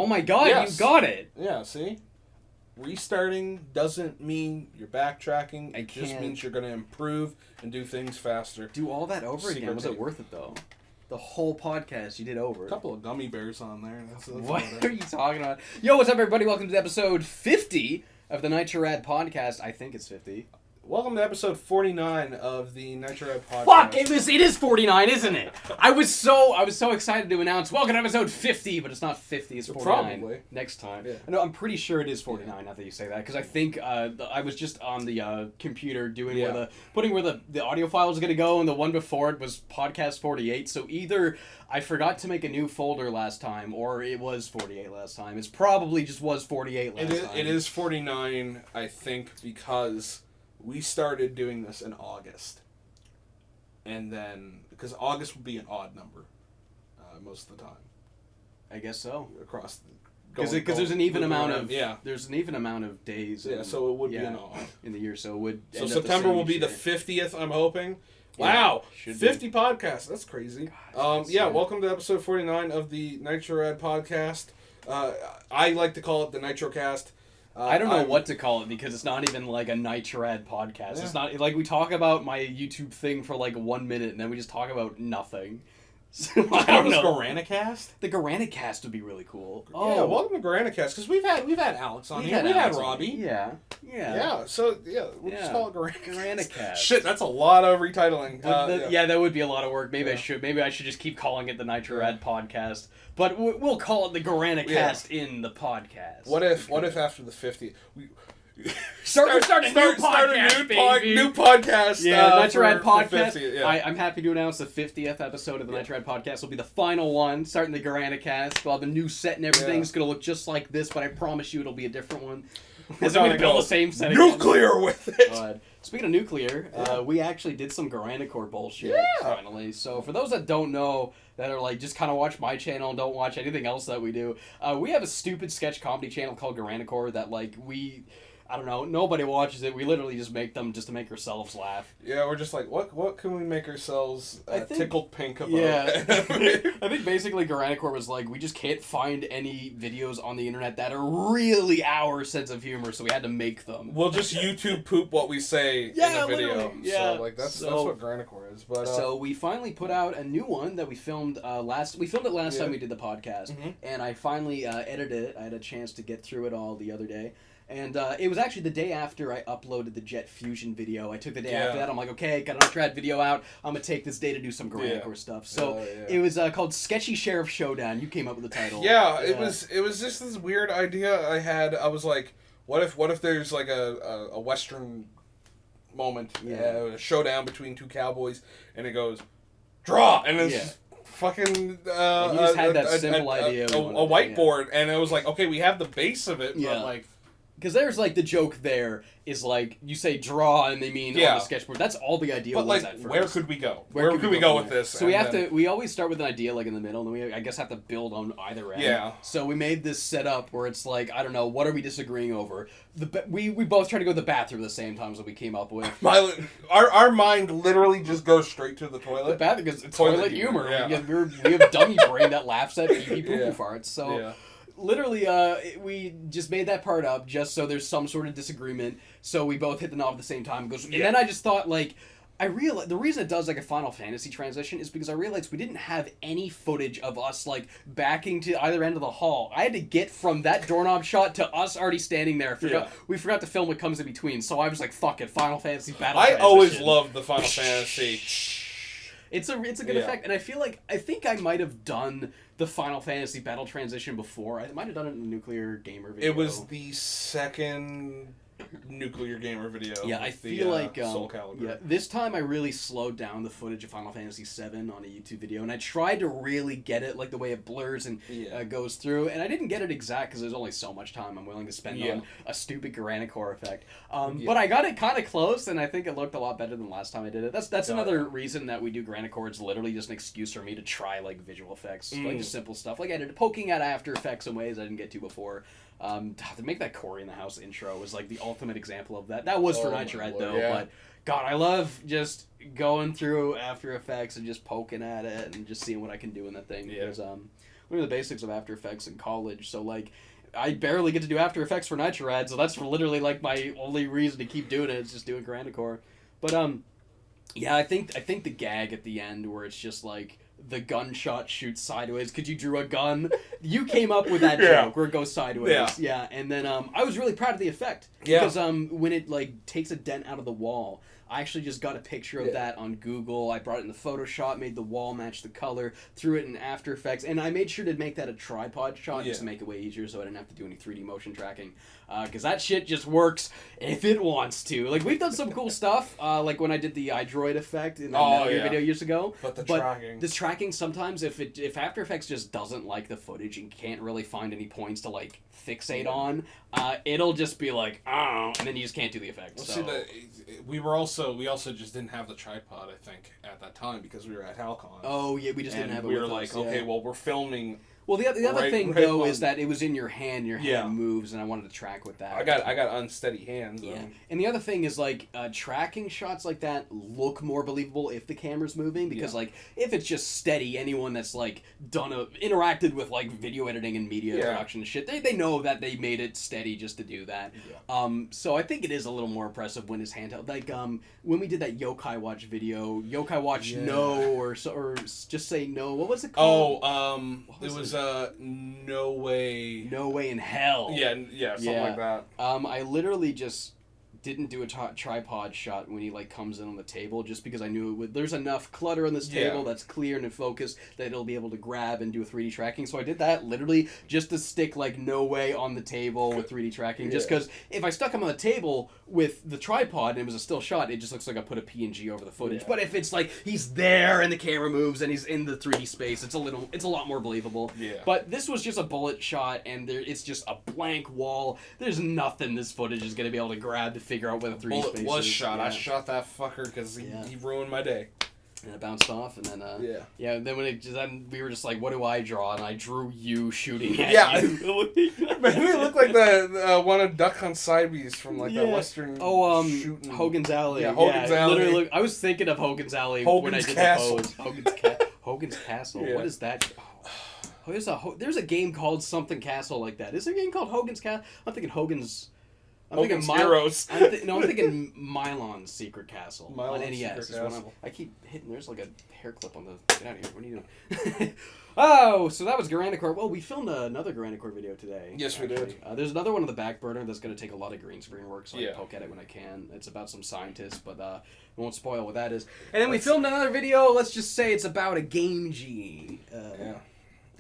Oh my god, Yes. you got it! Yeah, see? Restarting doesn't mean you're backtracking. It just means you're going to improve and do things faster. Do all that over again. Was it worth it, though? The whole podcast you did over. A couple of gummy bears on there. That's what are you talking about? Yo, what's up, everybody? Welcome to episode 50 of the Nitro Rad podcast. I think it's 50. Welcome to episode 49 of the Nitro Rad podcast. Fuck! It is 49, isn't it? I was so excited to announce welcome to episode 50, but it's not 50. It's 49. Probably next time. Yeah. No, I'm pretty sure it is 49. Now that you say that, because I think I was just on the computer doing where the audio file was gonna go, and the one before it was podcast 48. So either I forgot to make a new folder last time, or it was 48 last time. It's probably just was 48 last time. It is 49, I think, because we started doing this in August. And then, because August would be an odd number most of the time. I guess so. Across the... Because there's an even amount of... Yeah. There's an even amount of days. Yeah, so it would be an odd. In the year, so it would... So September will be the 50th, I'm hoping. Wow, 50 podcasts. That's crazy. Welcome to episode 49 of the Nitro Rad podcast. I like to call it the Nitrocast. I don't know what to call it because it's not even like a Nitro Rad podcast. Yeah. It's not like we talk about my YouTube thing for like 1 minute and then we just talk about nothing. So, I don't know. Garanicast? The Garanicast would be really cool. Yeah, welcome to Garanicast because we've had Alex on here. We've had Robbie. Yeah. So we'll just call it Garanicast. Shit, that's a lot of retitling. That would be a lot of work. Maybe I should just keep calling it the Nitro Rad podcast. But we'll call it the Garanicast in the podcast. What if after the 50th we start a new podcast? Yeah, Nitro Rad podcast. 50, yeah. I'm happy to announce the 50th episode of the Nitro Rad podcast will be the final one, starting the Garanicast. We'll have a new set and everything. Yeah. It's going to look just like this, but I promise you it'll be a different one. We're going to build the same set nuclear again. With it. God. Speaking of nuclear, we actually did some Garanicor bullshit finally. So for those that don't know, that are like just kind of watch my channel and don't watch anything else that we do, we have a stupid sketch comedy channel called Garanicor that like I don't know, nobody watches it. We literally just make them just to make ourselves laugh. Yeah, we're just like, what can we make ourselves tickled pink about? Yeah. I think basically Garanicor was like, we just can't find any videos on the internet that are really our sense of humor, so we had to make them. We'll just YouTube poop what we say in a video. Yeah. So, like, that's what Garanicor is. But so we finally put out a new one that we filmed last time we did the podcast, and I finally edited it. I had a chance to get through it all the other day. And it was actually the day after I uploaded the Jet Fusion video. I took the day after that. I'm like, okay, got an Trad video out. I'm going to take this day to do some Garanicor stuff. So it was called Sketchy Sheriff Showdown. You came up with the title. Yeah, it was just this weird idea I had. I was like, what if there's like a Western moment, a showdown between two cowboys, and it goes, draw! And it's fucking... and you just had that simple idea. A whiteboard, and it was like, okay, we have the base of it, but like... Because there's, like, the joke there is, like, you say draw and they mean on the sketchboard. That's all the idea was like, at first. Where could we go? Where could we go with this? So we always start with an idea, like, in the middle, and then we, I guess, have to build on either end. Yeah. So we made this setup where it's like, I don't know, what are we disagreeing over? We both tried to go to the bathroom at the same time, so we came up with... Our mind literally just goes straight to the toilet. The bathroom, because it's toilet humor. Yeah. We have dummy brain that laughs at pee-pee poo-poo farts, so... Yeah. Literally, we just made that part up just so there's some sort of disagreement. So we both hit the knob at the same time. And then I just thought, like, I realized the reason it does like a Final Fantasy transition is because I realized we didn't have any footage of us like backing to either end of the hall. I had to get from that doorknob shot to us already standing there. We forgot to film what comes in between. So I was like, fuck it, Final Fantasy battle. I always loved the Final Fantasy. It's a good effect, and I think I might have done the Final Fantasy battle transition before. I might have done it in the Nuclear Gamer video. It was the second Nuclear Gamer video. Yeah, I feel like Soul Calibur. Yeah, this time I really slowed down the footage of Final Fantasy VII on a YouTube video, and I tried to really get it like the way it blurs and goes through, and I didn't get it exact because there's only so much time I'm willing to spend on a stupid Garanicor effect. But I got it kind of close, and I think it looked a lot better than last time I did it. That's another reason that we do Garanicor. It's literally just an excuse for me to try like visual effects, like just simple stuff, like poking at After Effects in ways I didn't get to before. To make that Corey in the House intro was like the ultimate example of that. That was for Nitro Rad though, but God, I love just going through After Effects and just poking at it and just seeing what I can do in that thing. Because learning the basics of After Effects in college. So like, I barely get to do After Effects for Nitro Rad, so that's literally like my only reason to keep doing it. Is just doing Granicore. But yeah, I think the gag at the end where it's just like the gunshot shoots sideways because you drew a gun. You came up with that joke where it goes sideways. Yeah. And then I was really proud of the effect because when it like takes a dent out of the wall. I actually just got a picture of that on Google. I brought it into Photoshop, made the wall match the color, threw it in After Effects, and I made sure to make that a tripod shot just to make it way easier so I didn't have to do any 3D motion tracking. Because that shit just works if it wants to. Like, we've done some cool stuff, like when I did the iDroid effect in that video years ago. But tracking. The tracking, sometimes, if After Effects just doesn't like the footage and can't really find any points to, like, fixate on, it'll just be like, oh, and then you just can't do the effect. Well, so. See, we also just didn't have the tripod, I think, at that time because we were at HalCon. Oh yeah, we just didn't have it. We were like, okay, well, we're filming. Well, the other thing though is that it was in your hand. Your hand moves, and I wanted to track with that. I got unsteady hands. Yeah, and the other thing is like tracking shots like that look more believable if the camera's moving because like if it's just steady, anyone that's like interacted with like video editing and media production and shit, they know that they made it steady just to do that. Yeah. So I think it is a little more impressive when it's handheld. Like when we did that Yokai Watch video, Yokai Watch no or just say no. What was it called? It was No Way in Hell. Yeah, something like that. I literally just didn't do a tripod shot when he like comes in on the table just because I knew there's enough clutter on this table that's clear and in focus that it'll be able to grab and do a 3D tracking. So I did that literally just to stick like No Way on the table with 3D tracking. Just because if I stuck him on the table with the tripod and it was a still shot, it just looks like I put a PNG over the footage. But if it's like he's there and the camera moves and he's in the 3D space, it's a lot more believable. Yeah. But this was just a bullet shot and it's just a blank wall. There's nothing this footage is going to be able to grab to figure out where the 3D space was shot. Yeah. I shot that fucker because he ruined my day. And it bounced off, and then then we were just like, "What do I draw?" And I drew you shooting at you. Made me look like the one of Duck Hunt Sidebees from like that Western. Shooting. Hogan's Alley. Yeah, Hogan's Alley. Literally, I was thinking of Hogan's Alley when I did Castle. the pose. Hogan's Castle. Yeah. What is that? There's a game called something Castle like that. Is there a game called Hogan's Castle? I'm thinking Hogan's Heroes. I'm thinking Milon's Secret Castle on NES. I keep hitting. There's like a hair clip on the. Get out of here! What are you doing? Oh, so that was Granicore. Well, we filmed another Granicore video today. Yes, we did. There's another one on the back burner that's going to take a lot of green screen work, so I poke at it when I can. It's about some scientists, but we won't spoil what that is. And then we filmed another video. Let's just say it's about a Game G.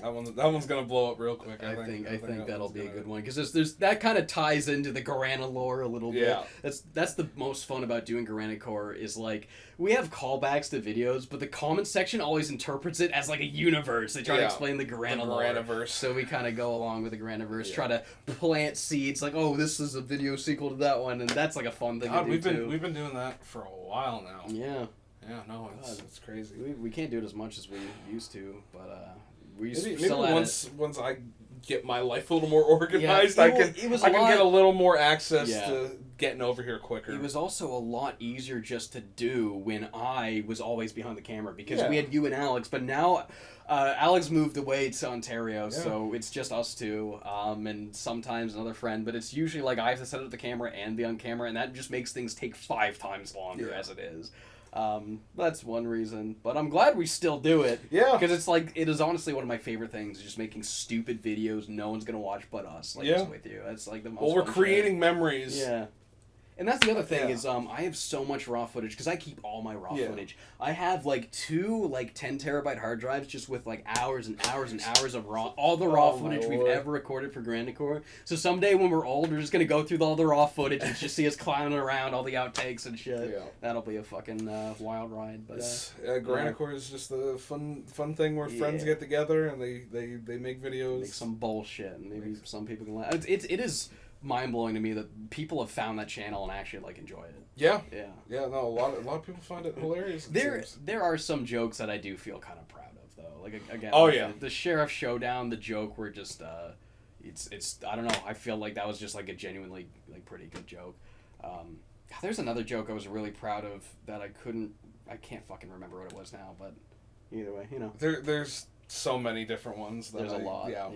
That one's gonna blow up real quick. I think that'll be a good one because there's that kind of ties into the Garana lore a little bit. That's the most fun about doing Granicore is like we have callbacks to videos, but the comment section always interprets it as like a universe. They try to explain the Garana lore. So we kind of go along with the Graniverse, try to plant seeds like, oh, this is a video sequel to that one, and that's like a fun thing to do we've been doing that for a while now. Yeah. Yeah. No, it's crazy. We can't do it as much as we used to, but. Maybe once I get my life a little more organized, I can get a little more access to getting over here quicker. It was also a lot easier just to do when I was always behind the camera because we had you and Alex, but now Alex moved away to Ontario, so it's just us two, and sometimes another friend, but it's usually like I have to set up the camera and be on camera, and that just makes things take 5 times longer as it is. That's one reason, but I'm glad we still do it. Yeah. Because it's like, it is honestly one of my favorite things, just making stupid videos no one's gonna watch but us, like, just with you. That's like the most we're creating memories. Yeah. And that's the other thing is I have so much raw footage because I keep all my raw footage. I have like 2 10 terabyte hard drives just with like hours and hours and hours of all the raw footage we've ever recorded for Granicore. So someday when we're old, we're just gonna go through all the raw footage and just see us clowning around all the outtakes and shit. Yeah. That'll be a fucking wild ride. But Granicore is just the fun thing where friends get together and they make videos. Make some bullshit and maybe some people can laugh. It is mind-blowing to me that people have found that channel and actually like enjoy it. Yeah. No, a lot of people find it hilarious. There are some jokes that I do feel kind of proud of though. Like again, the Sheriff Showdown, the joke where just it's I don't know. I feel like that was just like a genuinely like pretty good joke. There's another joke I was really proud of that I can't fucking remember what it was now, but either way, you know. There's so many different ones. There's a lot. Yeah.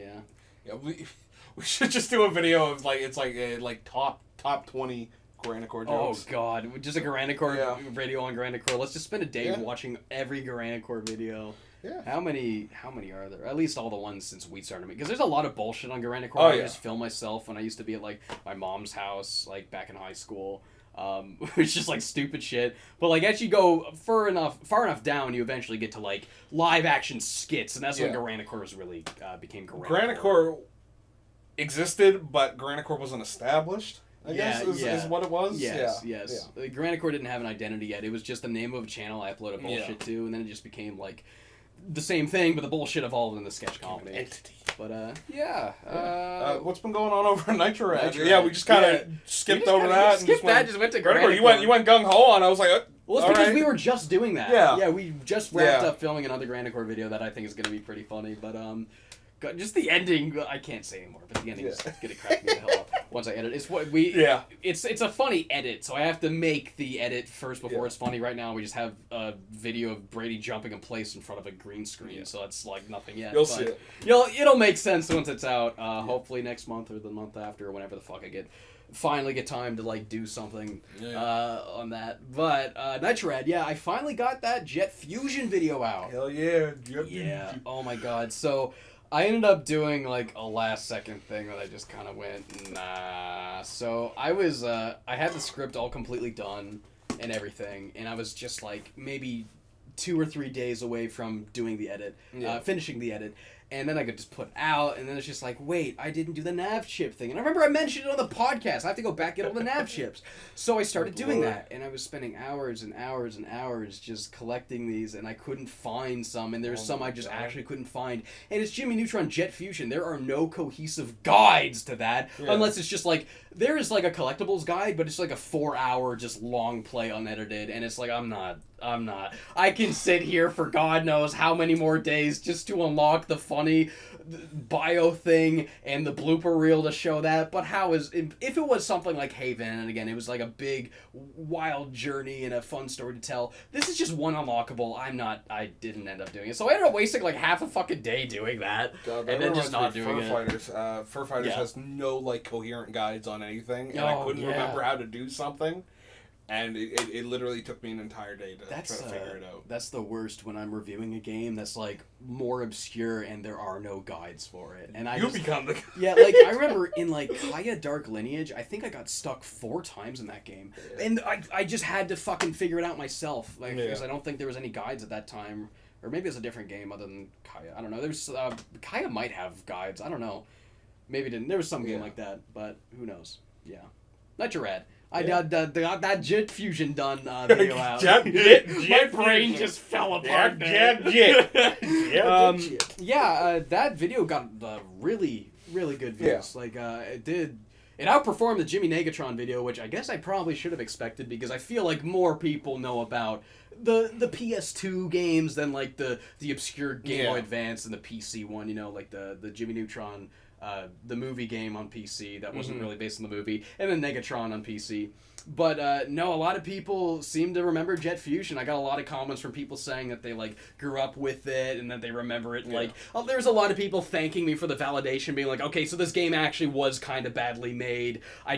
We should just do a video of like top 20 Garanicor jokes. Oh God, just a Garanicor video on Garanicor. Let's just spend a day watching every Garanicor video. Yeah. How many are there? At least all the ones since we started making. Because there's a lot of bullshit on Garanicor. Oh, I just film myself when I used to be at like my mom's house, like back in high school. It's just like stupid shit. But like as you go far enough down, you eventually get to like live action skits, and that's when Garanicor was really became Garanicor. Garanicor existed, but Garanicor wasn't established. I guess is what it was. Yes. Garanicor didn't have an identity yet. It was just the name of a channel I uploaded bullshit to, and then it just became like the same thing, but the bullshit evolved into sketch comedy. Entity. But what's been going on over in Nitro Rad? Yeah, we just kind of skipped over that. Just went to Garanicor. You went gung ho on. I was like, well, it's because we were just doing that. Yeah, we just wrapped up filming another Garanicor video that I think is going to be pretty funny. But just the ending, I can't say anymore. But the ending is going to crack me the hell up once I edit. It's what we. Yeah. It's a funny edit, so I have to make the edit first before it's funny. Right now, we just have a video of Brady jumping in place in front of a green screen, so it's like nothing yet. You'll see it. It'll make sense once it's out. Hopefully next month or the month after, or whenever the fuck I finally get time to like do something on that. But Nitro Rad, I finally got that Jet Fusion video out. Hell yeah, Jet Fusion. Oh my God. So I ended up doing like a last second thing that I just kind of went, nah. So I had the script all completely done and everything, and I was just like maybe 2 or 3 days away from doing the edit, finishing the edit. And then I could just put out, and then it's just like, wait, I didn't do the nav chip thing. And I remember I mentioned it on the podcast. I have to go back and get all the nav chips. So I started doing that, and I was spending hours and hours and hours just collecting these, and I couldn't find some, and there's some I just actually couldn't find. And it's Jimmy Neutron Jet Fusion. There are no cohesive guides to that, unless it's just like, there is like a collectibles guide, but it's like a 4-hour just long play unedited, and it's like, I'm not. I can sit here for God knows how many more days just to unlock the funny bio thing and the blooper reel to show that. But if it was something like Haven, and again, it was like a big, wild journey and a fun story to tell, this is just one unlockable. I didn't end up doing it. So I ended up wasting like half a fucking day doing that. God, and then just not doing it. Fur Fighters has no like coherent guides on anything, and I couldn't remember how to do something. And it literally took me an entire day to try to figure it out. That's the worst when I'm reviewing a game that's like more obscure and there are no guides for it. And become the like I remember in like Kaya Dark Lineage, I think I got stuck 4 times in that game, and I just had to fucking figure it out myself, like because I don't think there was any guides at that time, or maybe it's a different game other than Kaya. I don't know. There's Kaya might have guides. I don't know. Maybe it didn't. There was some game like that, but who knows? Yeah, Nitro Rad. I got that Jet Fusion done video out. My brain just fell apart. Jet. That video got really, really good views. Like it outperformed the Jimmy Negatron video, which I guess I probably should have expected because I feel like more people know about the PS2 games than like the obscure Game Boy Advance and the PC one. You know, like the Jimmy Neutron. The movie game on PC that wasn't really based on the movie, and then Negatron on PC. But no, a lot of people seem to remember Jet Fusion. I got a lot of comments from people saying that they like grew up with it and that they remember it. Like, there's a lot of people thanking me for the validation, being like, okay, so this game actually was kind of badly made. I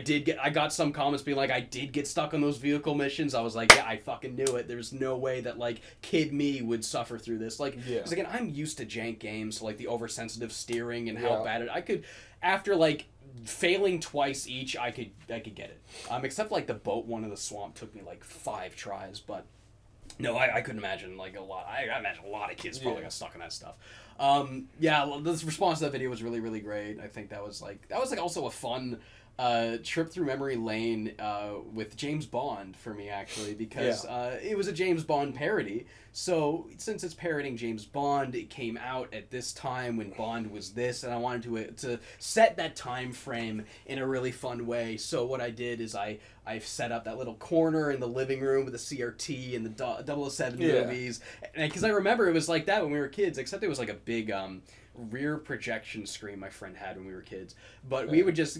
got some comments being like, I did get stuck on those vehicle missions. I was like, yeah, I fucking knew it. There's no way that like kid me would suffer through this. Like, because again, I'm used to jank games, so, like the oversensitive steering and how bad I could, after like failing twice each, I could get it. Except like the boat one in the swamp took me like 5 tries, but no, I couldn't imagine like a lot. I imagine a lot of kids probably got stuck in that stuff. The response to that video was really, really great. I think that was like also a fun trip through memory lane with James Bond for me, actually, because it was a James Bond parody. So since it's parodying James Bond, it came out at this time when Bond was this, and I wanted to set that time frame in a really fun way. So what I did is I set up that little corner in the living room with the CRT and the 007 movies, because I remember it was like that when we were kids, except it was like a big rear projection screen my friend had when we were kids. But we would just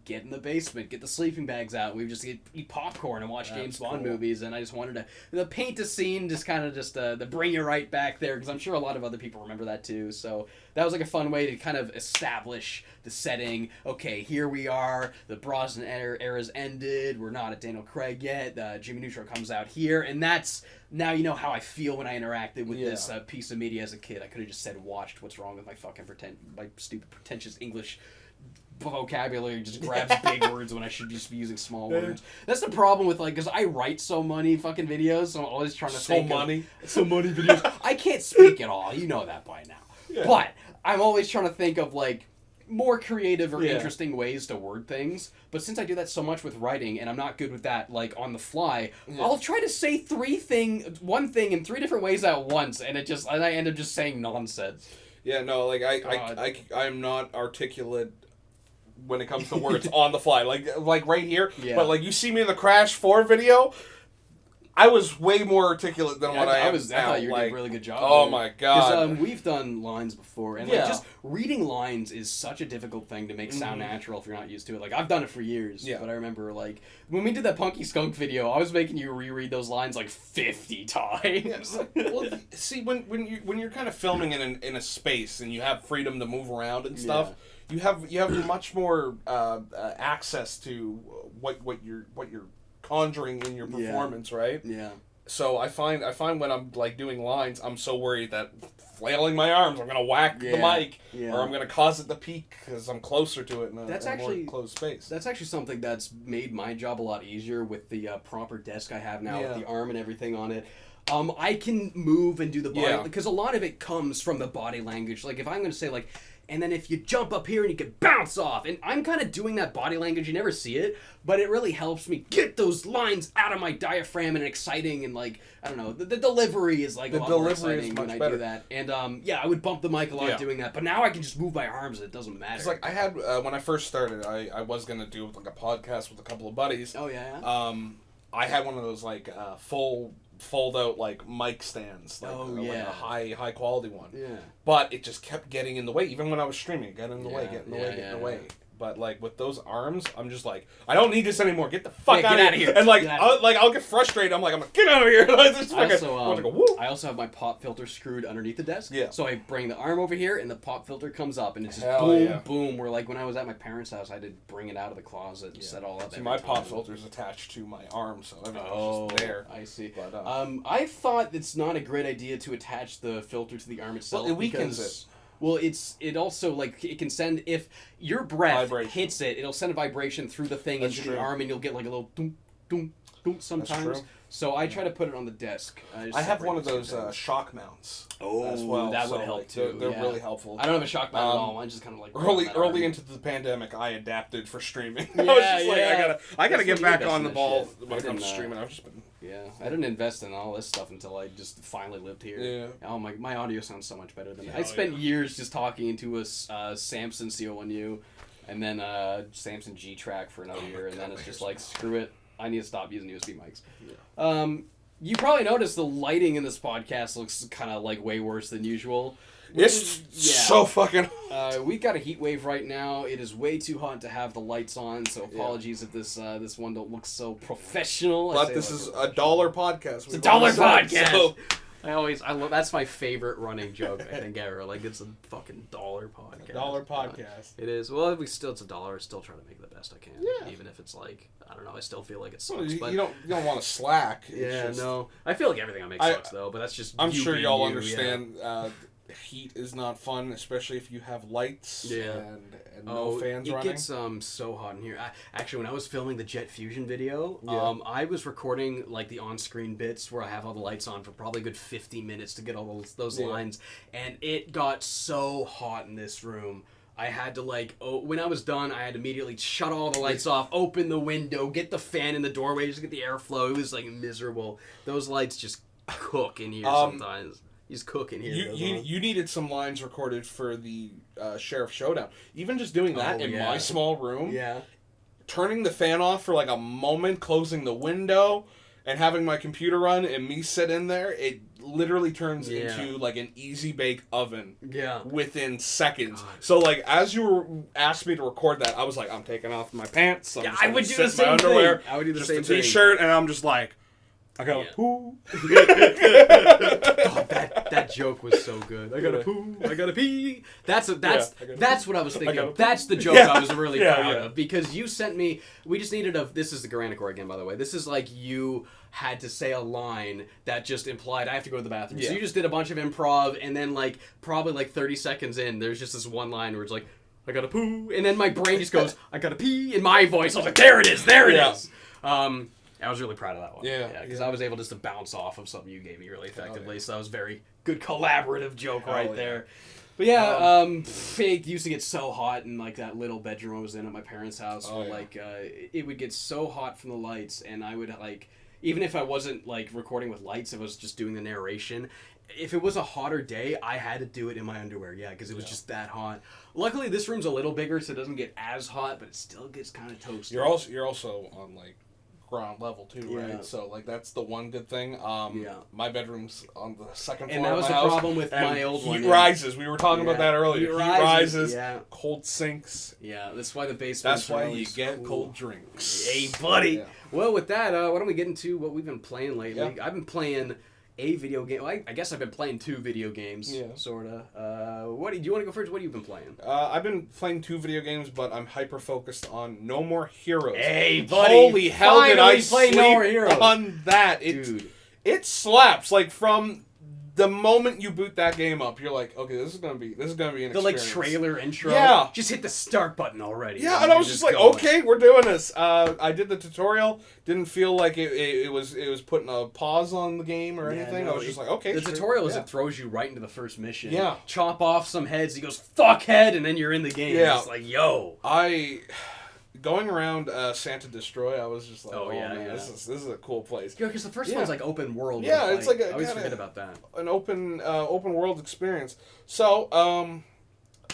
get in the basement, get the sleeping bags out, we would just eat popcorn and watch James Bond movies, and I just wanted to paint a scene, just kind of to bring you right back there, because I'm sure a lot of other people remember that too. So that was like a fun way to kind of establish the setting. Okay, here we are, the Brosnan era's ended, we're not at Daniel Craig yet, Jimmy Neutron comes out here, and that's, now you know how I feel when I interacted with this piece of media as a kid. I could have just said watched. What's wrong with my fucking my stupid pretentious English vocabulary? Just grabs big words when I should just be using small words. That's the problem with, like, because I write so many fucking videos, so I'm always trying to so many videos. I can't speak at all. You know that by now. Yeah. But I'm always trying to think of, like, more creative or interesting ways to word things. But since I do that so much with writing, and I'm not good with that, like, on the fly, I'll try to say one thing in 3 different ways at once, and I end up just saying nonsense. Yeah, no, like, I'm not articulate when it comes to words on the fly. Like right here, but, like, you see me in the Crash 4 video, I was way more articulate than what I am now. I thought you did a really good job. Oh my god! Because we've done lines before, and like, just reading lines is such a difficult thing to make sound natural if you're not used to it. Like, I've done it for years, but I remember, like, when we did that Punky Skunk video, I was making you reread those lines like 50 times. Well, see, when you're kind of filming in a space and you have freedom to move around and stuff, you have much more access to what you're conjuring in your performance, right? Yeah. So I find when I'm, like, doing lines, I'm so worried that flailing my arms, I'm gonna whack the mic, or I'm gonna cause it to peak because I'm closer to it in a more closed space. That's actually something that's made my job a lot easier with the proper desk I have now, with the arm and everything on it. I can move and do the body, because a lot of it comes from the body language. Like, if I'm gonna say, like, and then if you jump up here and you can bounce off. And I'm kind of doing that body language. You never see it, but it really helps me get those lines out of my diaphragm and exciting. And, like, I don't know, the delivery is, like, a lot more exciting when I do that. And, I would bump the mic a lot doing that. But now I can just move my arms and it doesn't matter. It's like, I had, when I first started, I was going to do, like, a podcast with a couple of buddies. Oh, yeah? I had one of those, like, fold out, like, mic stands, like, like a high quality one. Yeah. But it just kept getting in the way, even when I was streaming. It got in the way, getting in the way. But, like, with those arms, I'm just like, I don't need this anymore. Get the fuck out of here. And, like, I'll get frustrated. I'm like, get out of here. I also have my pop filter screwed underneath the desk. Yeah. So I bring the arm over here, and the pop filter comes up, and it's just boom. Where, like, when I was at my parents' house, I had to bring it out of the closet and set all up. See, my pop filter's attached to my arm, so everything's just there. I see. But, I thought it's not a great idea to attach the filter to the arm itself. Well, it weakens it. Well, it also, like, it can send, if your breath hits it, it'll send a vibration through the thing into the arm, and you'll get, like, a little doom, doom, doom sometimes. So I try to put it on the desk. I have one of those shock mounts as well. That would help too. They're really helpful. I don't have a shock mount at all. Mine's just kind of like early into the pandemic, I adapted for streaming. I was just like, I gotta get back on the ball when it comes to streaming. I've just been. Yeah, I didn't invest in all this stuff until I just finally lived here. Yeah. Oh my audio sounds so much better than that. I spent years just talking into a Samson CO1U, and then Samson G-Track for another year, and then it's just like, screw it. I need to stop using USB mics. Yeah. You probably noticed the lighting in this podcast looks kind of like way worse than usual. It's so fucking. We've got a heat wave right now. It is way too hot to have the lights on, so apologies if this one don't look so professional. But this is $1 podcast. It's a $1 podcast. So. I love, that's my favorite running joke I think ever. Like, it's a fucking $1 podcast. $1 podcast. It is. Well, it's a $1. I still try to make the best I can. Yeah. Even if it's like, I don't know. I still feel like it sucks. Well, you don't want to slack. No. I feel like everything I make sucks though. But that's just. I'm sure y'all understand. Heat is not fun, especially if you have lights and no fans running. It gets so hot in here. Actually, when I was filming the Jet Fusion video, I was recording like the on-screen bits where I have all the lights on for probably a good 50 minutes to get all those lines, and it got so hot in this room. I had to, like, when I was done, I had to immediately shut all the lights off, open the window, get the fan in the doorway, just get the airflow. It was, like, miserable. Those lights just cook in here sometimes. He's cooking here. You needed some lines recorded for the Sheriff Showdown. Even just doing that in my small room. Yeah. Turning the fan off for like a moment, closing the window, and having my computer run and me sit in there, it literally turns into like an easy bake oven. Yeah. Within seconds. God. So like as you were asked me to record that, I was like, I'm taking off my pants. I would do the same thing. I would do the same thing. Just a t-shirt, and I'm just like, I gotta poo. God, that joke was so good. I gotta poo. I gotta pee. That's what I was thinking of. That's the joke I was really proud of, because you sent me. We just needed this is the Garanicor again, by the way. This is like you had to say a line that just implied I have to go to the bathroom. So you just did a bunch of improv, and then like probably like 30 seconds in, there's just this one line where it's like, I gotta poo, and then my brain just goes, I gotta pee, in my voice. I was like, there it is. I was really proud of that one. Yeah, because I was able just to bounce off of something you gave me really effectively. So that was a very good collaborative joke there. But it used to get so hot in like that little bedroom I was in at my parents' house. It would get so hot from the lights, and I would like, even if I wasn't like recording with lights, if I was just doing the narration, if it was a hotter day, I had to do it in my underwear. Yeah, because it was just that hot. Luckily, this room's a little bigger, so it doesn't get as hot, but it still gets kind of toasty. You're also on like ground level too, right? So like that's the one good thing. My bedroom's on the second floor. And that was the problem with my old one. Heat rises. We were talking about that earlier. Heat rises. Cold sinks. Yeah, that's why the basement. That's why you get cold drinks. Hey, buddy. Yeah. Well, with that, why don't we get into what we've been playing lately? I've been playing a video game. Well, I guess I've been playing 2 video games, sorta. Do you want to go first? What have you been playing? I've been playing 2 video games, but I'm hyper focused on No More Heroes. Hey, buddy! Holy hell, did I play sleep No More Heroes on that? Dude, it slaps. Like from the moment you boot that game up, you're like, okay, this is gonna be an experience. The like trailer intro. Yeah, just hit the start button already. Yeah, and I was just like, okay, we're doing this. I did the tutorial. Didn't feel like it was putting a pause on the game or anything. I was just like, okay. The tutorial is it throws you right into the first mission. Yeah, chop off some heads. He goes, fuck head, and then you're in the game. Yeah, it's like, yo. Going around Santa Destroy, I was just like, this is a cool place. Yeah, because the first one's like open world. Yeah, it's like I always forget about that. An open world experience. So,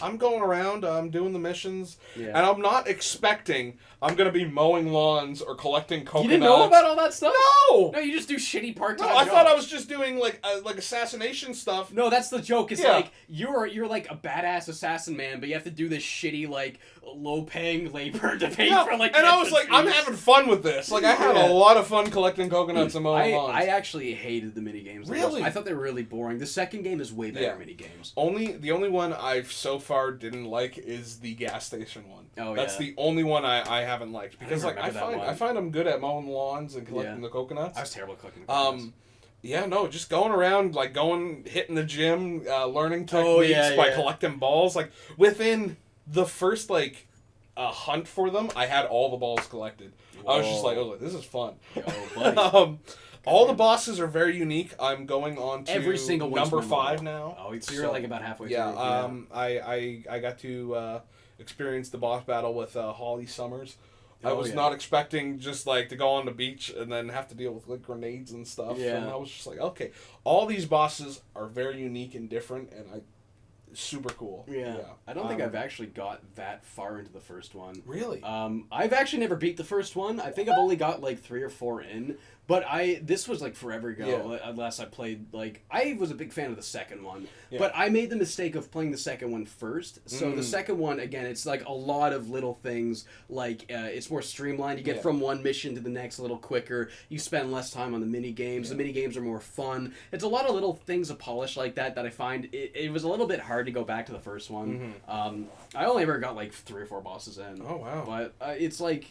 I'm going around, I'm doing the missions, and I'm not expecting I'm going to be mowing lawns or collecting coconuts. You didn't know about all that stuff? No! No, you just do shitty part-time jobs. I thought I was just doing, like assassination stuff. No, that's the joke. It's like, you're like a badass assassin man, but you have to do this shitty, like, low-paying labor to pay for, like, and I was like, I'm having fun with this. Like, I had a lot of fun collecting coconuts and mowing lawns. I actually hated the minigames. Really? I thought they were really boring. The second game is way better minigames. The only one I've so far didn't like is the gas station one. Oh, That's the only one I haven't liked. Because, I find I'm good at mowing lawns and collecting the coconuts. I was terrible at collecting coconuts. Just going around, like, hitting the gym, learning techniques by collecting balls. Like, within the first, like, hunt for them, I had all the balls collected. I was just like, this is fun. Buddy. All the bosses are very unique. I'm going on to every single number 5 now. Oh, so you're like about halfway through. Yeah, I got to experience the boss battle with Holly Summers. I was not expecting just like to go on the beach and then have to deal with like grenades and stuff. Yeah. And I was just like, okay, all these bosses are very unique and different, and super cool. Yeah. I don't think I've actually got that far into the first one. Really? I've actually never beat the first one. I think I've only got like 3 or 4 in. But this was like forever ago, unless I played, like, I was a big fan of the second one, but I made the mistake of playing the second one first. So the second one, again, it's like a lot of little things, like, it's more streamlined. You get from one mission to the next a little quicker. You spend less time on the mini games. The mini games are more fun. It's a lot of little things of polish like that I find it was a little bit hard to go back to the first one. I only ever got like 3 or 4 bosses in. Oh, wow. But it's like,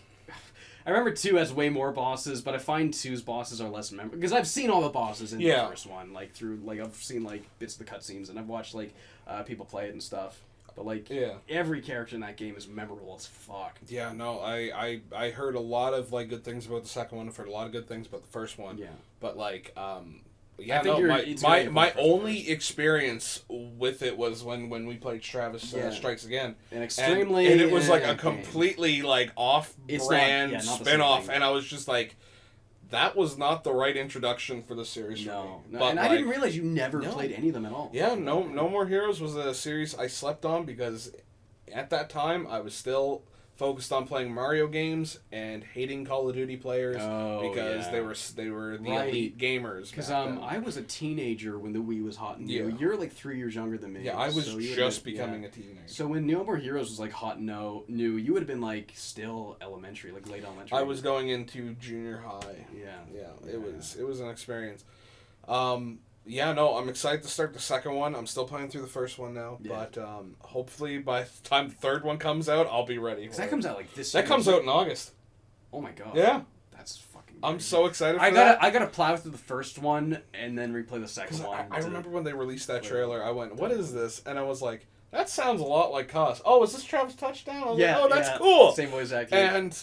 I remember 2 has way more bosses, but I find 2's bosses are less memorable. Because I've seen all the bosses in the first one, like, through, like, I've seen, like, bits of the cutscenes, and I've watched, like, people play it and stuff. But, like, every character in that game is memorable as fuck. Yeah, no, I heard a lot of, like, good things about the second one. I've heard a lot of good things about the first one. Yeah. But, like, my only experience with it was when we played Travis Strikes Again, and it was like a completely like off-brand spin-off, and I was just like, that was not the right introduction for the series for me. No, but I didn't realize you never played any of them at all. Yeah, No More Heroes was a series I slept on because at that time I was still focused on playing Mario games and hating Call of Duty players because they were the elite gamers. Because I was a teenager when the Wii was hot and new. You're like 3 years younger than me. Yeah, I was just becoming a teenager. So when No More Heroes was like hot and new, you would have been like still elementary, like late elementary. I was going into junior high. Yeah. It was an experience. Yeah, no, I'm excited to start the second one. I'm still playing through the first one now, but hopefully by the time the third one comes out, I'll be ready. Because that comes out like this year. That comes out in August. Oh my god. Yeah. That's fucking crazy. I'm so excited for that. I gotta plow through the first one and then replay the second one. I remember when they released that trailer, I went, what is this? And I was like, that sounds a lot like Cos. Oh, is this Travis Touchdown? I was like, oh, that's cool. Same voice actor. And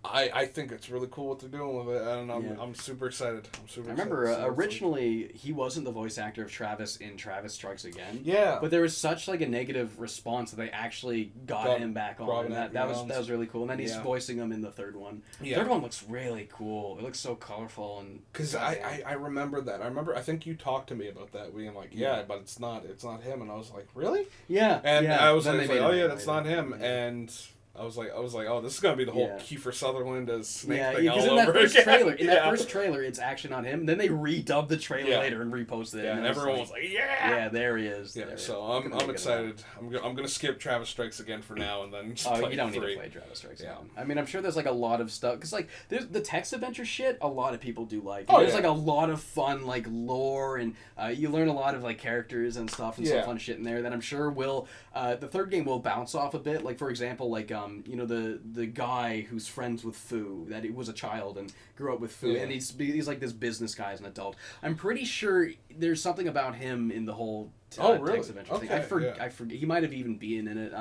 I think it's really cool what they're doing with it, and I'm super excited. I remember originally he wasn't the voice actor of Travis in Travis Strikes Again. Yeah. But there was such like a negative response that they actually got him back on. And that was really cool. And then he's voicing him in the third one. Yeah. The third one looks really cool. It looks so colorful and. Because I remember that. I think you talked to me about that. Being like, but it's not him, and I was like, really? Yeah. And I was like, oh yeah, that's not him, and. I was like, oh, this is gonna be the whole Kiefer Sutherland as Snake thing all over again. In that first trailer, it's actually not him. Then they redubbed the trailer later and reposted it. Yeah, and everyone was like, yeah, there he is. Yeah, so I'm excited. I'm gonna skip Travis Strikes Again for now, and then just play you don't need to play Travis Strikes Again. I mean, I'm sure there's like a lot of stuff because like there's the text adventure shit. A lot of people do like. There's like a lot of fun like lore and you learn a lot of like characters and stuff and some fun shit in there that I'm sure will. The third game will bounce off a bit. Like for example, like the guy who's friends with Fu, that he was a child and grew up with Fu, and he's like this business guy as an adult. I'm pretty sure there's something about him in the whole text adventure thing. I forget. He might have even been in it.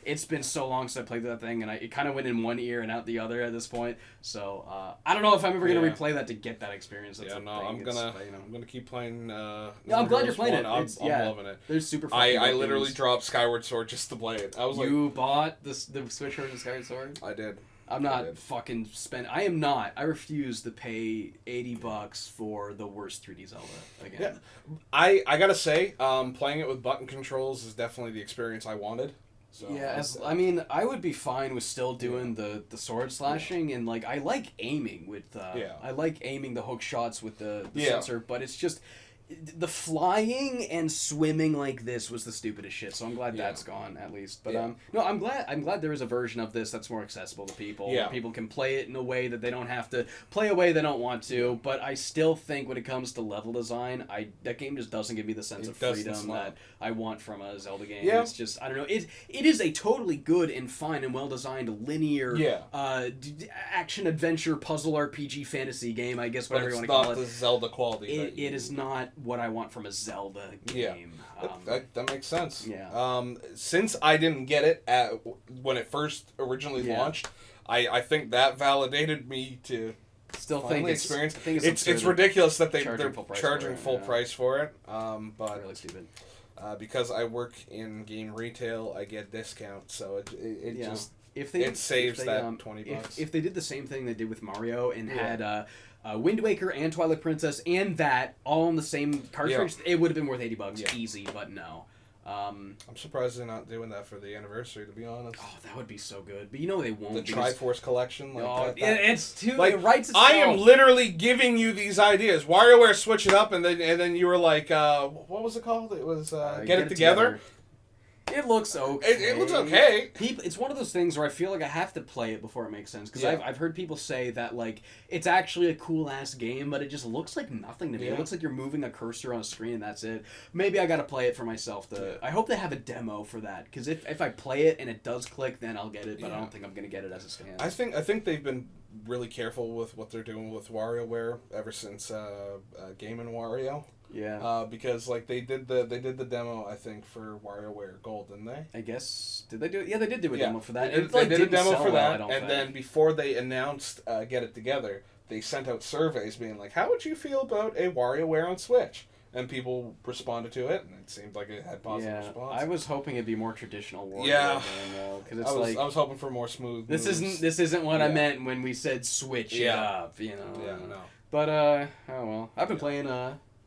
It's been so long since I played that thing, and it kind of went in one ear and out the other at this point. So I don't know if I'm ever gonna replay that to get that experience. I'm gonna keep playing. I'm glad you're playing it. I'm loving it. There's super. I literally dropped Skyward Sword just to play it. I was you bought the Switch version of Skyward Sword? I did. I'm not fucking spend. I am not. I refuse to pay $80 for the worst 3D Zelda again. Yeah, I gotta say, playing it with button controls is definitely the experience I wanted. So I mean, I would be fine with still doing the sword slashing and like I like aiming with. I like aiming the hook shots with the sensor, but it's just. The flying and swimming like this was the stupidest shit, so I'm glad that's gone at least. But no, I'm glad there is a version of this that's more accessible to people. Where people can play it in a way that they don't have to play a way they don't want to. But I still think when it comes to level design, that game just doesn't give me the sense of freedom that I want from a Zelda game. It's just I don't know. It is a totally good and fine and well designed linear action adventure puzzle RPG fantasy game. I guess whatever you want to call it. It's not the Zelda quality. It is not what I want from a Zelda game. That makes sense. Yeah. Since I didn't get it when it first originally launched, I think that validated me to still think experience. It's ridiculous that they're charging full price for it. But really stupid. Because I work in game retail, I get discounts, so it just saves that $20. If they did the same thing they did with Mario and had. Wind Waker and Twilight Princess and that all on the same cartridge, it would have been worth $80 easy, but no. I'm surprised they're not doing that for the anniversary, to be honest. Oh, that would be so good. But you know they won't. The Triforce collection? It's too... Like, it writes itself. I am literally giving you these ideas. WarioWare switch it up, and then you were like, what was it called? It was Get It Together. It looks okay. It looks okay. It's one of those things where I feel like I have to play it before it makes sense. Because I've heard people say that like it's actually a cool-ass game, but it just looks like nothing to me. It looks like you're moving a cursor on a screen and that's it. Maybe I got to play it for myself. I hope they have a demo for that. Because if I play it and it does click, then I'll get it. But I don't think I'm going to get it as it stands. I think they've been really careful with what they're doing with WarioWare ever since Game & Wario. Yeah. Because like they did the demo, I think, for WarioWare Gold, didn't they? I guess did they do it? Yeah, they did do a demo for that. They did a demo for that, and then before they announced Get It Together, they sent out surveys being like, "How would you feel about a WarioWare on Switch?" And people responded to it, and it seemed like it had positive response. I was hoping it'd be more traditional WarioWare because it's I was hoping for more smooth. This isn't what I meant when we said switch it up, you know. Yeah, no. But oh well, I've been playing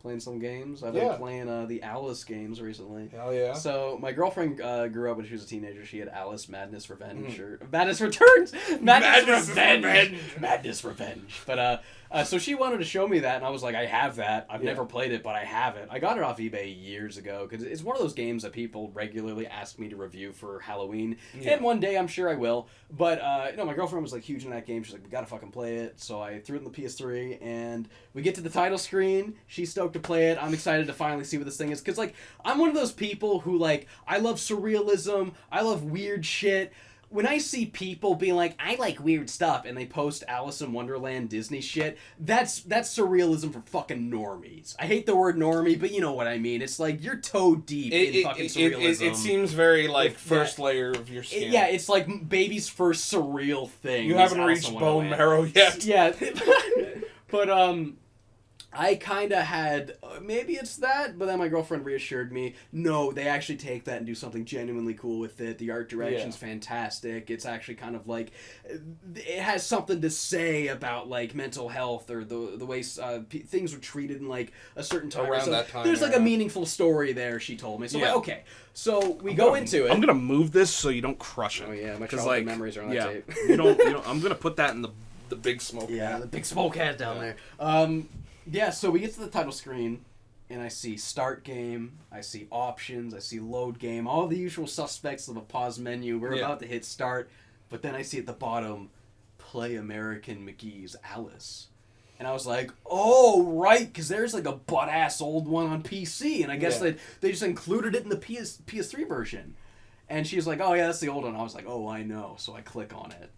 playing some games. I've been playing the Alice games recently. Hell yeah. So my girlfriend grew up when she was a teenager. She had Alice Madness Revenge or Madness Returns. Madness Revenge. Madness Revenge. But so she wanted to show me that, and I was like, I have that. I've never played it, but I have it. I got it off eBay years ago because it's one of those games that people regularly ask me to review for Halloween. Yeah. And one day I'm sure I will. But my girlfriend was like huge in that game. She's like, we gotta fucking play it. So I threw it in the PS3, and we get to the title screen. She's stoked to play it. I'm excited to finally see what this thing is because like I'm one of those people who like I love surrealism. I love weird shit. When I see people being like, I like weird stuff, and they post Alice in Wonderland Disney shit, that's surrealism for fucking normies. I hate the word normie, but you know what I mean. It's like, you're toe deep in fucking surrealism. It seems very, like, first layer of your skin. Yeah, it's like baby's first surreal thing. You haven't reached bone marrow yet. Yeah. But, I kind of had, maybe it's that, but then my girlfriend reassured me, no, they actually take that and do something genuinely cool with it. The art direction's fantastic. It's actually kind of like, it has something to say about, like, mental health or the way things were treated in, like, a certain time. Around that time. There's, like, a meaningful story there, she told me. So, like, okay. So, we go into it. I'm going to move this so you don't crush it. Oh, yeah, my childhood memories are on that tape. you don't, I'm going to put that in the big smoke hat. Yeah, the big smoke hat down there. Yeah, so we get to the title screen, and I see start game, I see options, I see load game, all the usual suspects of a pause menu. We're about to hit start, but then I see at the bottom, play American McGee's Alice. And I was like, oh, right, because there's like a butt-ass old one on PC, and I guess they just included it in the PS3 version. And she was like, oh, yeah, that's the old one. I was like, oh, I know. So I click on it.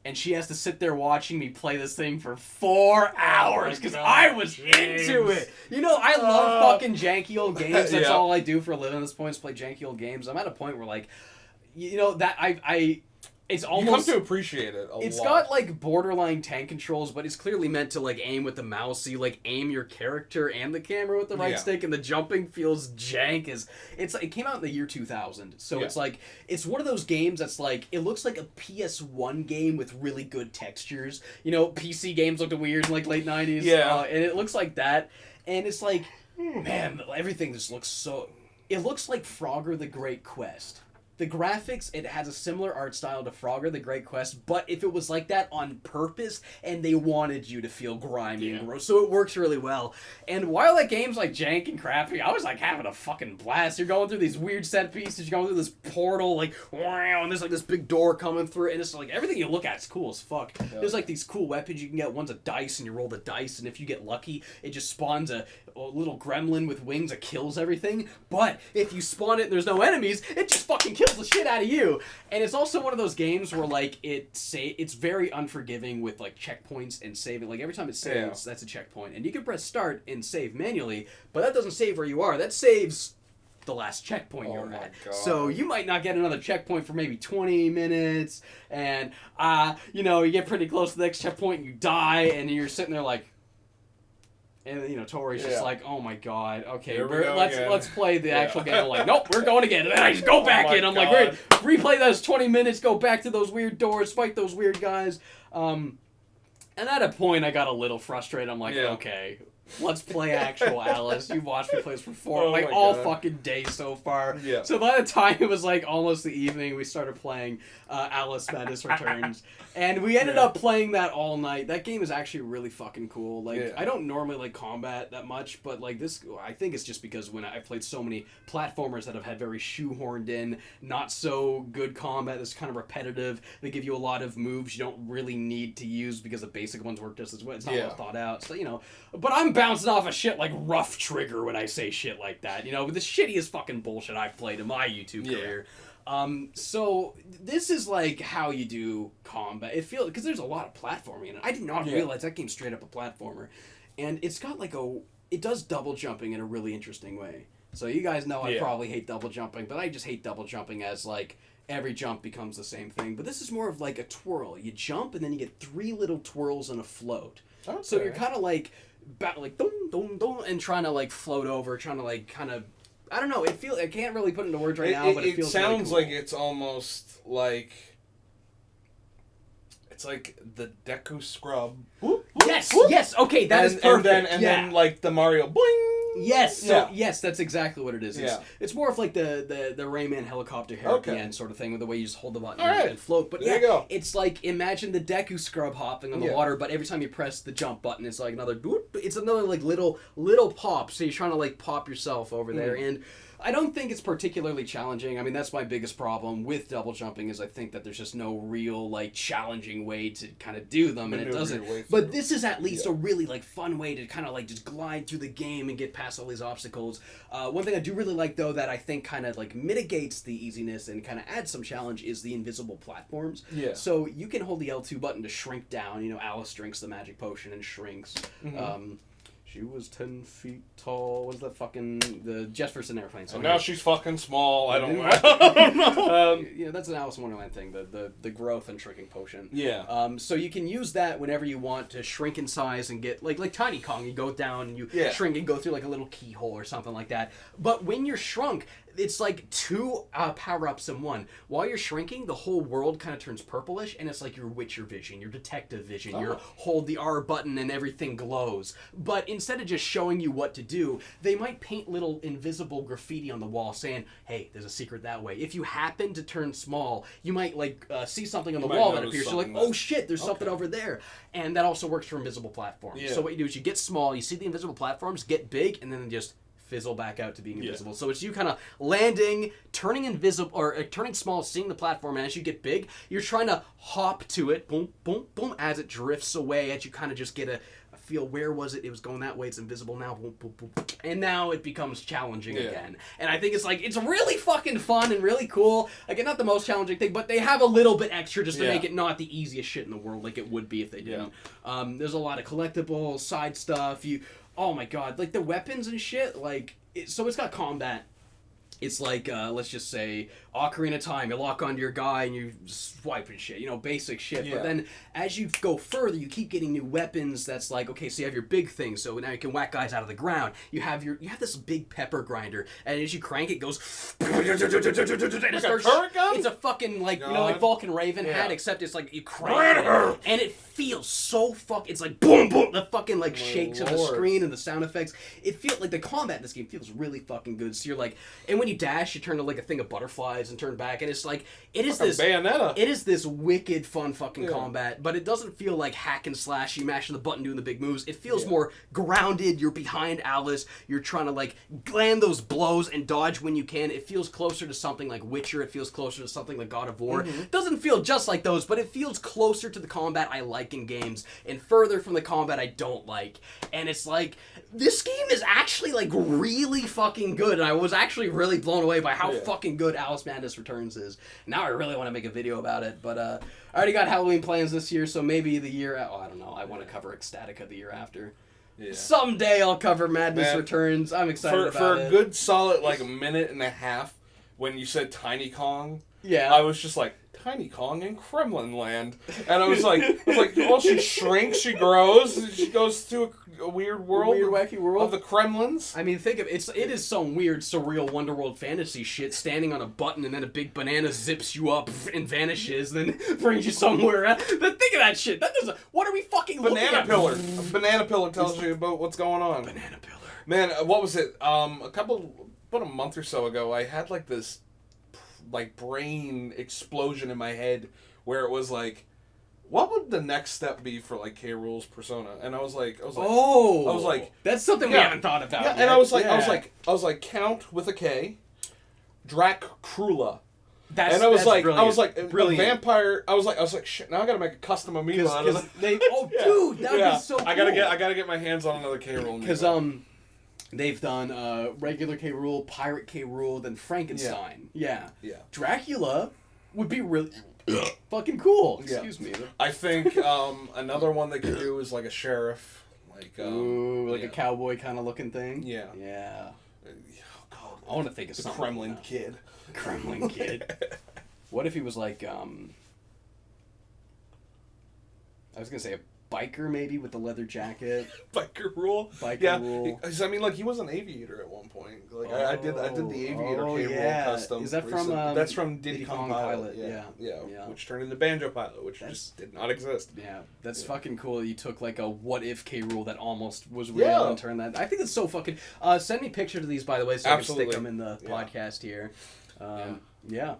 And she has to sit there watching me play this thing for 4 hours because I was into it. You know, I love fucking janky old games. That's all I do for a living at this point is play janky old games. I'm at a point where, like, you know, that it's almost... You come to appreciate it a lot. It's got, like, borderline tank controls, but it's clearly meant to, like, aim with the mouse. So you, like, aim your character and the camera with the right stick, and the jumping feels jank. It came out in the year 2000, so it's, like, it's one of those games that's, like, it looks like a PS1 game with really good textures. You know, PC games looked weird in, like, late 90s. Yeah. And it looks like that. And it's, like, man, everything just looks so... It looks like Frogger the Great Quest. The graphics, it has a similar art style to Frogger the Great Quest, but if it was like that on purpose, and they wanted you to feel grimy and gross, so it works really well. And while that game's like jank and crappy, I was like having a fucking blast. You're going through these weird set pieces, you're going through this portal, like, wow, and there's like this big door coming through, and it's like everything you look at is cool as fuck. Yeah. There's like these cool weapons you can get. One's a dice, and you roll the dice, and if you get lucky, it just spawns a little gremlin with wings that kills everything. But if you spawn it and there's no enemies, it just fucking kills the shit out of you. And it's also one of those games where like it's very unforgiving with like checkpoints and saving. Like every time it saves, that's a checkpoint, and you can press start and save manually, but that doesn't save where you are. That saves the last checkpoint you're at. God. So you might not get another checkpoint for maybe 20 minutes, and you know, you get pretty close to the next checkpoint and you die, and you're sitting there like, and you know, Tori's just like, oh my god, okay, let's play the actual game. I'm like, nope, we're going again. And then I just go back in. I'm like, great, replay those 20 minutes, go back to those weird doors, fight those weird guys. And at a point, I got a little frustrated. I'm like, okay, let's play actual Alice. You've watched me play this for all fucking day so far. Yeah. So by the time it was like almost the evening, we started playing Alice Madness Returns. And we ended up playing that all night. That game is actually really fucking cool. Like, I don't normally like combat that much, but like this, I think it's just because when I've played so many platformers that have had very shoehorned in, not so good combat that's kind of repetitive. They give you a lot of moves you don't really need to use because the basic ones work just as well. It's not well thought out. So, you know, but I'm bouncing off of shit like Rough Trigger when I say shit like that. You know, the shittiest fucking bullshit I've played in my YouTube career. So this is like how you do combat. It feels, because there's a lot of platforming in it. I did not realize that game's straight up a platformer, and it's got like it does double jumping in a really interesting way. So you guys know I probably hate double jumping, but I just hate double jumping as like every jump becomes the same thing. But this is more of like a twirl. You jump and then you get 3 little twirls and a float. Okay. So you're kind of like dum dum dum and trying to like float over, trying to like kind of. I don't know. I can't really put into words right now, but it feels sounds really cool. like it's almost like it's like the Deku Scrub. Yes. Okay, that is perfect. And then like the Mario boing. Yes, so yes, that's exactly what it is. It's more of like the Rayman helicopter hair at the end sort of thing, with the way you just hold the button and float. But there you go. It's like, imagine the Deku scrub hopping on the water, but every time you press the jump button, it's like another it's another like little pop. So you're trying to like pop yourself over there, and I don't think it's particularly challenging. I mean, that's my biggest problem with double jumping, is I think that there's just no real like challenging way to kind of do them, and it doesn't. But this is at least a really like fun way to kind of like just glide through the game and get past all these obstacles. One thing I do really like, though, that I think kind of like mitigates the easiness and kind of adds some challenge, is the invisible platforms. Yeah. So you can hold the L2 button to shrink down. You know, Alice drinks the magic potion and shrinks. She was 10 feet tall. What's that fucking... The Jefferson Airplane song. And now she's fucking small. I don't know. Yeah, that's an Alice in Wonderland thing, the growth and shrinking potion. Yeah. So you can use that whenever you want to shrink in size and get... Like Tiny Kong, you go down and you shrink and go through like a little keyhole or something like that. But when you're shrunk... It's like 2 power-ups in one. While you're shrinking, the whole world kind of turns purplish, and it's like your Witcher vision, your detective vision. You hold the R button and everything glows. But instead of just showing you what to do, they might paint little invisible graffiti on the wall saying, hey, there's a secret that way. If you happen to turn small, you might like see something on the wall that appears. You're like, oh shit, there's something over there. And that also works for invisible platforms. Yeah. So what you do is you get small, you see the invisible platforms, get big, and then just fizzle back out to being invisible. So it's you kind of landing, turning invisible, or turning small, seeing the platform, and as you get big, you're trying to hop to it, boom, boom, boom, as it drifts away, as you kind of just get a feel, where was it? It was going that way, it's invisible now, boom, boom, boom, and now it becomes challenging again. And I think it's like, it's really fucking fun and really cool. Again, not the most challenging thing, but they have a little bit extra just to make it not the easiest shit in the world like it would be if they didn't. There's a lot of collectibles, side stuff, oh my god, like the weapons and shit, like, so it's got combat. It's like, let's just say, Ocarina of Time, you lock onto your guy and you swipe and shit, you know, basic shit. But then, as you go further, you keep getting new weapons that's like, okay, so you have your big thing, so now you can whack guys out of the ground. You have this big pepper grinder, and as you crank it, goes... and it starts, it's a fucking, like, you know, like Vulcan Raven had, except it's like, you crank it, and it feels so fucking... It's like, boom, boom, the fucking, like, shakes of the screen and the sound effects. It feels like the combat in this game feels really fucking good. So you're like... And when you dash, you turn to like a thing of butterflies and turn back, and it's like it is this Bayonetta. It is this wicked fun fucking combat, but it doesn't feel like hack and slashy, mashing the button, doing the big moves. It feels more grounded. You're behind Alice. You're trying to like land those blows and dodge when you can. It feels closer to something like Witcher. It feels closer to something like God of War. It doesn't feel just like those, but it feels closer to the combat I like in games and further from the combat I don't like. And it's like, this game is actually like really fucking good, and I was actually really blown away by how fucking good Alice Madness Returns is. Now I really want to make a video about it, but I already got Halloween plans this year, so maybe the year... I don't know. I want to cover Ecstatica the year after. Yeah. Someday I'll cover Madness Returns. I'm excited about it. For a good solid like a minute and a half, when you said Tiny Kong, I was just like, Tiny Kong in Kremlin Land. And I was like, well, she shrinks, she grows, she goes through a weird world. Weird, wacky world. Of the Kremlins. I mean, think of it. It is some weird, surreal Wonderworld fantasy shit, standing on a button and then a big banana zips you up and vanishes, then brings you somewhere. But think of that shit. That doesn't... What are we fucking looking at? Banana Pillar. A banana pillar tells you about what's going on. Banana Pillar. Man, what was it? About a month or so ago, I had like this like brain explosion in my head where it was like, what would the next step be for like K. Rool's Persona? And I was like, that's something we haven't thought about. Yeah, yet. And I was like, Count with a K, Dracula. And I was like, brilliant. A vampire. I was like, shit. Now I gotta make a custom amiibo out of it. Dude, that would be so cool. I gotta get my hands on another K. Rool. Because they've done regular K. Rool, Pirate K. Rool, then Frankenstein. Yeah. Dracula would be really fucking cool. Excuse me. I think another one they could do is like a sheriff, like a cowboy kind of looking thing. Yeah. Oh, God, I want to think of something. Kremlin Kid. Kremlin Kid. What if he was like I was gonna say biker maybe with the leather jacket. Biker rule. Rule. I mean, like he was an aviator at one point. Like I did the aviator Rule custom. Is that recently. from? That's from Diddy Kong Pilot. Yeah. Which turned into Banjo Pilot, which just did not exist. Yeah, that's fucking cool. You took like a what if K Rule that almost was real and turned that. I think it's so fucking. Send me pictures of these, by the way, so I can stick them in the podcast here. Yeah.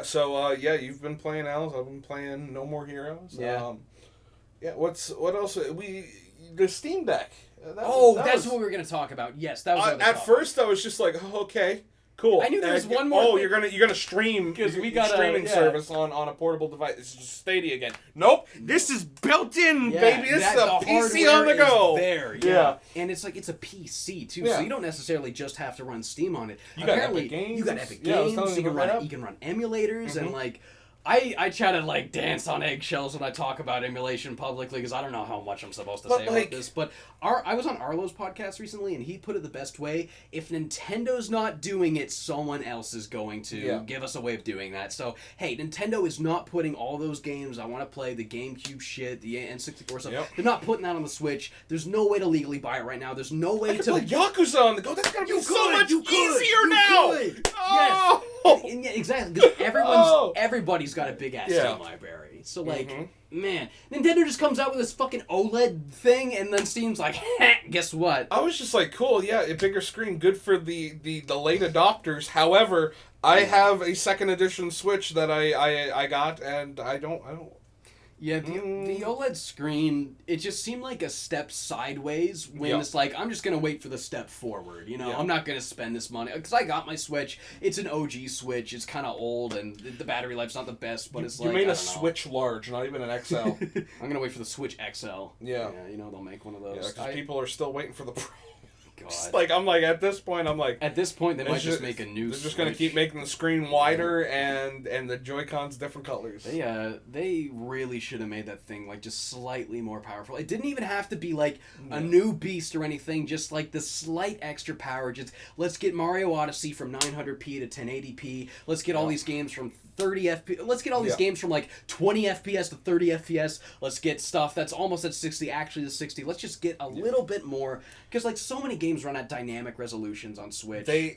So you've been playing Alice. I've been playing No More Heroes. Yeah. What else? The Steam Deck. That's what we were gonna talk about. Yes, that was. At first, I was just like, okay, cool. I knew there was one more. Oh, you're gonna stream because we got streaming service on a portable device. It's just Stadia again. Nope, this is built in, baby. This is a PC on the go. There, and it's like it's a PC too, so you don't necessarily just have to run Steam on it. You got Epic Games. You got Epic Games. You can run emulators and like. I try to like dance on eggshells when I talk about emulation publicly because I don't know how much I'm supposed to say about this. But I was on Arlo's podcast recently and he put it the best way. If Nintendo's not doing it, someone else is going to give us a way of doing that. So, hey, Nintendo is not putting all those games I want to play, the GameCube shit, the N64 stuff. They're not putting that on the Switch. There's no way to legally buy it right now. There's no way to... play Yakuza on the go. That's going to be so much easier now! Yes. Yeah, exactly, because everybody's got a big ass Steam library. So like, man, Nintendo just comes out with this fucking OLED thing, and then Steam's like, guess what? I was just like, cool, a bigger screen, good for the late adopters. However, I have a second edition Switch that I got, and I don't. Yeah, the OLED screen, it just seemed like a step sideways when it's like, I'm just going to wait for the step forward, you know? I'm not going to spend this money. Because I got my Switch. It's an OG Switch. It's kind of old, and the battery life's not the best, but it's like, you made a Switch large, not even an XL. I'm going to wait for the Switch XL. Yeah. You know, they'll make one of those. Yeah, because people are still waiting for the Pro. God. At this point, they might just make a new They're just going to keep making the screen wider and the Joy-Cons different colors. They really should have made that thing, like, just slightly more powerful. It didn't even have to be, like, a new beast or anything, just, like, the slight extra power. Just, let's get Mario Odyssey from 900p to 1080p. Let's get all these games from 30 FPS. Let's get all these games from, like, 20 FPS to 30 FPS. Let's get stuff that's almost at 60, actually to 60. Let's just get a little bit more. Because, like, so many games run at dynamic resolutions on Switch. They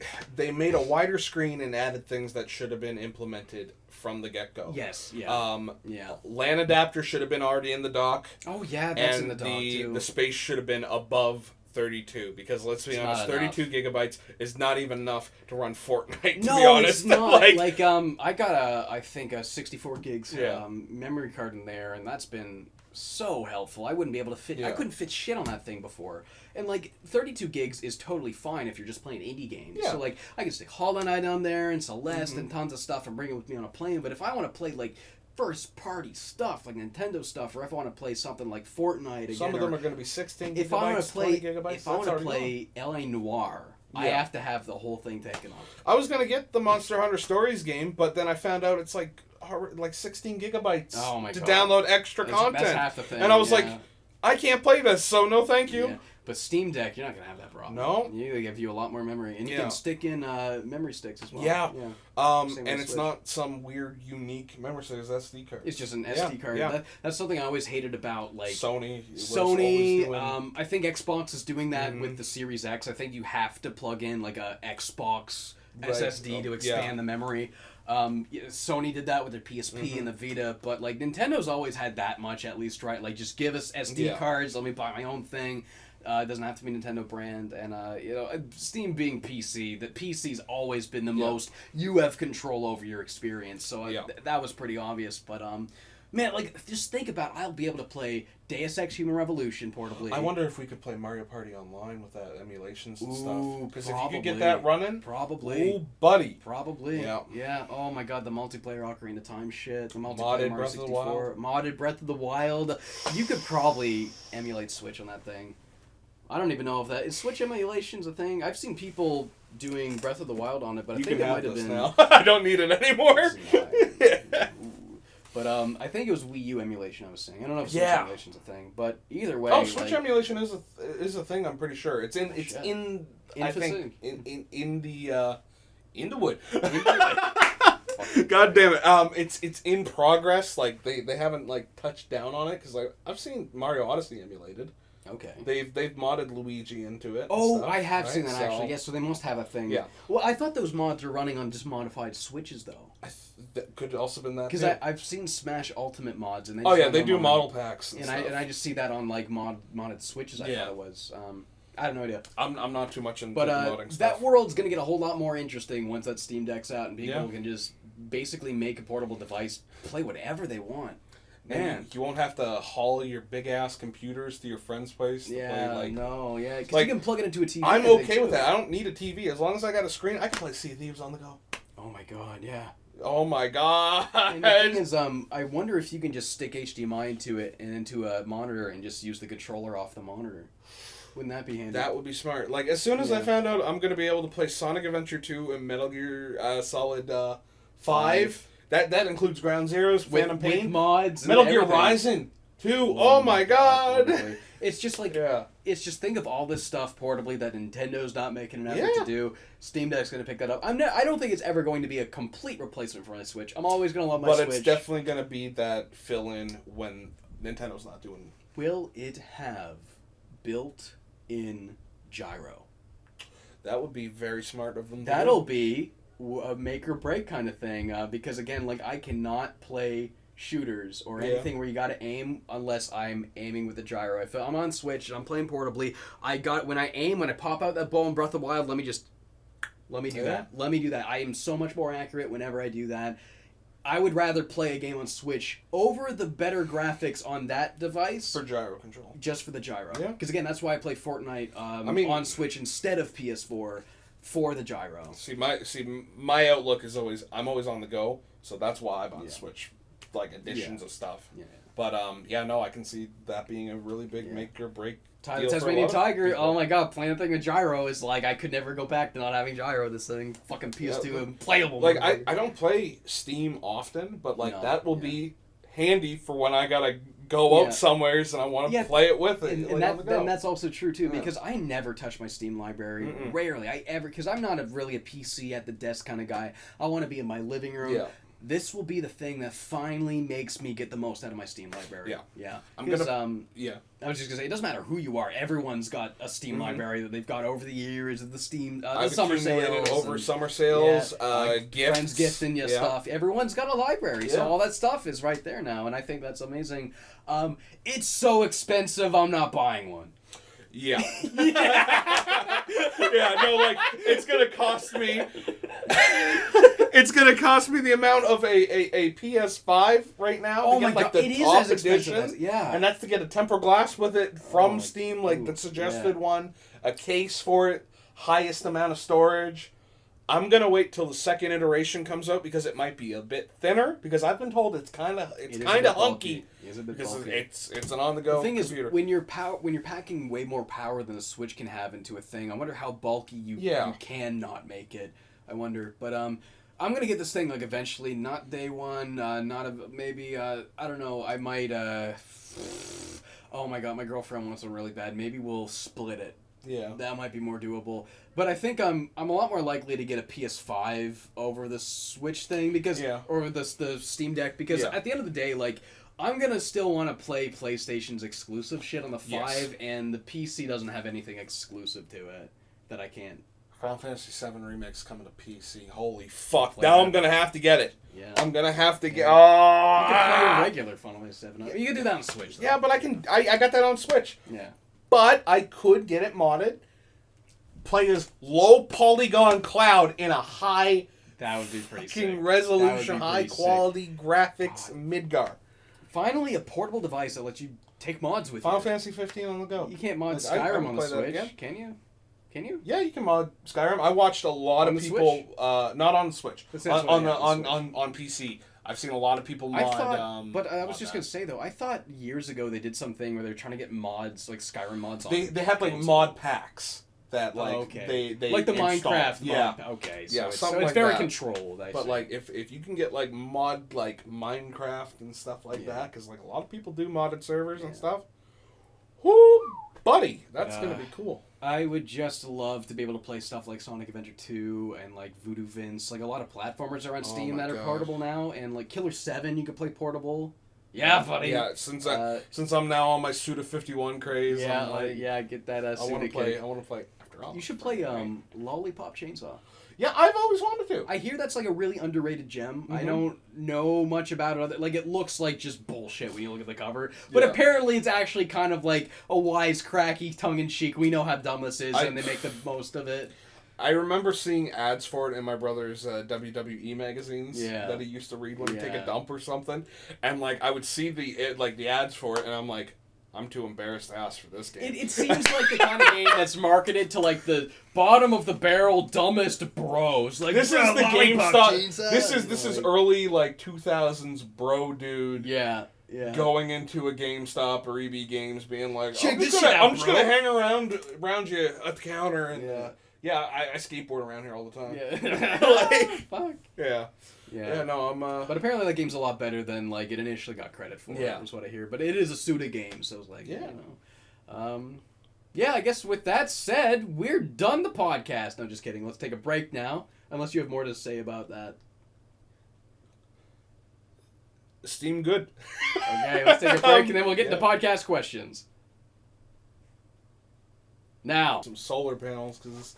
made a wider screen and added things that should have been implemented from the get-go. Yes, LAN adapter should have been already in the dock. Oh, yeah, that's in the dock, too. The space should have been above 32, because let's be honest, 32 gigabytes is not even enough to run Fortnite, to be honest. It's not. I got I think a 64 gigs memory card in there, and that's been so helpful. I wouldn't be able to fit... I couldn't fit shit on that thing before. And, like, 32 gigs is totally fine if you're just playing indie games. So, like, I can stick Hollow Knight on there and Celeste and tons of stuff and bring it with me on a plane, but if I want to play, like, first-party stuff, like Nintendo stuff, or if I want to play something like Fortnite again... Some of them are going to be 16 gigabytes, if I want to play, 20 gigabytes, if I want to play L.A. Noire, I have to have the whole thing taken off. I was going to get the Monster Hunter Stories game, but then I found out it's like 16 gigabytes to download extra content. That's half the thing. And I was like, I can't play this, so no thank you. Yeah. But Steam Deck, you're not going to have that problem. No. They give you a lot more memory. And you can stick in memory sticks as well. Yeah. And it's not some weird, unique memory stick. It's SD card. It's just an SD card. Yeah. That's something I always hated about, like... Sony. I think Xbox is doing that with the Series X. I think you have to plug in, like, a Xbox SSD to expand the memory. Sony did that with their PSP and the Vita, but, like, Nintendo's always had that much, at least, right? Like, just give us SD cards, let me buy my own thing. It doesn't have to be Nintendo brand, and Steam being PC, that PC's always been the most you have control over your experience. So that was pretty obvious. But man, like just think about, I'll be able to play Deus Ex Human Revolution portably. I wonder if we could play Mario Party online with that emulations and stuff. Because if you could get that running, probably, buddy, probably, yeah. Oh my God, the multiplayer Ocarina of Time shit, the multiplayer modded Mario Breath 64, of the Wild. Modded Breath of the Wild. You could probably emulate Switch on that thing. I don't even know if that is Switch emulation's a thing. I've seen people doing Breath of the Wild on it, but I think it might have been. Now. I don't need it anymore. But I think it was Wii U emulation I was saying. I don't know if Switch emulation's a thing, but either way. Oh, Switch emulation is a thing. I'm pretty sure it's in the wood. God damn it. It's in progress. Like they haven't like touched down on it because I've seen Mario Odyssey emulated. Okay. They've modded Luigi into it. Oh, stuff, I have right? seen that actually. Yes, so they must have a thing. Yeah. Well, I thought those mods were running on just modified Switches though. That could also been that. Because I've seen Smash Ultimate mods and they do model packs and I just see that on like modded Switches. I thought it was. I have no idea. I'm not too much into that modding stuff. world's gonna get a whole lot more interesting once that Steam Deck's out and people can just basically make a portable device, play whatever they want. Man, you won't have to haul your big ass computers to your friend's place. To play, because you can plug it into a TV. I'm okay with that. I don't need a TV as long as I got a screen. I can play Sea of Thieves on the go. Oh my god, yeah. Oh my god. And the thing is, I wonder if you can just stick HDMI into it and into a monitor and just use the controller off the monitor. Wouldn't that be handy? That would be smart. Like as soon as I found out I'm gonna be able to play Sonic Adventure 2 and Metal Gear Solid 5. That includes Ground Zeroes, Phantom Pain, with mods, Metal Gear Rising 2. Oh my god! It's just like it's just think of all this stuff portably that Nintendo's not making an effort to do. Steam Deck's going to pick that up. I don't think it's ever going to be a complete replacement for my Switch. I'm always going to love my Switch. But it's definitely going to be that fill-in when Nintendo's not doing. Will it have built-in gyro? That would be very smart of them. That'll be a make or break kind of thing because again, like I cannot play shooters or anything where you got to aim unless I'm aiming with the gyro. If I'm on Switch and I'm playing portably, when I pop out that bow in Breath of the Wild, let me do that. Let me do that. I am so much more accurate whenever I do that. I would rather play a game on Switch over the better graphics on that device for gyro control. Just for the gyro. Yeah. Because again, that's why I play Fortnite on Switch instead of PS4 for the gyro. See, my outlook is always I'm always on the go, so that's why I bought the Switch, like additions of stuff. Yeah. But I can see that being a really big make or break. Tasmanian Tiger, oh my god, playing a thing with gyro is like I could never go back to not having gyro. This thing, fucking PS2 and playable. Like I don't play Steam often, but that will be handy for when I gotta go out somewheres and I want to play it with it. And that's also true too because I never touch my Steam library. Rarely, because I'm not really a PC at the desk kind of guy. I want to be in my living room. Yeah. This will be the thing that finally makes me get the most out of my Steam library. Yeah. I was just gonna say it doesn't matter who you are. Everyone's got a Steam library that they've got over the years of the Steam the summer sales summer sales, gifts, friends gifting you stuff. Everyone's got a library, so all that stuff is right there now, and I think that's amazing. It's so expensive. I'm not buying one. Yeah. It's gonna cost me. It's gonna cost me the amount of a PS5 right now. Oh my god, it is as expensive as, and that's to get a tempered glass with it from Steam, the suggested one, a case for it, highest amount of storage. I'm gonna wait till the second iteration comes out because it might be a bit thinner. Because I've been told it's kind of hunky. Because it's an on-the-go computer. Is when you're packing way more power than a Switch can have into a thing. I wonder how bulky you cannot make it. I wonder, but I'm gonna get this thing eventually, not day one, maybe I don't know. I might. Oh my god, my girlfriend wants one really bad. Maybe we'll split it. Yeah, that might be more doable. But I think I'm a lot more likely to get a PS5 over the Switch thing or the Steam Deck because at the end of the day, I'm gonna still want to play PlayStation's exclusive shit on the 5, and the PC doesn't have anything exclusive to it that I can't. Final Fantasy VII Remix coming to PC. Holy fuck! Now I'm gonna have to get it. Yeah. I'm gonna have to get. Oh. You can play a regular Final Fantasy VII. You can do that on Switch. Though. Yeah, but I can. I got that on Switch. Yeah. But I could get it modded. Play as low polygon cloud in a high. That would be pretty sick. Resolution, high quality graphics, Midgar. Finally, a portable device that lets you take mods with Final Fantasy 15 on the go. You can't mod Skyrim on the Switch, can you? Can you? Yeah, you can mod Skyrim. I watched a lot of people, not on the Switch, on PC. I've seen a lot of people mod. But I was just gonna say though, I thought years ago they did something where they were trying to get mods Skyrim mods on. They have mod packs that they like the install. Minecraft. Yeah. Okay. So it's very controlled. But if you can get mod Minecraft and stuff like that, because a lot of people do modded servers and stuff. Whoo, buddy, that's gonna be cool. I would just love to be able to play stuff like Sonic Adventure 2 and like Voodoo Vince. Like a lot of platformers are on Steam that are portable now, and like Killer 7 you could play portable. Yeah, buddy. Yeah, since I'm now on my Suda 51 craze. Yeah, I get that. I want to play. I want to play. After all, you should play Lollipop Chainsaw. Yeah, I've always wanted to. I hear that's like a really underrated gem. I don't know much about it. Like, it looks like just bullshit when you look at the cover. But apparently it's actually kind of like a wise, cracky, tongue-in-cheek. We know how dumb this is, and they make the most of it. I remember seeing ads for it in my brother's WWE magazines that he used to read when he'd take a dump or something. And, like, I would see the ads for it, and I'm like, I'm too embarrassed to ask for this game. It seems like the kind of game that's marketed to like the bottom of the barrel dumbest bros. Like, this is the GameStop. This is early like 2000s bro dude. Yeah. Going into a GameStop or EB Games, being like, I'm just gonna hang around you at the counter and I skateboard around here all the time. Yeah. Fuck. Yeah. Yeah, no, I'm... But apparently that game's a lot better than, like, it initially got credit for. Yeah. Is what I hear. But it is a Suda game, so it's like, you know. I guess with that said, we're done the podcast. No, just kidding. Let's take a break now. Unless you have more to say about that. Steam good. Okay, let's take a break, and then we'll get into podcast questions. Now. Some solar panels, because...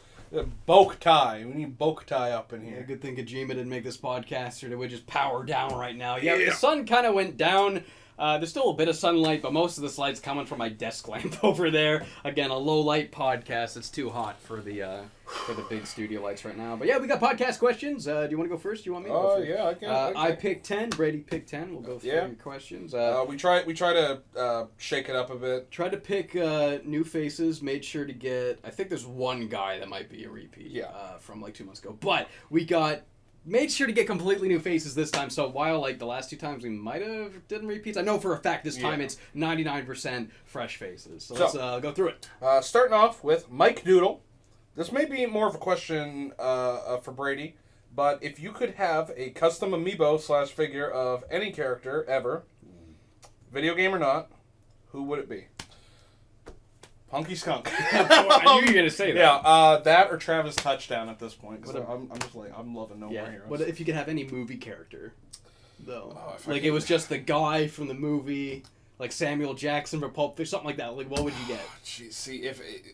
Bokutai. We need Bokutai up in here. Yeah, good thing Kojima didn't make this podcast, or it would just power down right now. Yeah, the sun kind of went down. There's still a bit of sunlight, but most of the light's coming from my desk lamp over there. Again, a low light podcast. It's too hot for the big studio lights right now. But yeah, we got podcast questions. Do you want to go first? Do you want me to go first? Yeah, I can. I picked 10. Brady picked 10. We'll go through your questions. We try to shake it up a bit. Tried to pick new faces. Made sure to get. I think there's one guy that might be a repeat. From like 2 months ago. But we got. Made sure to get completely new faces this time, so while like the last 2 times we might have done repeats, I know for a fact this time it's 99% fresh faces. So let's go through it. Starting off with Mike Doodle. This may be more of a question for Brady, but if you could have a custom amiibo / figure of any character ever, video game or not, who would it be? Punky Skunk. I knew you were going to say that. Yeah, that or Travis Touchdown at this point. Because I'm just like, I'm loving No More Heroes. What if you could have any movie character, though? Like, it was just the guy from the movie, like Samuel Jackson for Pulp Fiction, something like that. Like, what would you get? Jeez, see,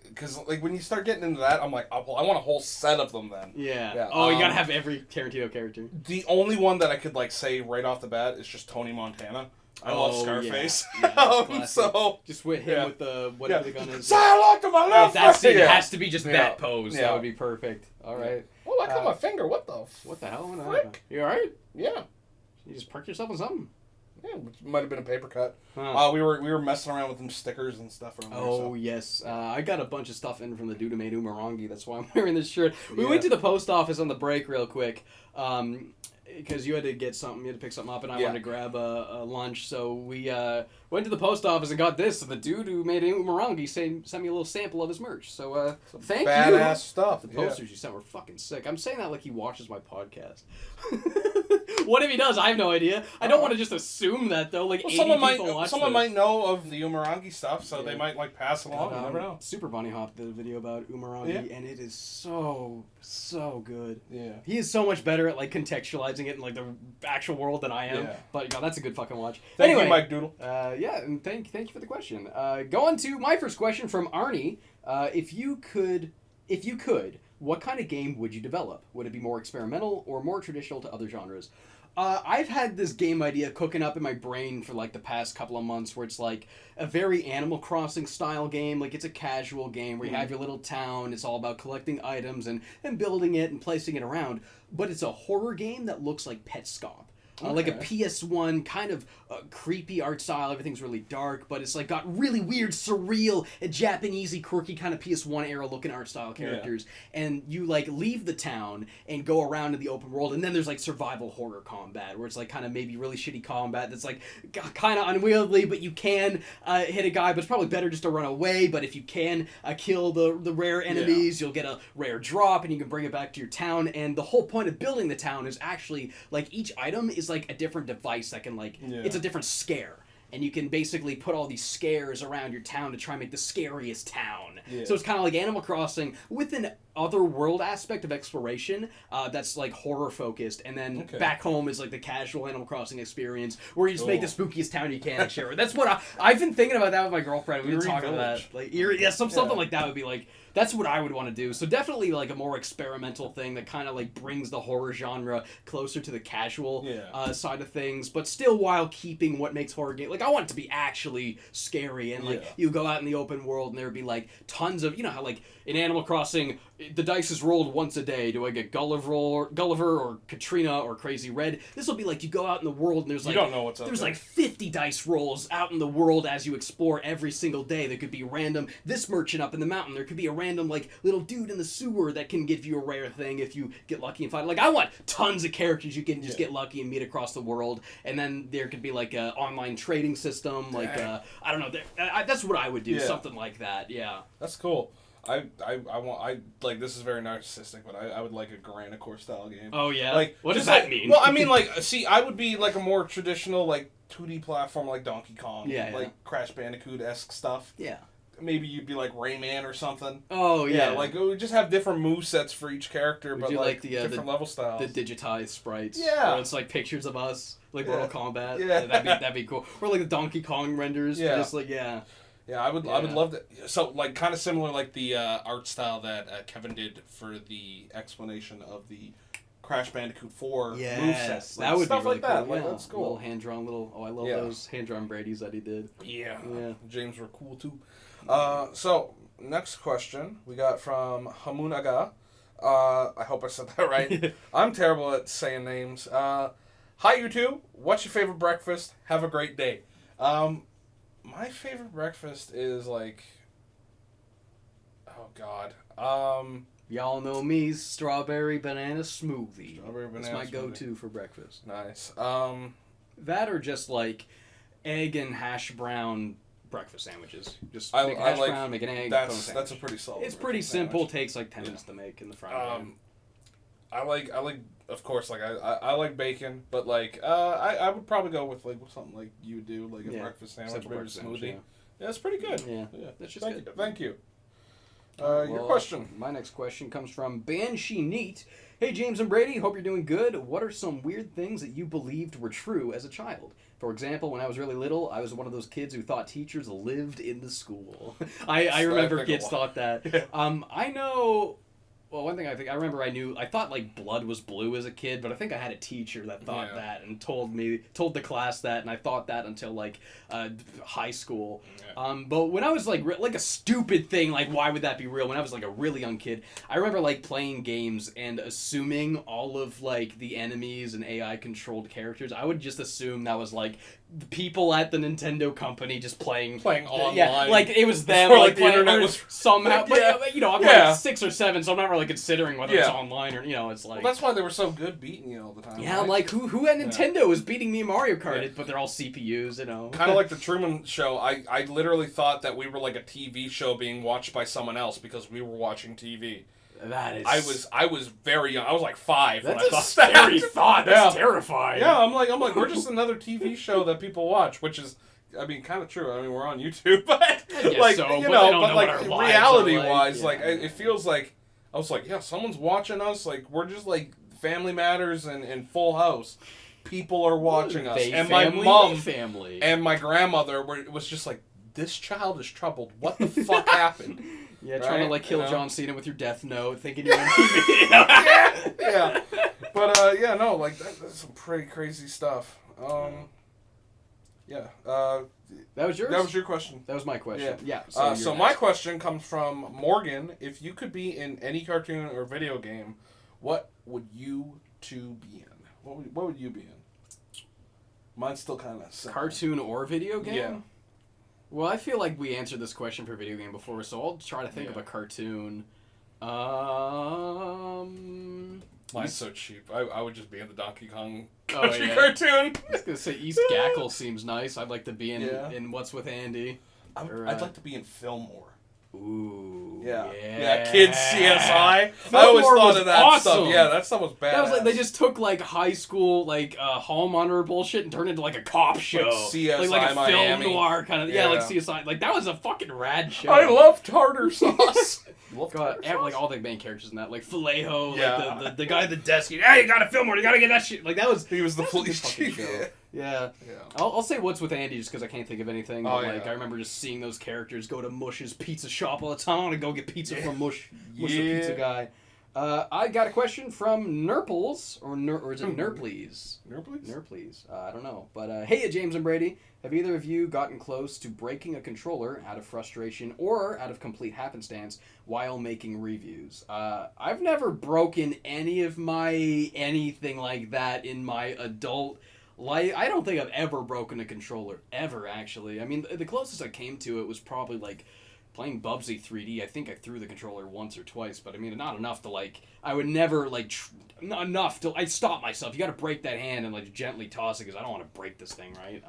because like when you start getting into that, I'm like, oh, well, I want a whole set of them then. Yeah. Oh, you gotta have every Tarantino character. The only one that I could like say right off the bat is just Tony Montana. I love Scarface. Yeah, so just with him with the whatever the gun is. Say hello to my left. That's it. It has to be just that pose. That would be perfect. All right. Oh, I cut my finger. What the hell? Frick? You all right? Yeah. You just perked yourself on something. Yeah, it might have been a paper cut. We were messing around with them stickers and stuff. Yes. I got a bunch of stuff in from the dude who made Umarangi. That's why I'm wearing this shirt. We went to the post office on the break real quick. Because you had to get something, you had to pick something up, and I wanted to grab a lunch, so we went to the post office and got this. And the dude who made Umarangi sent me a little sample of his merch. So thank you. Badass stuff. The posters you sent were fucking sick. I'm saying that like he watches my podcast. What if he does? I have no idea. I don't want to just assume that though. Like 80 people watch someone might know of the Umarangi stuff, so they might like pass it along. You never know. Super Bunny Hop did a video about Umarangi, and it is so good. Yeah. He is so much better at like contextualizing it in like the actual world than I am. Yeah. But that's a good fucking watch. Thank you, Mike Doodle. And thank you for the question. Go on to my first question from Arnie. If you could, what kind of game would you develop? Would it be more experimental or more traditional to other genres? I've had this game idea cooking up in my brain for like the past couple of months where it's like a very Animal Crossing style game. Like it's a casual game where you have your little town. It's all about collecting items and building it and placing it around. But it's a horror game that looks like Petscop. Like a PS1 kind of creepy art style. Everything's really dark, but it's like got really weird, surreal, Japanesey, quirky kind of PS1 era looking art style characters. Yeah. And you like leave the town and go around in the open world, and then there's like survival horror combat where it's like kind of maybe really shitty combat that's like kind of unwieldy, but you can hit a guy, but it's probably better just to run away. But if you can kill the rare enemies, you'll get a rare drop, and you can bring it back to your town. And the whole point of building the town is actually like each item is like a different device that can like it's a different scare. and you can basically put all these scares around your town to try and make the scariest town. Yeah. So it's kind of like Animal Crossing with an other world aspect of exploration that's like horror focused, and then back home is like the casual Animal Crossing experience where you just make the spookiest town you can and share it. That's what I've been thinking about that with my girlfriend. We've been talking about that. Like something like that would be like, that's what I would want to do. So definitely like a more experimental thing that kind of like brings the horror genre closer to the casual side of things, but still while keeping what makes horror game. Like I want it to be actually scary, and like you go out in the open world and there'd be like tons of, you know how like in Animal Crossing the dice is rolled once a day. Do I get Gulliver or Katrina or Crazy Red? This will be like you go out in the world and there's like, you don't know what's up there's there. like 50 dice rolls out in the world as you explore every single day. There could be random this merchant up in the mountain. There could be a random like little dude in the sewer that can give you a rare thing if you get lucky and find it. Like I want tons of characters you can just get lucky and meet across the world, and then there could be like an online trading system. Like I don't know. That's what I would do. Something like that. Yeah. That's cool. I like, this is very narcissistic, but I would like a Garanicor style game. Oh yeah. Like, what does that mean? Well, I mean, like, see, I would be like a more traditional like 2D platform like Donkey Kong, like Crash Bandicoot-esque stuff. Yeah. Maybe you'd be like Rayman or something. Oh yeah. Like we just have different movesets for each character, Would but you like the, different level styles. The digitized sprites. Yeah. Where it's like pictures of us, like Mortal Kombat. Yeah. That'd be cool. Or like the Donkey Kong renders. Yeah. Just like Yeah, I would love that. So, like, kind of similar, like the art style that Kevin did for the explanation of the Crash Bandicoot 4 moveset. That would stuff be really like that. cool. Like, that's cool. Little hand-drawn I love those hand-drawn Brady's that he did. Yeah. James were cool, too. So, next question we got from Hamunaga. I hope I said that right. I'm terrible at saying names. Hi, you two. What's your favorite breakfast? Have a great day. My favorite breakfast is like, oh god, y'all know me, strawberry banana smoothie. That's my go-to for breakfast. Nice. That or just like egg and hash brown breakfast sandwiches. Just make a hash brown, make an egg. That's a pretty solid. It's pretty simple. Takes like 10 minutes to make in the frying pan. I like, of course, like I like bacon, but like I would probably go with like something like you would do, like a breakfast sandwich, maybe a smoothie. Yeah, it's pretty good. Yeah, that's just good. Thank you. Your question. My next question comes from Banshee Neat. Hey James and Brady, hope you're doing good. What are some weird things that you believed were true as a child? For example, when I was really little, I was one of those kids who thought teachers lived in the school. I remember kids thought that. I know. Well, one thing I remember I thought like blood was blue as a kid, but I think I had a teacher that thought that and told the class that, and I thought that until like high school. But when I was like a stupid thing, like why would that be real? When I was like a really young kid, I remember like playing games and assuming all of like the enemies and AI controlled characters. I would just assume that was like the people at the Nintendo company just playing online. Yeah, like it was them. Or, like the internet was somehow. But you know, I'm like 6 or 7, so I'm not really considering whether it's online or it's like. Well, that's why they were so good beating you all the time. Yeah, right? like who at Nintendo was beating me in Mario Kart? But they're all CPUs, Kind of like the Truman Show. I literally thought that we were like a TV show being watched by someone else because we were watching TV. That is. I was very young. I was like 5 when I thought that. That's a scary thought. That's terrifying. Yeah, I'm like we're just another TV show that people watch, which is, I mean, kind of true. I mean, we're on YouTube, but like but like reality-wise, like it feels like I was like, yeah, someone's watching us. Like we're just like Family Matters and Full House. People are watching us, and my mom and my grandmother was just like, this child is troubled. What the fuck happened? Yeah, right? Trying to like kill John Cena with your Death Note, thinking you're on TV. yeah. But like that's some pretty crazy stuff. Yeah. That was yours? That was your question. That was my question. Yeah. So my question comes from Morgan. If you could be in any cartoon or video game, what would you two be in? What would you be in? Mine's still kind of simple. Cartoon or video game? Yeah. Well, I feel like we answered this question for video game before, so I'll try to think of a cartoon. Mine's so cheap. I would just be in the Donkey Kong country cartoon. I was going to say East Gackle seems nice. I'd like to be in What's with Andy. I'd like to be in Fillmore. Ooh. Yeah. Kids CSI. Fillmore I always thought of that awesome. stuff. Yeah, that stuff was bad. That was like they just took like high school like hall monitor bullshit and turned it into like a cop show, like CSI like a Miami. film noir kind of like CSI. Like that was a fucking rad show. I love tartar sauce. God, like all the main characters in that, like Vallejo, Yeah. like the guy at the desk. Yeah, you gotta film more. You gotta get that shit. Like that was. He was the police chief. Yeah. I'll say What's with Andy just because I can't think of anything. But I remember just seeing those characters go to Mush's pizza shop all the time. I want to go get pizza from Mush the pizza guy. I got a question from Nurples, or is it Nurpleys? Nurpleys. I don't know. But hey, James and Brady, have either of you gotten close to breaking a controller out of frustration or out of complete happenstance while making reviews? I've never broken any of my anything like that in my adult life. I don't think I've ever broken a controller, ever, actually. I mean, the closest I came to it was probably, like, playing Bubsy 3D. I think I threw the controller once or twice, but I mean, not enough to, like, I would never, like, not enough to, I stop myself. You gotta break that hand and, like, gently toss it, because I don't want to break this thing, right?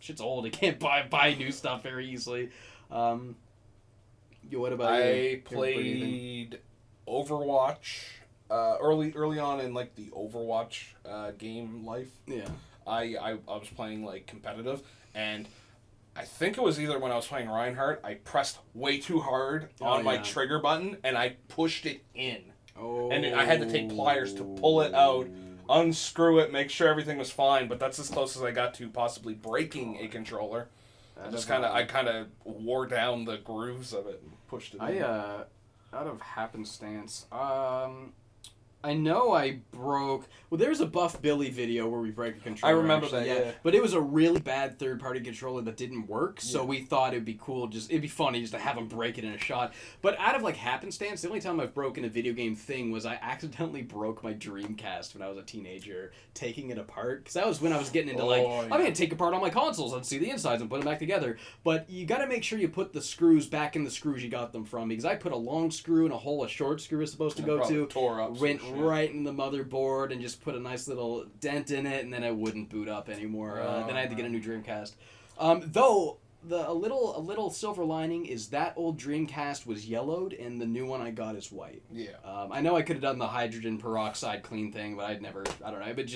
Shit's old. I can't buy new stuff very easily. What about you? I played Overwatch, early on in, like, the Overwatch game life. Yeah. I was playing, like, competitive, and I think it was either when I was playing Reinhardt, I pressed way too hard on my trigger button, and I pushed it in. Oh. And I had to take pliers to pull it out, unscrew it, make sure everything was fine, but that's as close as I got to possibly breaking a controller. I kind of wore down the grooves of it and pushed it in. Out of happenstance, I know I broke... Well, there's a Buff Billy video where we break a controller. I remember that, yeah. But it was a really bad third-party controller that didn't work, so we thought it'd be cool, it'd be funny just to have him break it in a shot. But out of, like, happenstance, the only time I've broken a video game thing was I accidentally broke my Dreamcast when I was a teenager, taking it apart. Because that was when I was getting into, I'm going to take apart all my consoles and see the insides and put them back together. But you got to make sure you put the screws back in the screws you got them from, because I put a long screw in a hole a short screw is supposed to go to. Tore up went right in the motherboard and just put a nice little dent in it, and then it wouldn't boot up anymore. Then I had to get a new Dreamcast. Though a little silver lining is that old Dreamcast was yellowed, and the new one I got is white. Yeah. I know I could have done the hydrogen peroxide clean thing, but I don't know. But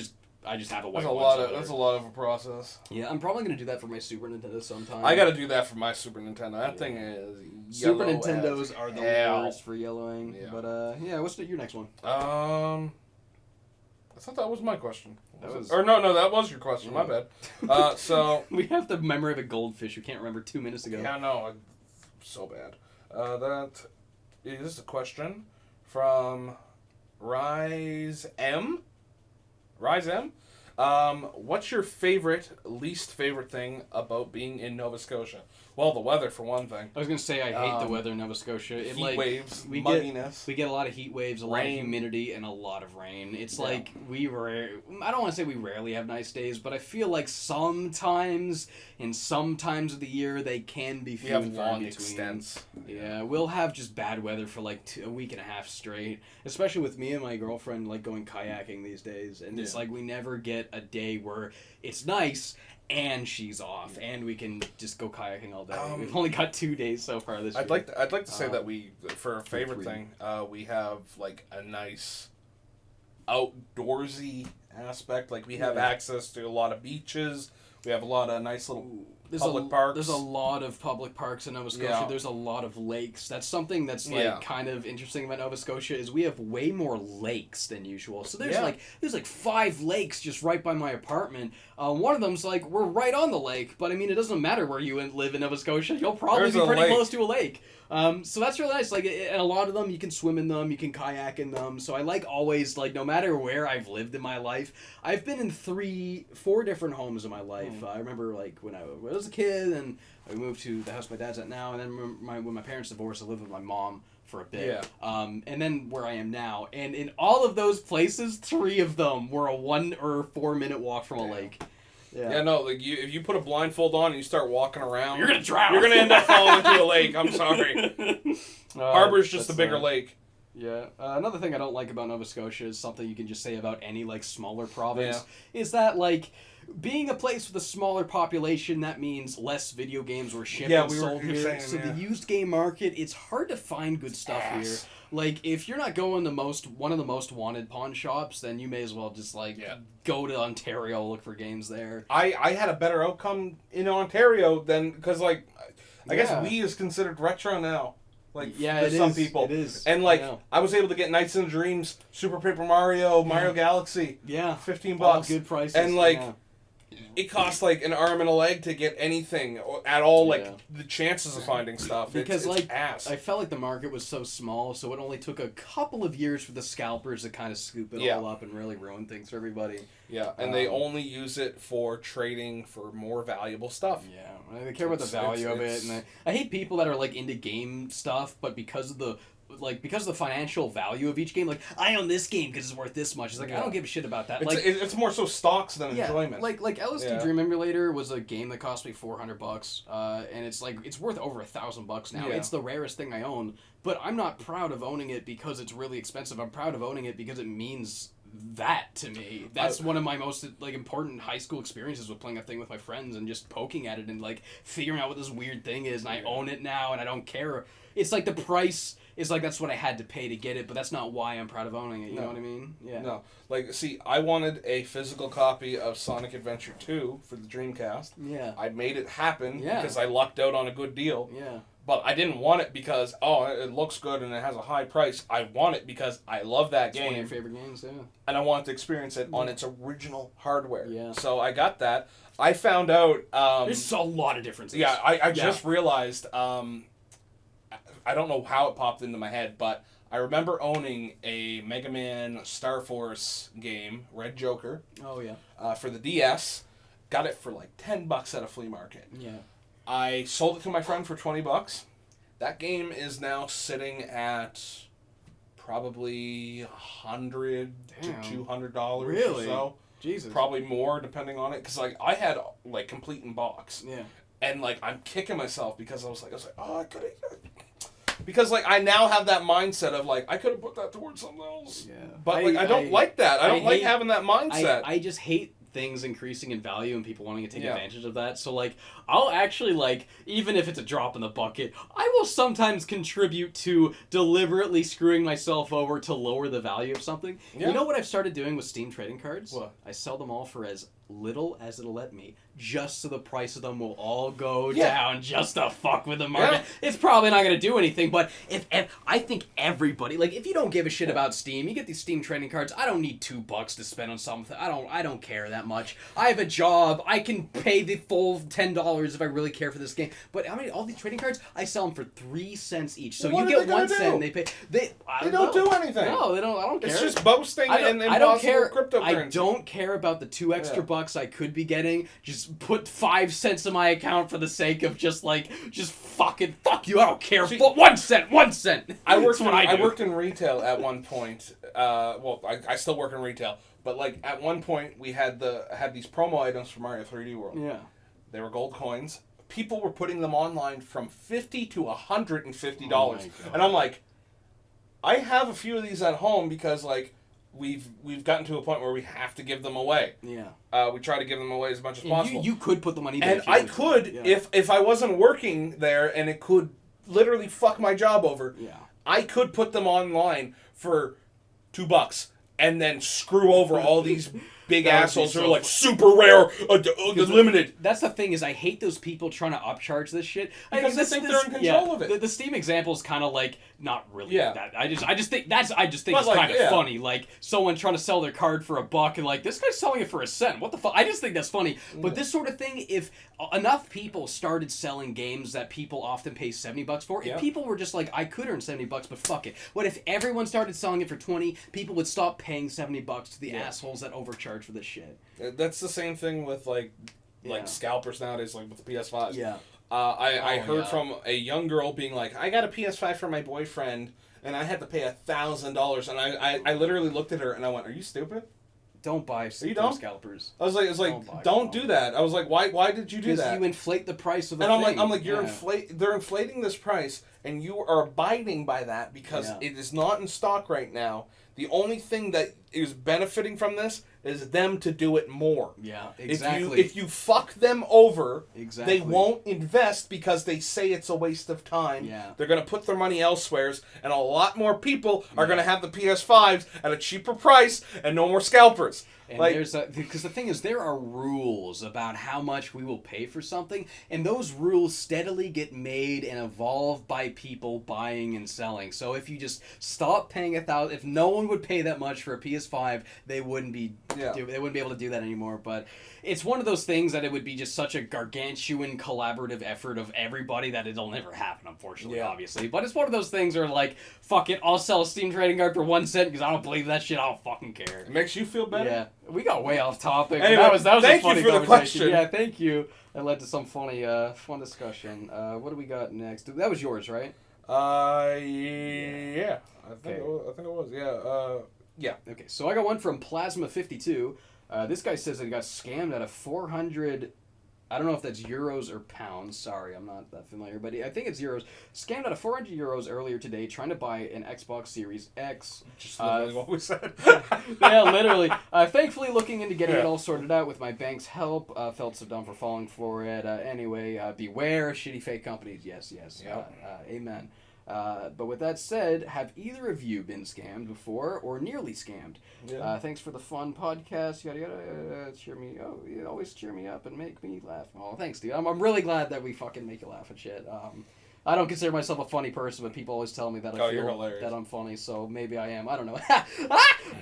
I just have a white That's one. That's a lot of a process. Yeah, I'm probably gonna do that for my Super Nintendo sometime. I gotta do that for my Super Nintendo. That thing is Super Nintendos are the worst for yellowing. Yeah. But what's your next one? I thought that was my question. No, that was your question. My bad. So we have the memory of a goldfish. We can't remember 2 minutes ago. Yeah, no, so bad. That is a question from Rise M. What's your least favorite thing about being in Nova Scotia? Well, the weather, for one thing. I was going to say I hate the weather in Nova Scotia. Heat waves, mugginess. We get a lot of heat waves, a lot of humidity, and a lot of rain. It's like I don't want to say we rarely have nice days, but I feel like sometimes, in some times of the year, they can be few and far between. Extents. Yeah, we'll have just bad weather for like a week and a half straight, especially with me and my girlfriend like going kayaking these days, and it's like we never get a day where it's nice and she's off and we can just go kayaking all day. We've only got 2 days so far this year. I'd like to say that we, for a favorite thing, we have like a nice outdoorsy aspect. Like we have access to a lot of beaches. We have a lot of nice little public parks. There's a lot of public parks in Nova Scotia. Yeah. There's a lot of lakes. That's something that's like kind of interesting about Nova Scotia is we have way more lakes than usual. So there's like 5 lakes just right by my apartment. One of them's like we're right on the lake, but I mean it doesn't matter where you live in Nova Scotia. You'll probably be pretty close to a lake. So that's really nice. Like, and a lot of them, you can swim in them, you can kayak in them. So I like always, like, no matter where I've lived in my life, I've been in 4 different homes in my life. I remember, like, when I was a kid, and I moved to the house my dad's at now, and then when my parents divorced, I lived with my mom for a bit. Yeah. And then where I am now. And in all of those places, 3 of them were a 1 or 4 minute walk from a lake. Yeah, no, like if you put a blindfold on and you start walking around, you're gonna drown. You're gonna end up falling into a lake. I'm sorry. Harbor's just a bigger lake. Yeah. Another thing I don't like about Nova Scotia is something you can just say about any like smaller province is that like being a place with a smaller population, that means less video games were shipped Yeah, and sold here. So the used game market, it's hard to find good stuff here. Like, if you're not going to one of the most wanted pawn shops, then you may as well just, like, go to Ontario, look for games there. I had a better outcome in Ontario than, because, like, I guess Wii is considered retro now. Like, for some people. It is. And, like, I was able to get Nights and Dreams, Super Paper Mario, Mario Galaxy. Yeah. $15. All good prices. And, like, it costs, like, an arm and a leg to get anything at all. Like, the chances of finding stuff. Because, it's ass. I felt like the market was so small, so it only took a couple of years for the scalpers to kind of scoop it all up and really ruin things for everybody. Yeah, and they only use it for trading for more valuable stuff. Yeah, they care about the value of it, and I hate people that are, like, into game stuff, but because of the financial value of each game, like, I own this game because it's worth this much. It's like, I don't give a shit about that. It's more so stocks than enjoyment. Like LSD Dream Emulator was a game that cost me $400, and it's like, it's worth over $1,000 now. It's the rarest thing I own, but I'm not proud of owning it because it's really expensive. I'm proud of owning it because it means that to me. That's one of my most, like, important high school experiences, with playing a thing with my friends and just poking at it and, like, figuring out what this weird thing is, and I own it now and I don't care. It's like the price is like, that's what I had to pay to get it, but that's not why I'm proud of owning it. You know what I mean? Yeah. No. Like, see, I wanted a physical copy of Sonic Adventure 2 for the Dreamcast. Yeah. I made it happen because I lucked out on a good deal. Yeah. But I didn't want it because, it looks good and it has a high price. I want it because I love that game. It's one of your favorite games, yeah. And I wanted to experience it on its original hardware. Yeah. So I got that. I found out... there's a lot of differences. Yeah, I just realized... I don't know how it popped into my head, but I remember owning a Mega Man Star Force game, Red Joker. Oh, yeah. For the DS. Got it for like $10 at a flea market. Yeah. I sold it to my friend for $20. That game is now sitting at probably $100 to $200 or so. Jesus. Probably more, depending on it. Because, like, I had, like, complete in box. Yeah. And, like, I'm kicking myself because I was like, oh, I could have... Because, like, I now have that mindset of, like, I could have put that towards something else. Yeah. But, like, I don't like that. I don't like having that mindset. I just hate things increasing in value and people wanting to take advantage of that. So, like, I'll actually, like, even if it's a drop in the bucket, I will sometimes contribute to deliberately screwing myself over to lower the value of something. Yeah. You know what I've started doing with Steam trading cards? What? I sell them all for as little as it'll let me, just so the price of them will all go down, just to fuck with the market. It's probably not going to do anything, but if I think everybody, like, if you don't give a shit about Steam, you get these Steam trading cards. I don't need $2 to spend on something. I don't care that much. I have a job. I can pay the full $10 if I really care for this game. But all these trading cards, I sell them for 3 cents each. So you get 1 cent, and they pay. They don't do anything. No, they don't. I don't care. It's just boasting and I don't care. Cryptocurrency. I don't care about the 2 extra bucks I could be getting. Just put 5 cents in my account for the sake of just fucking fuck you. I don't care. See, but 1 cent, 1 cent. I worked in retail at one point. I still work in retail, but like at one point we had these promo items for Mario 3D World. Yeah, they were gold coins. People were putting them online from $50 to $150, and I'm like, I have a few of these at home because like. We've gotten to a point where we have to give them away. Yeah. We try to give them away as much as possible. You could put the money and I could if I wasn't working there and it could literally fuck my job over. Yeah. I could put them online for $2 and then screw over all these big assholes who are like super rare, limited. That's the thing is I hate those people trying to upcharge this shit. Because they think they're in control of it. The Steam example is kind of like not really. Yeah. That. I just think it's kind of funny. Like someone trying to sell their card for $1 and like this guy's selling it for a cent. What the fuck? I just think that's funny. But this sort of thing, if enough people started selling games that people often pay $70 for, if people were just like, I could earn $70, but fuck it. What if everyone started selling it for $20? People would stop paying $70 to the assholes that overcharge for this shit. That's the same thing with like scalpers nowadays, like with the PS5s. Yeah. I heard from a young girl being like, I got a PS5 for my boyfriend, and I had to pay $1,000, and I literally looked at her and I went, "Are you stupid? Don't buy scalpers." I was like, don't do that. I was like, why did you do that? Because you inflate the price of the thing. And I'm like, they're inflating this price, and you are abiding by that because it is not in stock right now. The only thing that is benefiting from this is them to do it more. Yeah, exactly. If you fuck them over, exactly. they won't invest because they say it's a waste of time. Yeah. They're going to put their money elsewhere, and a lot more people are going to have the PS5s at a cheaper price and no more scalpers. And because the thing is, there are rules about how much we will pay for something, and those rules steadily get made and evolve by people buying and selling. So if you just stop paying $1,000, if no one would pay that much for a PS5, they wouldn't be able to do that anymore. But it's one of those things that it would be just such a gargantuan collaborative effort of everybody that it'll never happen, unfortunately, obviously. But it's one of those things where, like, fuck it, I'll sell a Steam trading card for 1 cent because I don't believe that shit. I don't fucking care. It makes you feel better. Yeah. We got way off topic. Anyway, that was thank a funny you for the question. Yeah, thank you. That led to some funny, fun discussion. What do we got next? That was yours, right? Yeah. I think it was. Yeah. Okay, so I got one from Plasma52. This guy says that he got scammed out of 400. I don't know if that's euros or pounds. Sorry, I'm not that familiar, but I think it's euros. Scammed out of 400 euros earlier today trying to buy an Xbox Series X. Just literally what we said. Yeah, literally. Thankfully, looking into getting it all sorted out with my bank's help. Felt so dumb for falling for it. Anyway, beware shitty fake companies. Yes. Amen. But with that said, have either of you been scammed before or nearly scammed? Yeah. Thanks for the fun podcast. Yada yada. Cheer me. Oh, you always cheer me up and make me laugh. Oh, thanks, dude. I'm really glad that we fucking make you laugh and shit. I don't consider myself a funny person, but people always tell me that I feel that I'm funny, so maybe I am. I don't know.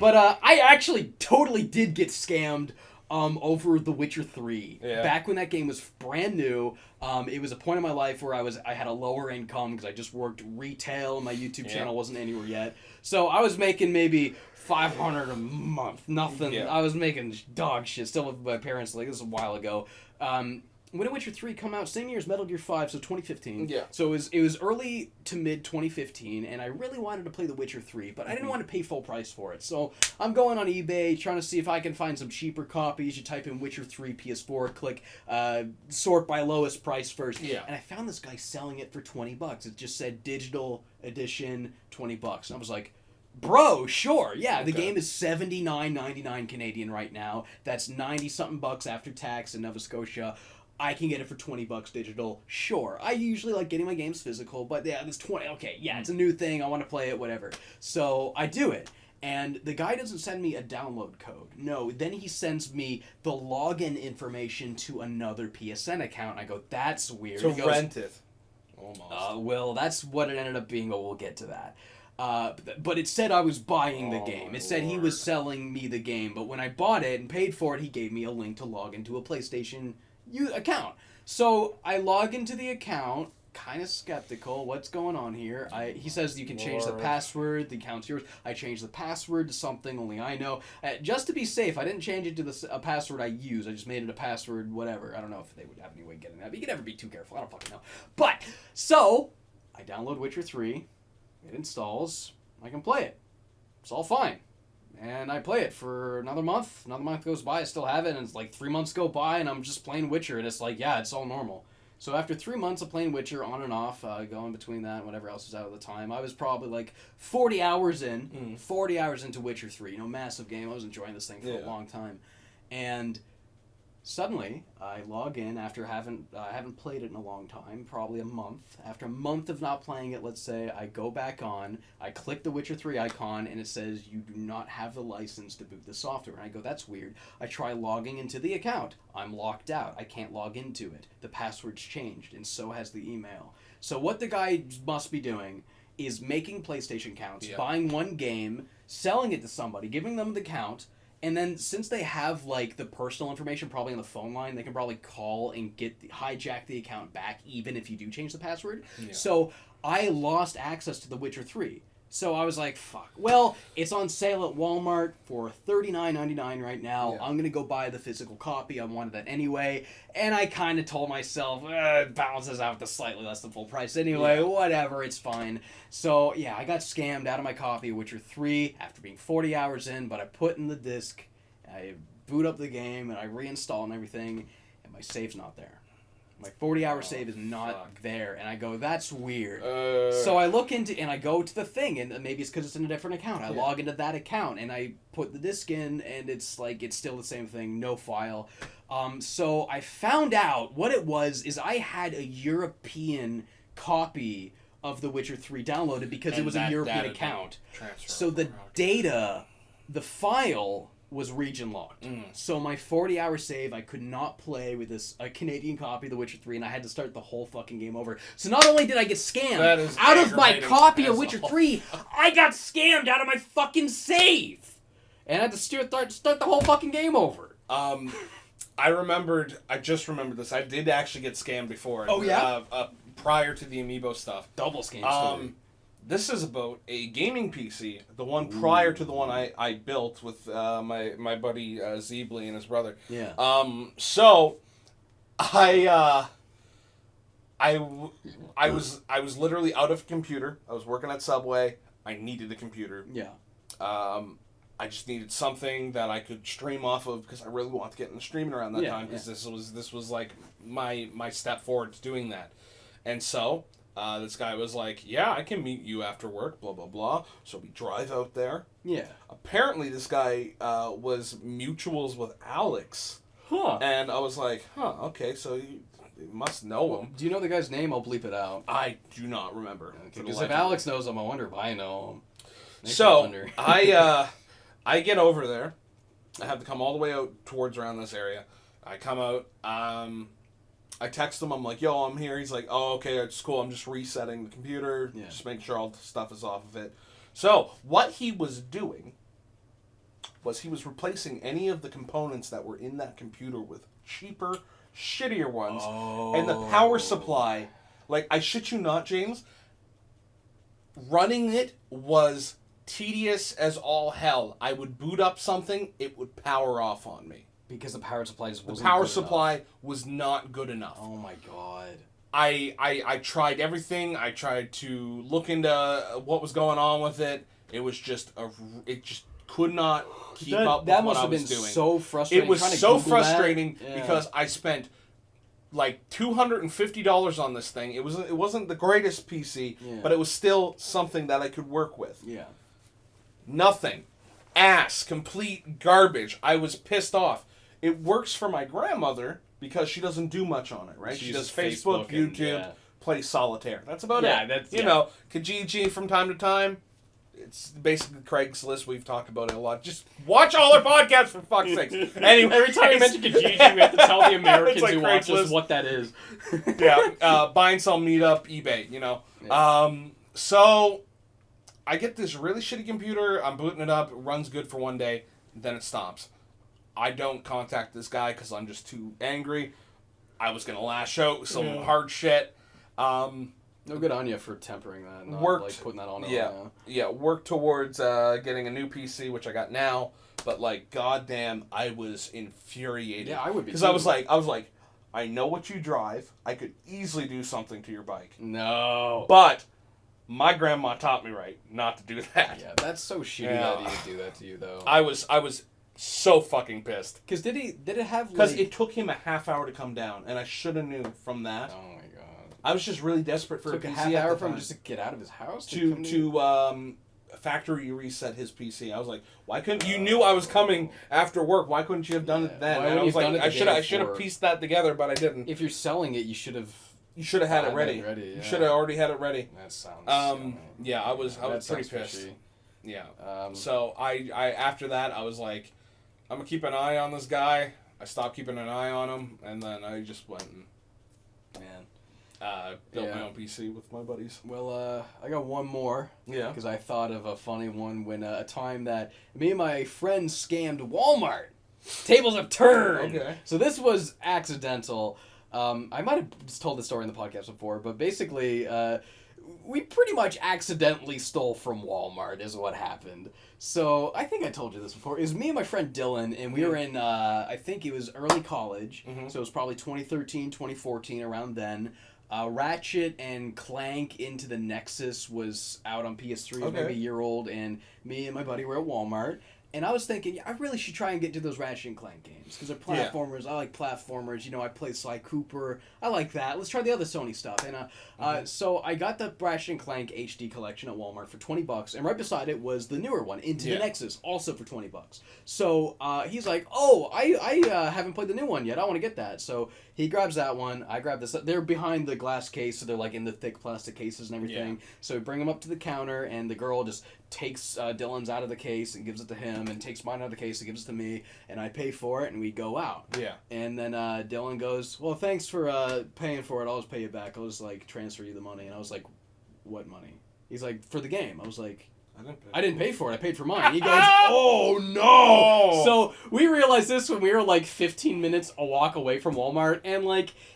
But I actually totally did get scammed over The Witcher 3. Yeah. Back when that game was brand new, it was a point in my life where I had a lower income because I just worked retail and my YouTube channel wasn't anywhere yet. So I was making maybe $500 a month. Nothing. Yeah. I was making dog shit. Still with my parents. Like, this is a while ago. When did Witcher 3 come out? Same year as Metal Gear 5, so 2015. Yeah. So it was early to mid 2015, and I really wanted to play The Witcher 3, but I didn't want to pay full price for it. So I'm going on eBay, trying to see if I can find some cheaper copies. You type in Witcher 3 PS4, click sort by lowest price first. Yeah. And I found this guy selling it for $20. It just said digital edition, $20. And I was like, bro, sure, yeah. Okay. The game is $79.99 Canadian right now. That's 90-something bucks after tax in Nova Scotia. I can get it for $20 digital. Sure. I usually like getting my games physical, but yeah, it's 20. Okay, yeah, it's a new thing. I want to play it, whatever. So I do it. And the guy doesn't send me a download code. No, then he sends me the login information to another PSN account. And I go, that's weird. To rent it. Almost. Well, that's what it ended up being, but we'll get to that. But it said I was buying the game. It said he was selling me the game. But when I bought it and paid for it, he gave me a link to log into a PlayStation account. So I log into the account, kind of skeptical. What's going on here? He says you can change the password. The account's yours. I changed the password to something only I know. Just to be safe, I didn't change it to a password I use. I just made it a password, whatever. I don't know if they would have any way of getting that. But you can never be too careful. I don't fucking know. But, so, I download Witcher 3. It installs. I can play it. It's all fine. And I play it for another month. Another month goes by, I still have it, and it's like 3 months go by, and I'm just playing Witcher, and it's like, yeah, it's all normal. So after 3 months of playing Witcher on and off, going between that and whatever else was out at the time, I was probably like 40 hours in, 40 hours into Witcher 3. You know, massive game. I was enjoying this thing for a long time. And suddenly, I log in after I haven't played it in a long time, probably a month. After a month of not playing it, let's say, I go back on, I click the Witcher 3 icon, and it says, you do not have the license to boot the software. And I go, that's weird. I try logging into the account. I'm locked out. I can't log into it. The password's changed, and so has the email. So what the guy must be doing is making PlayStation accounts, buying one game, selling it to somebody, giving them the account. And then since they have like the personal information probably on the phone line, they can probably call and hijack the account back even if you do change the password. Yeah. So I lost access to The Witcher 3. So I was like, fuck. Well, it's on sale at Walmart for $39.99 right now. Yeah. I'm going to go buy the physical copy. I wanted that anyway. And I kind of told myself, it balances out to slightly less than full price anyway. Yeah. Whatever, it's fine. So, yeah, I got scammed out of my copy of Witcher 3 after being 40 hours in, but I put in the disc, I boot up the game, and I reinstall and everything, and my save's not there. My 40-hour save is not there. And I go, that's weird. So I look into, and I go to the thing, and maybe it's because it's in a different account. I log into that account, and I put the disc in, and it's still the same thing, no file. So I found out what it was is I had a European copy of The Witcher 3 downloaded because it was a European account. So the data, the file was region locked. So my 40-hour save, I could not play with a Canadian copy of The Witcher 3, and I had to start the whole fucking game over. So not only did I get scammed out of my copy of Witcher 3, I got scammed out of my fucking save! And I had to start the whole fucking game over. I just remembered this. I did actually get scammed before. Oh, yeah? Prior to the Amiibo stuff. Double scam story. This is about a gaming PC, the one prior to the one I built with my buddy Zeebly and his brother. Yeah. So I was literally out of a computer. I was working at Subway. I needed a computer. Yeah. I just needed something that I could stream off of because I really wanted to get into streaming around that time because this was like my step forward to doing that. And so this guy was like, yeah, I can meet you after work, blah, blah, blah. So we drive out there. Yeah. Apparently this guy was mutuals with Alex. Huh. And I was like, okay, so you must know him. Do you know the guy's name? I'll bleep it out. I do not remember. Because if Alex knows him, I wonder if I know him. So I get over there. I have to come all the way out towards around this area. I come out. I text him. I'm like, yo, I'm here. He's like, oh, okay, it's cool. I'm just resetting the computer. Yeah. Just making sure all the stuff is off of it. So what he was doing was he was replacing any of the components that were in that computer with cheaper, shittier ones. Oh. And the power supply, like, I shit you not, James, running it was tedious as all hell. I would boot up something, it would power off on me. Because the power supply was not good enough. Oh my god. I tried everything. I tried to look into what was going on with it. It was just it just could not keep up with what I was doing. That must have been so frustrating. It was so frustrating because I spent like $250 on this thing. It wasn't the greatest PC, but it was still something that I could work with. Yeah. Nothing. Ass. Complete garbage. I was pissed off. It works for my grandmother because she doesn't do much on it, right? She does Facebook, YouTube, plays solitaire. That's about it. That's, you know, Kijiji from time to time. It's basically Craigslist. We've talked about it a lot. Just watch all our podcasts for fuck's sake. Anyway, every time you mention Kijiji, we have to tell the Americans who watch us what that is. Buy and sell meetup, eBay, you know. Yeah. So I get this really shitty computer. I'm booting it up. It runs good for one day. Then it stops. I don't contact this guy because I'm just too angry. I was going to lash out with some hard shit. No good on you for tempering that. Not putting that on. Worked towards getting a new PC, which I got now. But like, goddamn, I was infuriated. Yeah, I would be. Because I was like, I know what you drive. I could easily do something to your bike. No. But my grandma taught me right not to do that. Yeah, that's so shitty that he would do that to you, though. I was so fucking pissed. Because did it have Because it took him a half hour to come down, and I should have knew from that. Oh my god. I was just really desperate for a PC. It took a half hour for him just to get out of his house? To factory reset his PC. I was like, why couldn't you knew I was coming after work? Why couldn't you have done it then? And I was like, I should have pieced that together, but I didn't. If you're selling it, you should have. You should have had it ready. You should have already had it ready. That sounds. I was pretty pissed. Fishy. Yeah. So I after that I was like, I'm gonna keep an eye on this guy. I stopped keeping an eye on him, and then I just went and built my own PC with my buddies. Well, I got one more. Yeah. Because I thought of a funny one when a time that me and my friend scammed Walmart. Tables have turned. Okay. So this was accidental. I might have just told this story in the podcast before, but basically, we pretty much accidentally stole from Walmart is what happened. So, I think I told you this before. It was me and my friend Dylan, and we were in, I think it was early college, so it was probably 2013, 2014, around then. Ratchet and Clank Into the Nexus was out on PS3, maybe a year old, and me and my buddy were at Walmart. And I was thinking, I really should try and get to those Ratchet and Clank games because they're platformers. I like platformers. I play Sly Cooper. I like that. Let's try the other Sony stuff. And so I got the Ratchet and Clank HD collection at Walmart for $20, and right beside it was the newer one, Into the Nexus, also for $20. So he's like, "Oh, I haven't played the new one yet. I want to get that." So he grabs that one. I grab this. They're behind the glass case, so they're like in the thick plastic cases and everything. Yeah. So we bring them up to the counter, and the girl just takes Dylan's out of the case and gives it to him, and takes mine out of the case and gives it to me, and I pay for it, and we go out. Yeah. And then Dylan goes, "Well, thanks for paying for it. I'll just pay you back. I'll just transfer you the money." And I was like, "What money?" He's like, "For the game." I was like, I didn't pay for it. I paid for mine. He goes, "Oh, no." So we realized this when we were 15 minutes a walk away from Walmart. And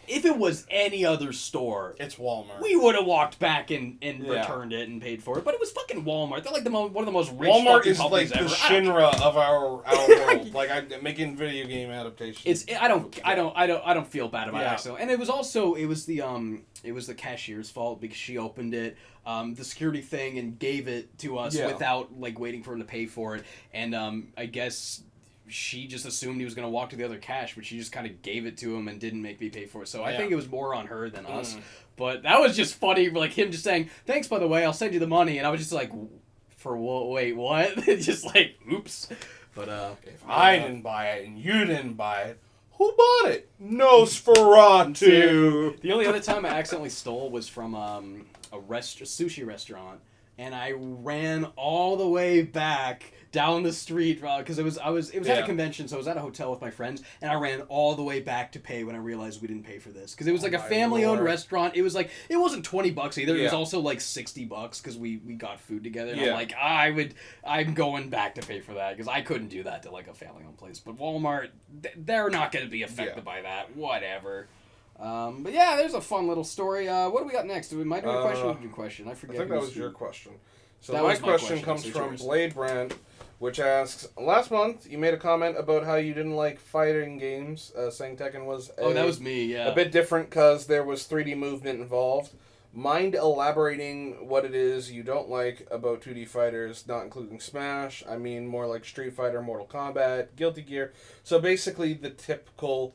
if it was any other store, it's Walmart. We would have walked back and returned it and paid for it. But it was fucking Walmart. They're one of the most rich Walmart is companies the ever. Shinra of our world. I'm making video game adaptations. I don't feel bad about it. And it was the cashier's fault because she opened it. The security thing and gave it to us without waiting for him to pay for it, and I guess she just assumed he was going to walk to the other cash, but she just kind of gave it to him and didn't make me pay for it. So I think it was more on her than us. But that was just funny, him just saying, "Thanks, by the way, I'll send you the money," and I was just like, wait, what? Just oops. But if I didn't buy it and you didn't buy it, who bought it? Nosferatu. The only other time I accidentally stole was from a sushi restaurant, and I ran all the way back down the street because it was at a convention, so I was at a hotel with my friends, and I ran all the way back to pay when I realized we didn't pay for this because it was a family-owned restaurant. It was it wasn't $20 either. It was also $60 because we got food together. And I'm going back to pay for that because I couldn't do that to a family-owned place. But Walmart, they're not going to be affected by that. Whatever. But yeah, there's a fun little story. What do we got next? Am I doing a question or your question? I forget. I think that was your question. So my question comes from Blade Brand, which asks, last month you made a comment about how you didn't like fighting games, saying Tekken was that was me, yeah. A bit different because there was 3D movement involved. Mind elaborating what it is you don't like about 2D fighters, not including Smash? I mean more like Street Fighter, Mortal Kombat, Guilty Gear. So basically the typical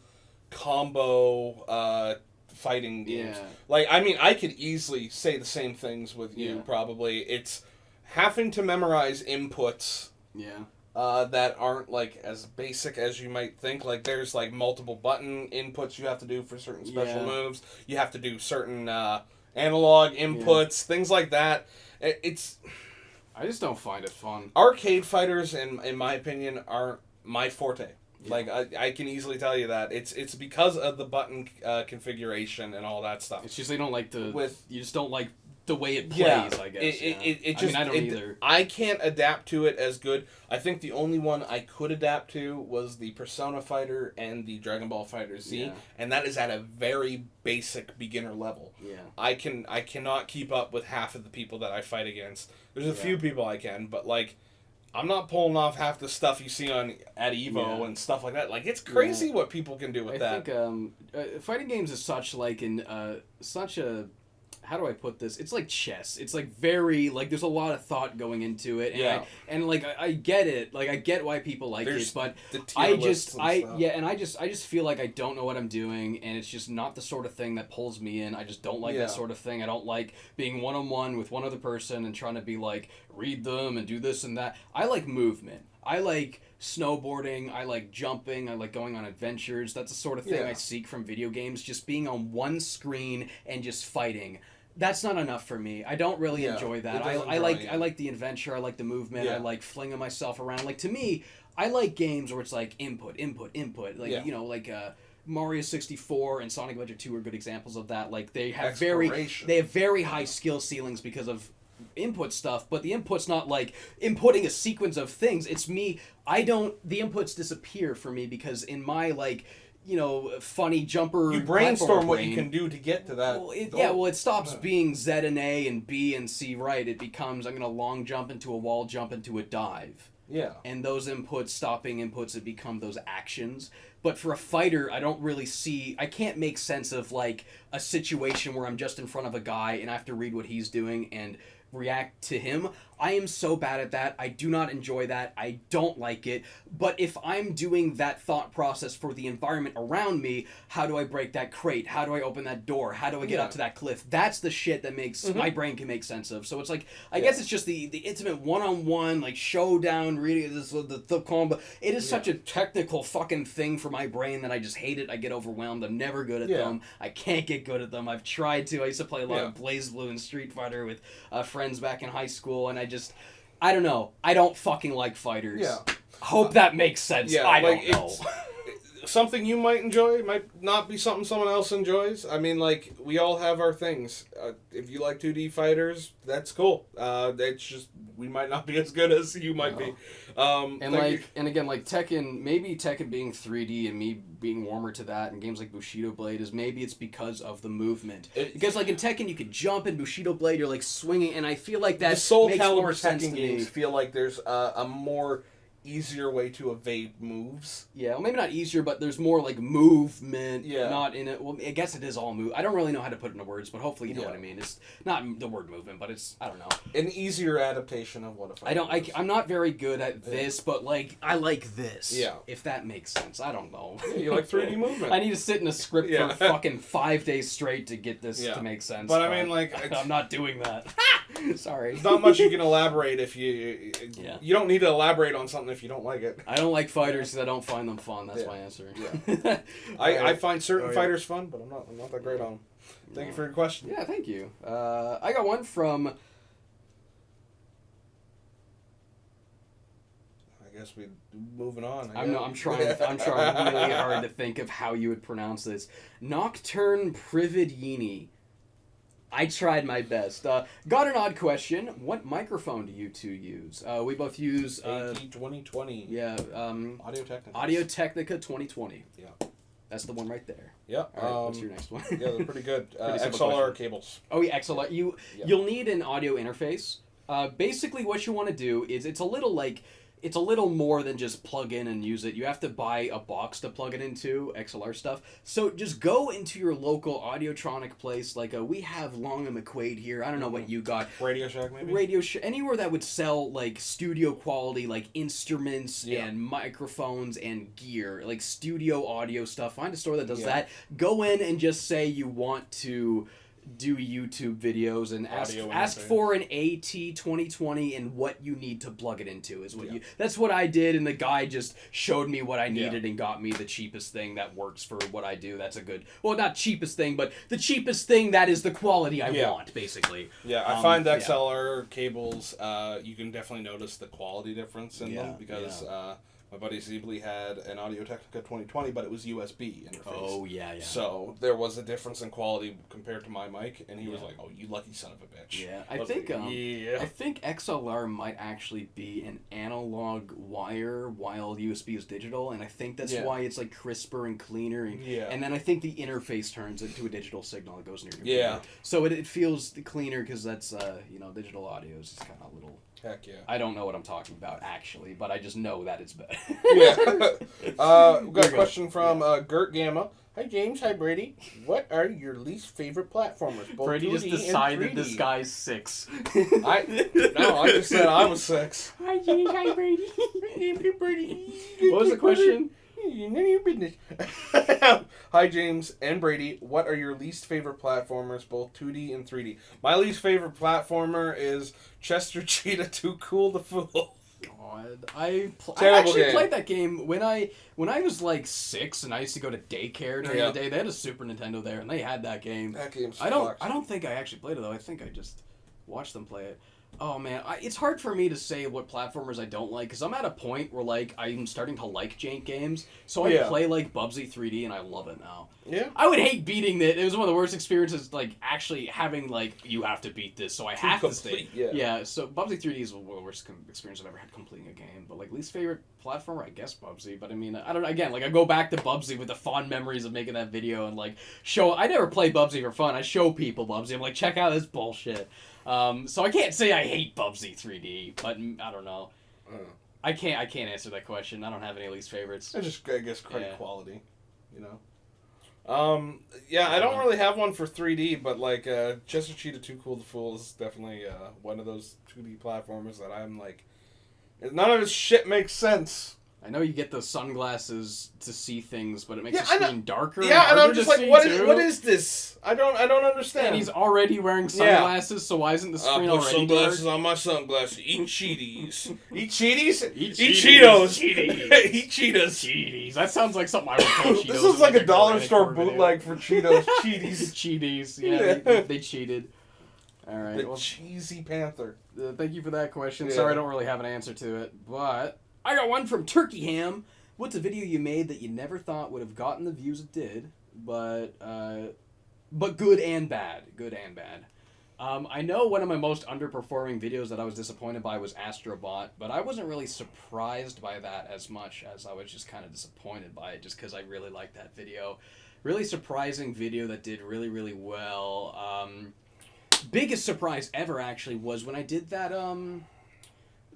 combo fighting games. Yeah. I could easily say the same things with you, probably. It's having to memorize inputs that aren't as basic as you might think. There's multiple button inputs you have to do for certain special moves. You have to do certain analog inputs, things like that. I just don't find it fun. Arcade fighters, in my opinion, aren't my forte. I can easily tell you that it's because of the button configuration and all that stuff. It's just they don't you just don't like the way it plays. I guess. I don't either. I can't adapt to it as good. I think the only one I could adapt to was the Persona Fighter and the Dragon Ball Fighter Z, and that is at a very basic beginner level. Yeah. I cannot keep up with half of the people that I fight against. There's a few people I can, but I'm not pulling off half the stuff you see at Evo and stuff like that. It's crazy what people can do with that. I think fighting games is such such a, how do I put this? It's like chess. It's very there's a lot of thought going into it. And I get it. I get why people like it, but I just feel I don't know what I'm doing, and it's just not the sort of thing that pulls me in. I just don't like that sort of thing. I don't like being one-on-one with one other person and trying to be read them and do this and that. I like movement. I like snowboarding, I like jumping, I like going on adventures. That's the sort of thing I seek from video games. Just being on one screen and just fighting. That's not enough for me. I don't really enjoy that. I like the adventure, I like the movement, I like flinging myself around. To me, I like games where it's input. Mario 64 and Sonic Adventure 2 are good examples of that. They have very high skill ceilings because of input stuff, but the input's not inputting a sequence of things. It's me. The inputs disappear for me because in my funny jumper. You brainstorm what you can do to get to that. It stops being Z and A and B and C right. It becomes I'm going to long jump into a wall, jump into a dive. Yeah. And those inputs, stopping inputs, have become those actions. But for a fighter, I can't make sense of a situation where I'm just in front of a guy and I have to read what he's doing and react to him. I am so bad at that. I do not enjoy that. I don't like it. But if I'm doing that thought process for the environment around me, how do I break that crate? How do I open that door? How do I get up to that cliff? That's the shit that makes my brain can make sense of. So it's like, I guess it's just the intimate one-on-one, like, showdown, reading the combo. It is such a technical fucking thing for my brain that I just hate it. I get overwhelmed. I'm never good at them. I can't get good at them. I've tried to. I used to play a lot of BlazBlue and Street Fighter with friends back in high school, and I don't know. I don't fucking like fighters. Yeah. Hope that makes sense. Yeah, I don't know. Something you might enjoy might not be something someone else enjoys. I mean, like, we all have our things. If you like 2D fighters, that's cool. It's just, we might not be as good as you might be. And again, like Tekken, maybe Tekken being 3D and me being warmer to that, and games like Bushido Blade is maybe it's because of the movement. Because like in Tekken, you could jump, in Bushido Blade, you're like swinging, and I feel like that makes more sense to me. Tekken games feel like there's a more easier way to evade moves. Yeah, well, maybe not easier, but there's more like movement. Yeah. Not in it. Well, I guess it is all move. I don't really know how to put it into words, but hopefully you know what I mean. It's not the word movement, but it's, I don't know. An easier adaptation of what a fight is. I'm not very good at this, but like I like this. Yeah. If that makes sense. I don't know. Yeah, you like 3D movement. I need to sit in a script for fucking 5 days straight to get this to make sense. But I mean, like, I'm not doing that. Sorry. There's not much you can elaborate if you. You don't need to elaborate on something if you don't like it. I don't like fighters because I don't find them fun. That's my answer. Yeah. I find certain fighters fun, but I'm not that great on them. Thank you for your question. Yeah, thank you. I got one from. I guess we're moving on. I'm trying really hard to think of how you would pronounce this. Nocturne Prividini. I tried my best. Got an odd question. What microphone do you two use? We both use... AT2020. Yeah. Audio-Technica. Audio-Technica 2020. Yeah. That's the one right there. Yeah. All right, what's your next one? Yeah, they're pretty good. XLR cables. Oh, yeah, XLR. You'll need an audio interface. Basically, what you want to do is it's a little more than just plug in and use it. You have to buy a box to plug it into, XLR stuff. So just go into your local Audiotronic place. Like, we have Long and McQuaid here. I don't know what you got. Radio Shack, maybe? Anywhere that would sell, like, studio quality, like, instruments and microphones and gear. Like, studio audio stuff. Find a store that does that. Go in and just say you want to do YouTube videos and ask for an AT2020 and what you need to plug it into is what that's what I did, and the guy just showed me what I needed and got me the cheapest thing that works for what I do. That's a good, well, not cheapest thing, but the cheapest thing that is the quality I want, basically. Yeah, I find XLR cables, you can definitely notice the quality difference in them because my buddy Zeebly had an Audio-Technica 2020, but it was USB interface. Oh, yeah. So there was a difference in quality compared to my mic, and he was like, "Oh, you lucky son of a bitch." Yeah, I think XLR might actually be an analog wire while USB is digital, and I think that's why it's like crisper and cleaner. And then I think the interface turns into a digital signal that goes near your computer. Yeah. So it feels cleaner because that's digital audio is just kind of a little. Heck yeah. I don't know what I'm talking about, actually, but I just know that it's better. We've got a question from Gert Gamma. Hi, James. Hi, Brady. What are your least favorite platformers? Both Brady just decided this guy's 6. I just said I was 6. Hi, James. Hi, Brady. Brady. What was the question? None of your business. Hi, James and Brady. What are your least favorite platformers, both 2D and 3D? My least favorite platformer is Chester Cheetah Too Cool to Fool. God, I actually played that game when I was like 6, and I used to go to daycare during the day. They had a Super Nintendo there, and they had that game. That game's I don't think I actually played it though. I think I just watched them play it. Oh man, it's hard for me to say what platformers I don't like, because I'm at a point where like I'm starting to like jank games, so I play like Bubsy 3D and I love it now. Yeah. I would hate beating it. It was one of the worst experiences, like actually having like you have to beat this, so I have to stay. Yeah. So Bubsy 3D is one of the worst experience I've ever had completing a game. But like least favorite platformer, I guess Bubsy. But I mean, I don't know. Again, like I go back to Bubsy with the fond memories of making that video and like show. I never play Bubsy for fun. I show people Bubsy. I'm like, check out this bullshit. So I can't say I hate Bubsy 3D, but I don't know. I can't answer that question. I don't have any least favorites. I guess credit quality, you know. Yeah, I don't really have one for 3D, but like Chester Cheetah Too Cool to Fool is definitely one of those 2D platformers that I'm like, none of this shit makes sense. I know you get the sunglasses to see things, but it makes the screen darker. Yeah, and I'm just like, what is this? I don't understand. And he's already wearing sunglasses, so why isn't the screen already dark? Sunglasses on my sunglasses. Eat Cheeties. Eat Cheeties? Eat Cheetos. Eat Cheetos. Cheeties. That sounds like something I would call Cheetos. This is like a dollar store bootleg for Cheetos. Cheeties. Cheeties. Yeah, they cheated. All right. The Cheesy Panther. Thank you for that question. Sorry, I don't really have an answer to it, but I got one from Turkey Ham. What's a video you made that you never thought would have gotten the views it did, but good and bad? Good and bad. I know one of my most underperforming videos that I was disappointed by was Astrobot, but I wasn't really surprised by that as much as I was just kind of disappointed by it, just because I really liked that video. Really surprising video that did really, really well. Biggest surprise ever, actually, was when I did that,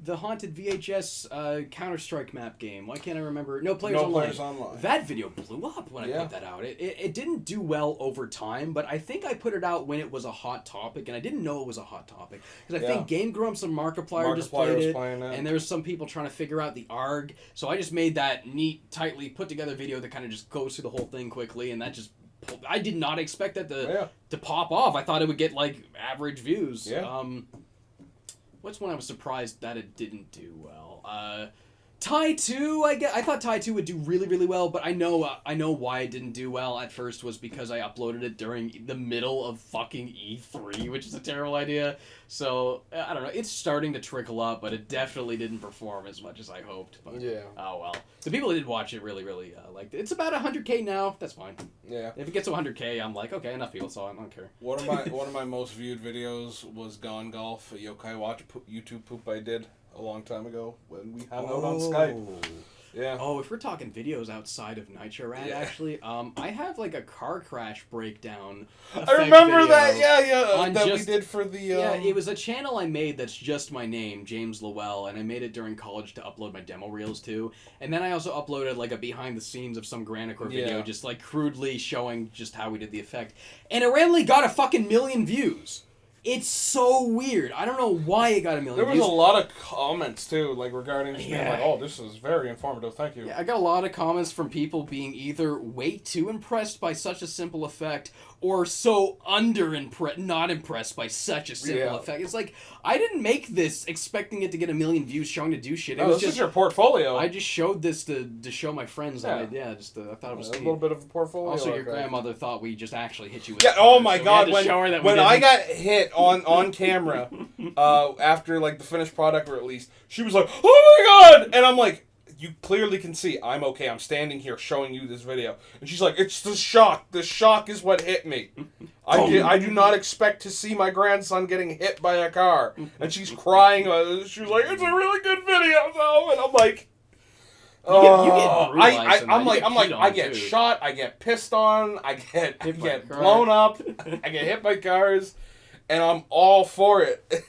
the Haunted VHS Counter-Strike map game. Why can't I remember? No Players Online. That video blew up when I put that out. It didn't do well over time, but I think I put it out when it was a hot topic, and I didn't know it was a hot topic. Because I think Game Grumps and Markiplier just played it, and there was some people trying to figure out the ARG. So I just made that neat, tightly put-together video that kind of just goes through the whole thing quickly, and that just... I did not expect that to pop off. I thought it would get, like, average views. Yeah. What's one I was surprised that it didn't do well? Tai 2, I thought Tai 2 would do really, really well, but I know why it didn't do well at first was because I uploaded it during the middle of fucking E3, which is a terrible idea. So, I don't know, it's starting to trickle up, but it definitely didn't perform as much as I hoped. But, oh well. The people who did watch it really, really liked it. It's about 100K now, that's fine. Yeah. If it gets to 100K, I'm like, okay, enough people saw it, I don't care. One of my most viewed videos was Gone Golf, a Yokai Watch YouTube poop I did a long time ago when we hung out on Skype. Yeah. Oh, if we're talking videos outside of Nitro Rad, actually, I have like a car crash breakdown. I remember that. That we did for the. Yeah, it was a channel I made that's just my name, James Lowell, and I made it during college to upload my demo reels to. And then I also uploaded like a behind the scenes of some Granicore video, just like crudely showing just how we did the effect, and it randomly got a fucking million views. It's so weird. I don't know why it got a million views. There was a lot of comments, too, like, regarding just being like, oh, this is very informative, thank you. Yeah, I got a lot of comments from people being either way too impressed by such a simple effect, or so not impressed by such a simple effect. It's like, I didn't make this expecting it to get a million views showing to do shit. It was this is your portfolio. I just showed this to show my friends. I thought it was a little bit of a portfolio. Also, your grandmother thought we just actually hit you with oh my god, when I got hit on camera after like the finished product release, she was like, oh my god! And I'm like, you clearly can see I'm okay. I'm standing here showing you this video. And she's like, it's the shock. The shock is what hit me. I do not expect to see my grandson getting hit by a car. And she's crying. She was like, it's a really good video, though. And I'm like, I get shot. I get pissed on. I get blown up. I get hit by cars. And I'm all for it.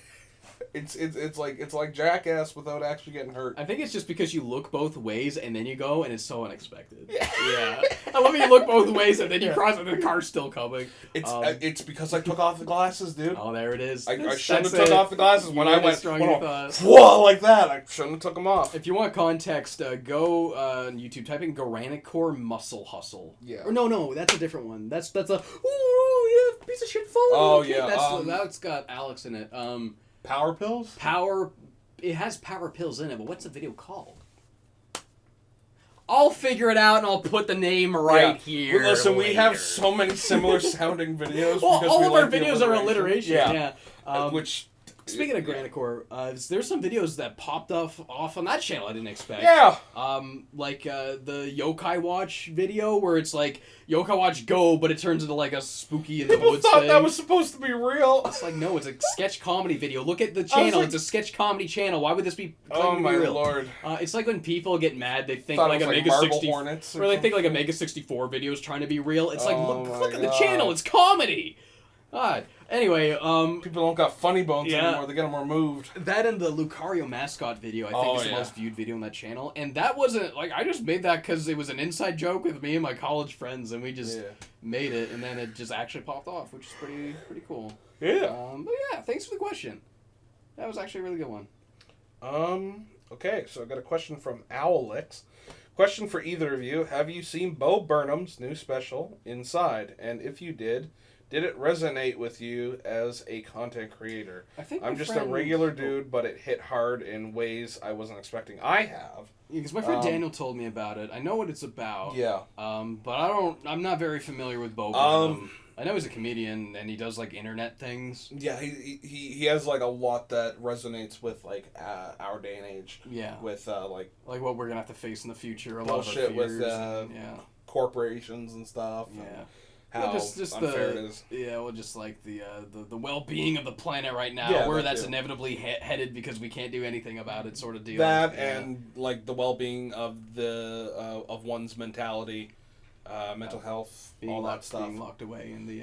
It's like Jackass without actually getting hurt. I think it's just because you look both ways and then you go and it's so unexpected. Yeah. I love how you look both ways and then you cross and the car's still coming. It's because I took off the glasses, dude. Oh, there it is. I shouldn't have took off the glasses when I went whoa like that. I shouldn't have took them off. If you want context, go on YouTube, type in Granicore Muscle Hustle. Yeah. Or no, that's a different one. That's a piece of shit phone. Oh yeah. That's got Alex in it. Power pills? It has power pills in it, but what's the video called? I'll figure it out and I'll put the name here. Well, listen, we have so many similar sounding videos. Well, all of our videos are alliteration. Yeah. Which... Speaking of Granicore, there's some videos that popped off on that channel I didn't expect. Yeah. Like the Yokai Watch video where it's like Yokai Watch go, but it turns into like a spooky in the woods thing. People thought thing. that was supposed to be real. It's like, no, it's a sketch comedy video. Look at the channel. It's a sketch comedy channel. Why would this be? Oh my real? Lord! It's like when people get mad, they think like a Mega 64, or they think like a Mega 64 video is trying to be real. It's like look at the channel. It's comedy. God. Anyway, people don't got funny bones anymore. They get them removed. That and the Lucario mascot video, I think, is the most viewed video on that channel. And that wasn't like I just made that because it was an inside joke with me and my college friends, and we just made it, and then it just actually popped off, which is pretty cool. Yeah. But yeah, thanks for the question. That was actually a really good one. Okay, so I got a question from Owlix. Question for either of you: have you seen Bo Burnham's new special, Inside? And if you did it resonate with you as a content creator? I think I'm just a regular dude, but it hit hard in ways I wasn't expecting. I have. Yeah, because my friend Daniel told me about it. I know what it's about. Yeah. But I'm not very familiar with Bo Burnham. I know he's a comedian and he does like internet things. Yeah, he has like a lot that resonates with like our day and age. Yeah. With like what we're gonna have to face in the future. A bullshit lot of with corporations and stuff. Yeah. How just unfair it is. Yeah, well, just like the well-being of the planet right now, where that's inevitably headed because we can't do anything about it, sort of deal. That and like the well-being of the of one's mentality, mental health, all that stuff. Being locked away in the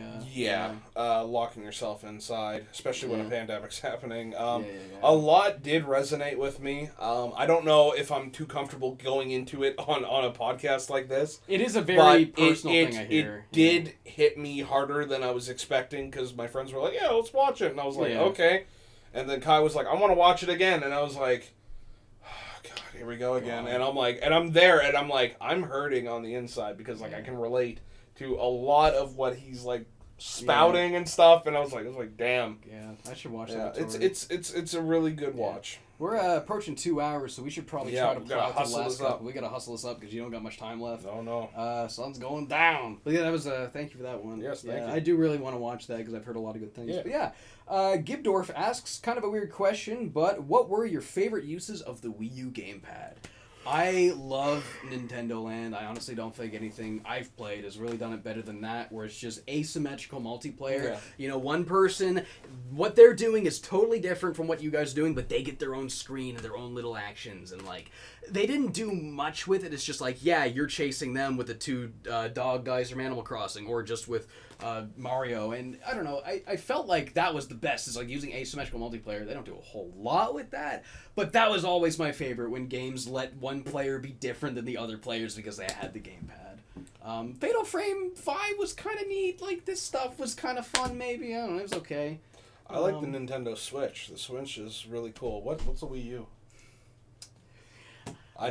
locking yourself inside, especially when a pandemic's happening. A lot did resonate with me. I don't know if I'm too comfortable going into it on a podcast like this. It is a very personal thing, I hear. It did hit me harder than I was expecting because my friends were like, "Yeah, let's watch it," and I was like, "Okay," and then Kai was like, "I want to watch it again," and I was like, here we go again. And I'm like, and I'm there, and I'm like, I'm hurting on the inside because like I can relate to a lot of what he's like spouting and stuff. And I was like, damn. Yeah, I should watch that. It's a really good watch. We're approaching 2 hours, so we should probably try to plow to the last couple. We gotta hustle this up because you don't got much time left. No. Sun's going down. But yeah, that was thank you for that one. Yes, thank you. I do really want to watch that because I've heard a lot of good things. Yeah. But yeah, Gibdorf asks kind of a weird question, but what were your favorite uses of the Wii U gamepad? I love Nintendo Land. I honestly don't think anything I've played has really done it better than that, where it's just asymmetrical multiplayer. Yeah. You know, one person, what they're doing is totally different from what you guys are doing, but they get their own screen and their own little actions, and like, they didn't do much with it. It's just like, yeah, you're chasing them with the two dog guys from Animal Crossing, or just with Mario, and I don't know, I felt like that was the best, is like using asymmetrical multiplayer. They don't do a whole lot with that, but that was always my favorite, when games let one player be different than the other players because they had the gamepad. Fatal Frame 5 was kind of neat, like this stuff was kind of fun maybe, I don't know, it was okay. I like the Nintendo Switch. The Switch is really cool. What's a Wii U?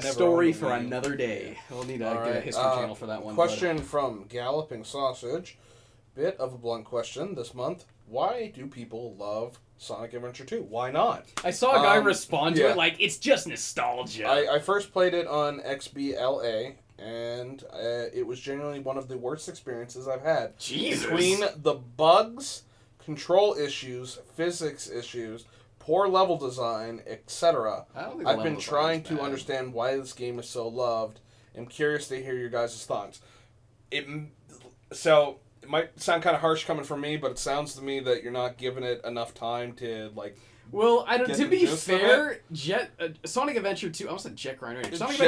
Story for another day. We'll need to get a history channel for that one. Question from Galloping Sausage. Bit of a blunt question this month. Why do people love Sonic Adventure 2? Why not? I saw a guy respond to it like, it's just nostalgia. I first played it on XBLA, and it was genuinely one of the worst experiences I've had. Jesus. Between the bugs, control issues, physics issues, poor level design, etc. I've been trying to understand why this game is so loved. I'm curious to hear your guys' thoughts. It might sound kind of harsh coming from me, but it sounds to me that you're not giving it enough time to, like... Well, to be fair, Sonic Adventure 2... I almost said Jet Grind, right? Sonic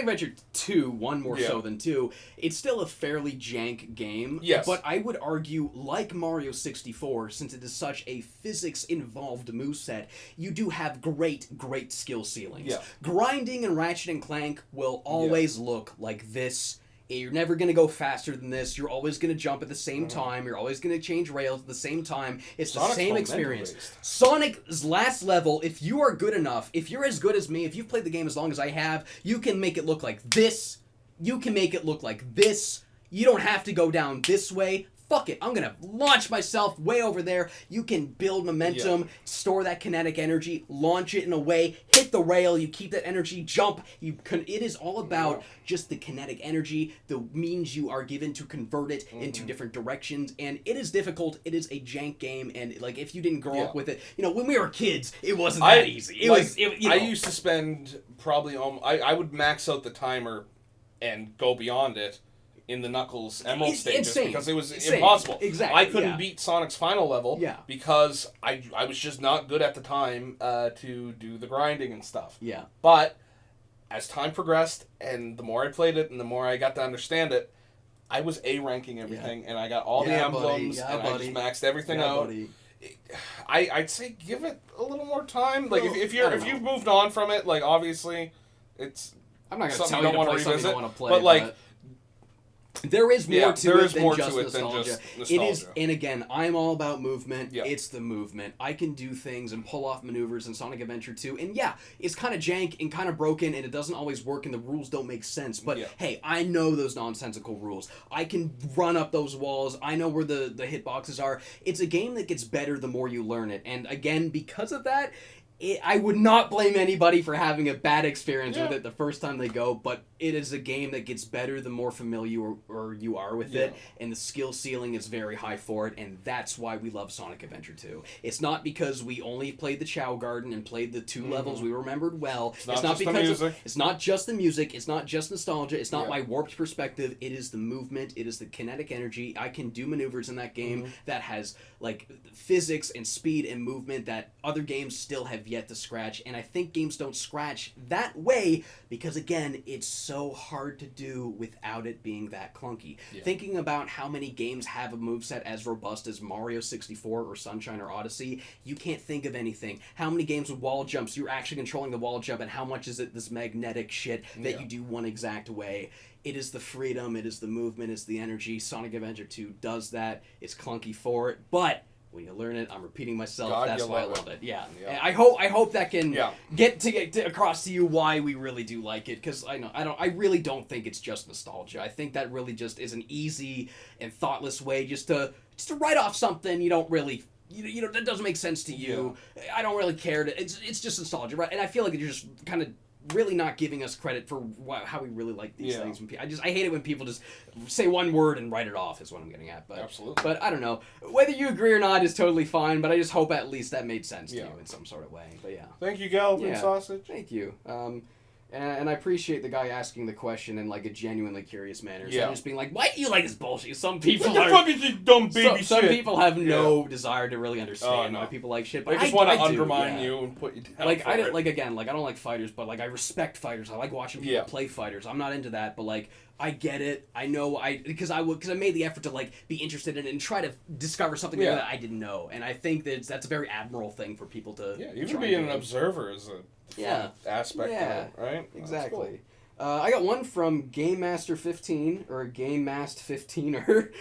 Adventure 2, one more so than 2, it's still a fairly jank game. Yes. But I would argue, like Mario 64, since it is such a physics-involved moveset, you do have great skill ceilings. Yeah. Grinding and Ratchet and Clank will always look like this. You're never going to go faster than this. You're always going to jump at the same time. You're always going to change rails at the same time. It's the same experience. Sonic's last level, if you are good enough, if you're as good as me, if you've played the game as long as I have, you can make it look like this. You can make it look like this. You don't have to go down this way. Fuck it, I'm going to launch myself way over there. You can build momentum, store that kinetic energy, launch it in a way, hit the rail, you keep that energy, jump. It is all about just the kinetic energy, the means you are given to convert it into different directions, and it is difficult. It is a jank game, and like if you didn't grow up with it, you know, when we were kids, it wasn't that easy. I used to spend probably, I would max out the timer and go beyond it in the Knuckles Emerald stages because it was impossible. Exactly. I couldn't beat Sonic's final level because I was just not good at the time to do the grinding and stuff. Yeah. But as time progressed and the more I played it and the more I got to understand it, I was A ranking everything, and I got all the emblems, and I just maxed everything out. Buddy. I'd say give it a little more time. Like if you've moved on from it, like obviously, it's I'm not gonna tell you to play something you don't want to play, but like. There is more to it than just nostalgia. It is, and again, I'm all about movement. Yeah. It's the movement. I can do things and pull off maneuvers in Sonic Adventure 2, and yeah, it's kind of jank and kind of broken, and it doesn't always work, and the rules don't make sense. But hey, I know those nonsensical rules. I can run up those walls. I know where the hitboxes are. It's a game that gets better the more you learn it, and again, because of that. I would not blame anybody for having a bad experience with it the first time they go, but it is a game that gets better the more familiar or you are with it, and the skill ceiling is very high for it, and that's why we love Sonic Adventure 2. It's not because we only played the Chow Garden and played the 2 levels we remembered well. It's not because it's not just the music, it's not just nostalgia, it's not my warped perspective, it is the movement, it is the kinetic energy. I can do maneuvers in that game that has like physics and speed and movement that other games still have yet to scratch, and I think games don't scratch that way because again it's so hard to do without it being that clunky. Thinking about how many games have a moveset as robust as Mario 64 or Sunshine or Odyssey, you can't think of anything. How many games with wall jumps you're actually controlling the wall jump, and how much is it this magnetic shit that you do one exact way? It is the freedom, it is the movement, it's the energy. Sonic Adventure 2 does that. It's clunky for it, but when you learn it, I'm repeating myself. That's why I love it. Yeah. I hope that can get across to you why we really do like it. Because I really don't think it's just nostalgia. I think that really just is an easy and thoughtless way just to write off something you don't really. You know that doesn't make sense to you. I don't really care. It's just nostalgia, right? And I feel like you're just kind of really not giving us credit for how we really like these things. I hate it when people just say one word and write it off is what I'm getting at. But, absolutely. But I don't know. Whether you agree or not is totally fine, but I just hope at least that made sense to you in some sort of way. But yeah. Thank you, Galloping Sausage. Thank you. And I appreciate the guy asking the question in like a genuinely curious manner. So just being like, why do you like this bullshit? Some people what the fuck is this dumb baby shit? Some people have no desire to really understand why people like shit. But I just want to undermine you and put you down. Like I don't I don't like fighters, but like I respect fighters. I like watching people play fighters. I'm not into that, but like I get it. I know because I made the effort to like be interested in it and try to discover something that I didn't know. And I think that's a very admirable thing for people to even being an observer is a aspect of it, right? Exactly. Cool. I got one from Game Master 15 or Game Mast 15er.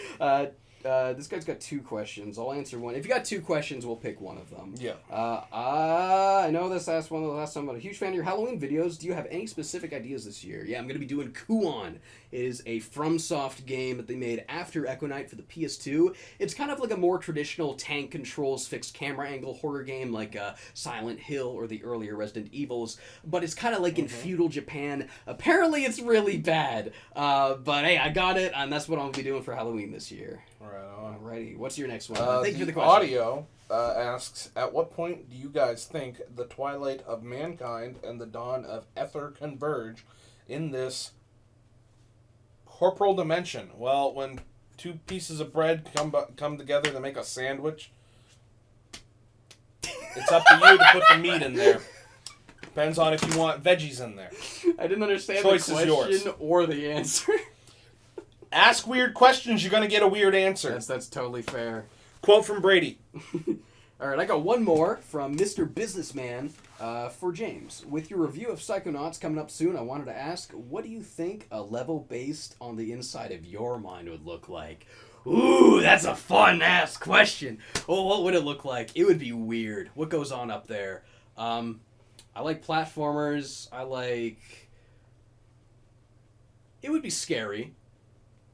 This guy's got 2 questions. I'll answer one. If you got 2 questions, we'll pick one of them. Yeah. I know this asked one of the last time. I'm a huge fan of your Halloween videos. Do you have any specific ideas this year? Yeah, I'm going to be doing Kuon. It is a FromSoft game that they made after Echo-Night for the PS2. It's kind of like a more traditional tank controls, fixed camera angle horror game like Silent Hill or the earlier Resident Evils, but it's kind of like in feudal Japan. Apparently it's really bad, but hey, I got it, and that's what I'm going to be doing for Halloween this year. Right on. Alrighty, what's your next one? Thank you for the question. Audio asks, at what point do you guys think the twilight of mankind and the dawn of Ether converge in this corporal dimension? Well, when 2 pieces of bread come together to make a sandwich, it's up to you to put the meat in there. Depends on if you want veggies in there. I didn't understand the question or the answer. Ask weird questions, you're going to get a weird answer. Yes, that's totally fair. Quote from Brady. All right, I got one more from Mr. Businessman for James. With your review of Psychonauts coming up soon, I wanted to ask, what do you think a level based on the inside of your mind would look like? Ooh, that's a fun-ass question. Oh, what would it look like? It would be weird. What goes on up there? I like platformers. It would be scary.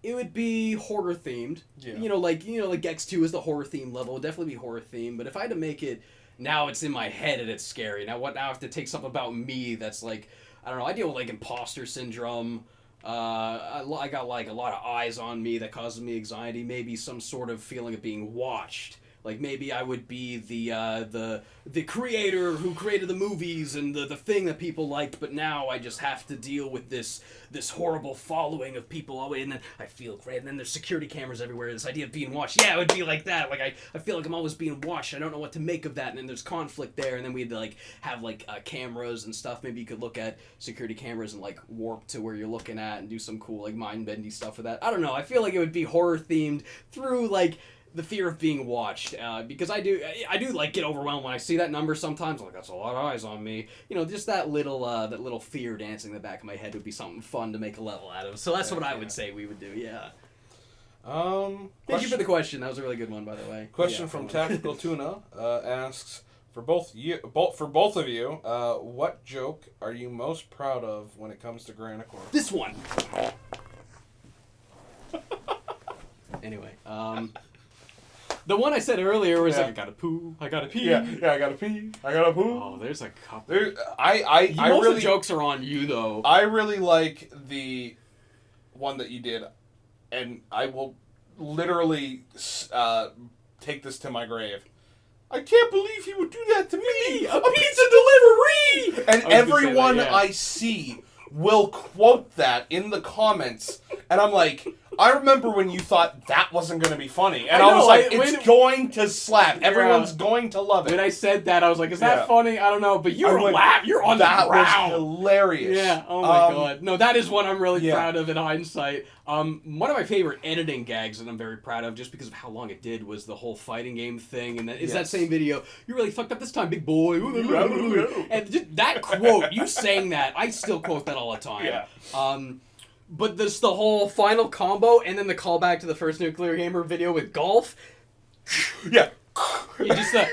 It would be horror themed. Yeah. Like X2 is the horror theme level. It would definitely be horror themed. But if I had to make it, now it's in my head and it's scary. Now I have to take something about me that's like, I don't know. I deal with like imposter syndrome. I got like a lot of eyes on me that causes me anxiety. Maybe some sort of feeling of being watched Like maybe I would be the creator who created the movies and the thing that people liked, but now I just have to deal with this horrible following of people always, and then I feel great, and then there's security cameras everywhere. This idea of being watched, yeah, it would be like that. Like I feel like I'm always being watched. I don't know what to make of that, and then there's conflict there, and then we'd like have like cameras and stuff. Maybe you could look at security cameras and like warp to where you're looking at and do some cool like mind bendy stuff with that. I don't know. I feel like it would be horror themed through like the fear of being watched, because I do like get overwhelmed when I see that number sometimes. I'm like, that's a lot of eyes on me. You know, just that little fear dancing in the back of my head would be something fun to make a level out of. So that's what I would say we would do. Yeah. Thank you for the question. That was a really good one, by the way. Question from Tactical Tuna asks for both of you, what joke are you most proud of when it comes to Granicore? This one. Anyway, the one I said earlier was like, I gotta poo, I gotta pee. Yeah, I gotta pee, I gotta poo. Oh, there's a couple. Most of the jokes are on you, though. I really like the one that you did, and I will literally take this to my grave. I can't believe he would do that to me! A pizza delivery! And everyone I see will quote that in the comments, and I'm like, I remember when you thought that wasn't going to be funny, and I was like, it's going to slap. Everyone's going to love it. When I said that, I was like, is that funny? I don't know, but you were laughing. You're on the ground. That was hilarious. Yeah, oh my god. No, that is one I'm really proud of in hindsight. One of my favorite editing gags that I'm very proud of, just because of how long it did, was the whole fighting game thing, and that same video, you really fucked up this time, big boy. And just that quote, you saying that, I still quote that all the time. Yeah. But this the whole final combo, and then the callback to the first Nuclear Gamer video with golf. Yeah. You just the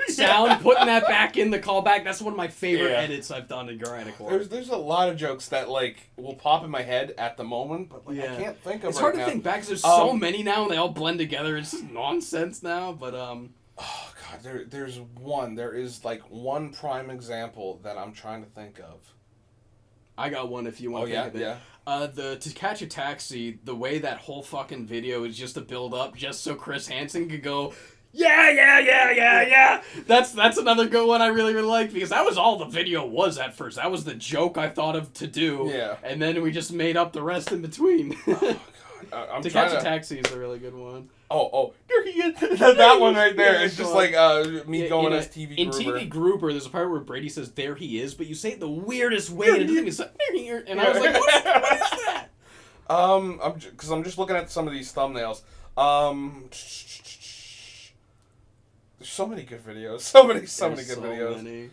sound, putting that back in the callback. That's one of my favorite edits I've done in Granicore. There's a lot of jokes that like will pop in my head at the moment, but like, I can't think of. It's hard to think back because there's so many now, and they all blend together. It's just nonsense now. But oh god, there's one. There is like one prime example that I'm trying to think of. I got one if you want to think of it. Yeah. The To Catch a Taxi, the way that whole fucking video is just to build up just so Chris Hansen could go, yeah. That's another good one I really, really like, because that was all the video was at first. That was the joke I thought of to do. Yeah. And then we just made up the rest in between. Oh, God. To Catch a Taxi is a really good one. Oh, there he is. That one right there is just like me going as TV Grouper. In TV Grouper, there's a part where Brady says, there he is, but you say it the weirdest way, and it's like, and I was like, what is that? Because I'm just looking at some of these thumbnails. There's so many good videos. So many good videos.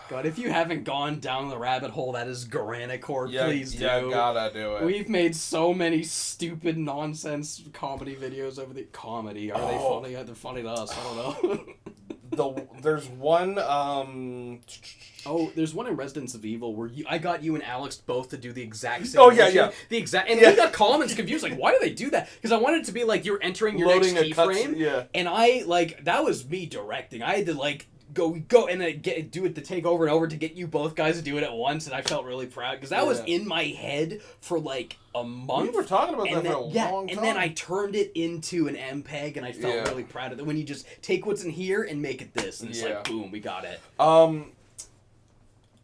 God, if you haven't gone down the rabbit hole that is Granicore, please do. Yeah, gotta do it. We've made so many stupid nonsense comedy videos over the... Comedy? Are they funny? They're funny to us. I don't know. There's one... there's one in Residence of Evil where I got you and Alex both to do the exact same motion. The exact... And we got comments confused, like, why do they do that? Because I wanted it to be like you're entering your next keyframe. And I, like, that was me directing. I had to, like... Go and then do it to take over and over to get you both guys to do it at once, and I felt really proud because that was in my head for like a month. We were talking about that for a long time. And then I turned it into an MPEG, and I felt really proud of it. When you just take what's in here and make it this, and it's like boom, we got it.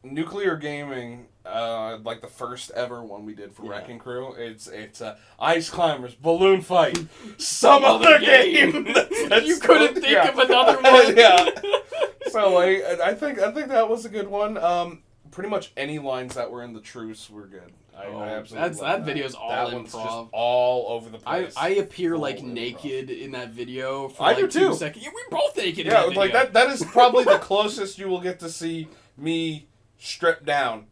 Nuclear Gaming, like the first ever one we did for Wrecking Crew. It's Ice Climbers, Balloon Fight, some other game. You couldn't think of another one. So like, I think that was a good one. Pretty much any lines that were in the truce were good. I absolutely that video's all that improv. One's just all over the place. I appear like naked in that video for like 2 seconds. Yeah, we're both naked in that video. Like that is probably the closest you will get to see me stripped down.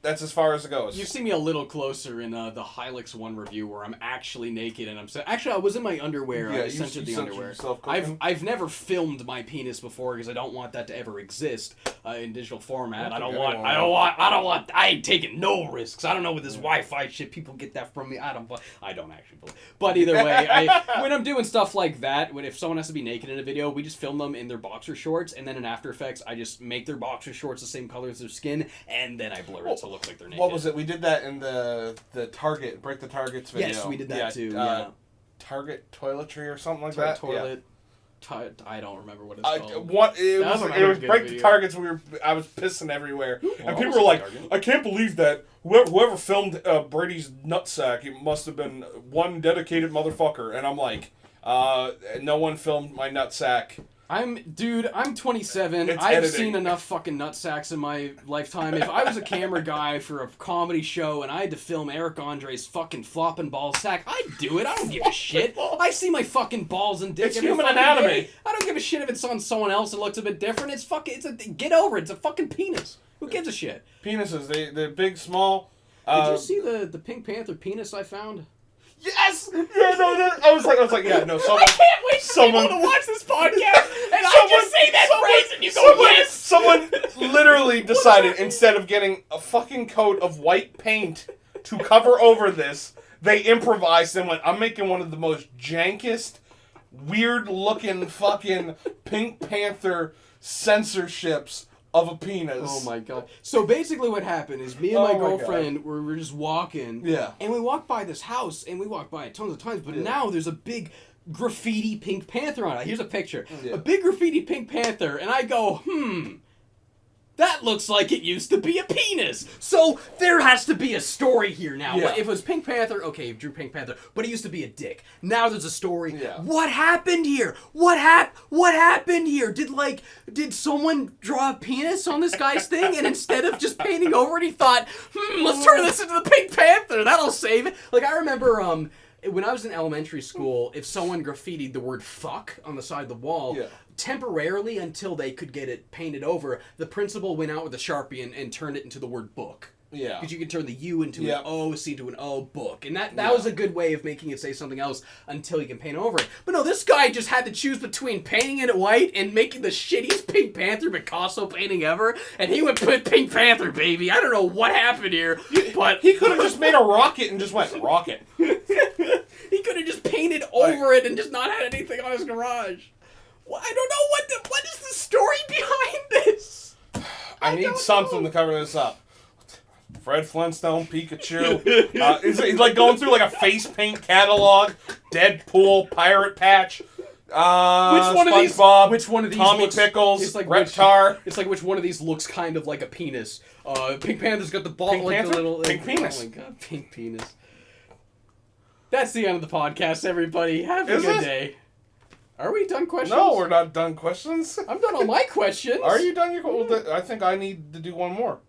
That's as far as it goes. You see me a little closer in the Hilux 1 review where I'm actually naked and I'm actually I was in my underwear. I censored the underwear. I've never filmed my penis before because I don't want that to ever exist in digital format. I ain't taking no risks. I don't know with this Wi-Fi shit people get that from me. I don't actually believe. But either way, when I'm doing stuff like that, if someone has to be naked in a video, we just film them in their boxer shorts, and then in After Effects I just make their boxer shorts the same color as their skin, and then I blur it so it looks like they're naked. What was it? We did that in the Break the Targets video. Yes, we did that too. Target toiletry or something like that. Toilet. I don't remember what it's called. It was break the targets. I was pissing everywhere, and people were like, "I can't believe that whoever filmed Brady's nutsack, it must have been one dedicated motherfucker." And I'm like, "No one filmed my nutsack." I'm 27. It's I've editing. seen enough fucking nutsacks in my lifetime. If I was a camera guy for a comedy show and I had to film Eric Andre's fucking flopping ball sack, I'd do it. I don't give a shit. I see my fucking balls and dick. It's human anatomy. Day. I don't give a shit if it's on someone else and looks a bit different. Get over it. It's a fucking penis. Who gives a shit? Penises, they're big, small. Did you see the Pink Panther penis I found? Yes! Yeah, no, I was like, yeah, no, someone... I can't wait for people to watch this podcast, and I just say that phrase, and you go, yes! Someone literally decided, instead of getting a fucking coat of white paint to cover over this, they improvised and went, I'm making one of the most jankest, weird-looking fucking Pink Panther censorships of a penis. Oh my god. So basically what happened is me and my girlfriend were just walking. Yeah. And we walked by this house, and we walked by it tons of times, but now there's a big graffiti Pink Panther on it. Here's a picture. Yeah. A big graffiti Pink Panther, and I go, that looks like it used to be a penis. So there has to be a story here now. Yeah. If it was Pink Panther, okay, drew Pink Panther, but it used to be a dick. Now there's a story. Yeah. What happened here? What happened here? Did someone draw a penis on this guy's thing, and instead of just painting over it, he thought, let's turn this into the Pink Panther. That'll save it. Like, I remember, when I was in elementary school, if someone graffitied the word fuck on the side of the wall, temporarily until they could get it painted over, the principal went out with a Sharpie and turned it into the word book. Yeah. Because you could turn the U into an O, C to an O, book. And that was a good way of making it say something else until you can paint over it. But no, this guy just had to choose between painting it white and making the shittiest Pink Panther Picasso painting ever. And he went put Pink Panther, baby. I don't know what happened here, but... He could have just made a rocket and just went, rocket. He could have just painted over it and just not had anything on his garage. Well, I don't know what is the story behind this? I need something to cover this up. Fred Flintstone, Pikachu. He's like going through like a face paint catalog. Deadpool, Pirate Patch. SpongeBob. Which one of these? Tommy looks, Pickles. It's like Reptar. It's like which one of these looks kind of like a penis. Pink Panther's got the ball, Pink like Panther? the little Pink penis. Oh my god, pink penis. That's the end of the podcast, everybody. Have a Is good it? day. Are we done questions? No, we're not done questions. I'm done all my questions. Are you done? I think I need to do one more.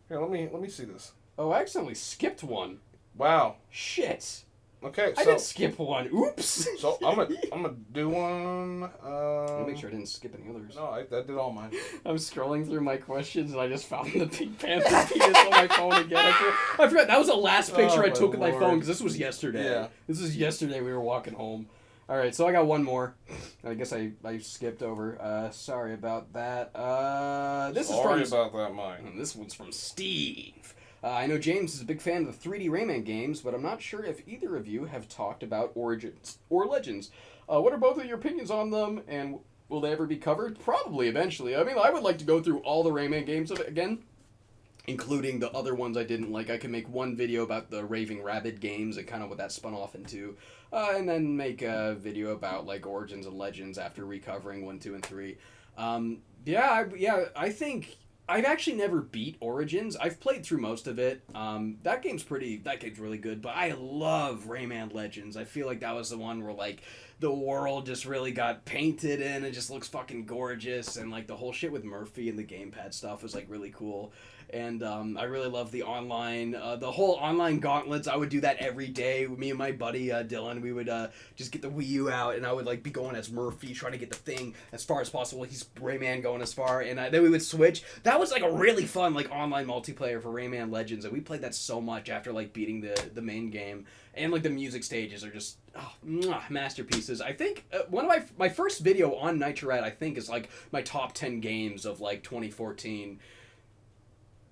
Here, let me see this. Oh, I accidentally skipped one. Wow. Shit. Okay, so I did skip one. Oops. So I'm gonna do one. Let me make sure I didn't skip any others. No, I did all mine. I'm scrolling through my questions and I just found the Pink Panther penis on my phone again. I forgot that was the last picture I took with my phone because this was yesterday. Yeah. This is yesterday. We were walking home. All right, so I got one more. I guess I skipped over. Sorry about that. Sorry about that, mine. This one's from Steve. I know James is a big fan of the 3D Rayman games, but I'm not sure if either of you have talked about Origins or Legends. What are both of your opinions on them, and will they ever be covered? Probably eventually. I mean, I would like to go through all the Rayman games again, including the other ones I didn't like. I can make one video about the Raving Rabbids games and kind of what that spun off into, and then make a video about like Origins and Legends after recovering 1, 2, and 3. I think I've actually never beat Origins. I've played through most of it. That game's really good, but I love Rayman Legends. I feel like that was the one where like the world just really got painted in. It just looks fucking gorgeous, and like the whole shit with Murphy and the gamepad stuff was like really cool. And I really love the online, the whole online gauntlets. I would do that every day. Me and my buddy Dylan, we would just get the Wii U out, and I would like be going as Murphy, trying to get the thing as far as possible. He's Rayman going as far, and then we would switch. That was like a really fun like online multiplayer for Rayman Legends, and we played that so much after like beating the main game. And like the music stages are just masterpieces. I think one of my first video on Nitro Rad, I think, is like my top 10 games of like 2014.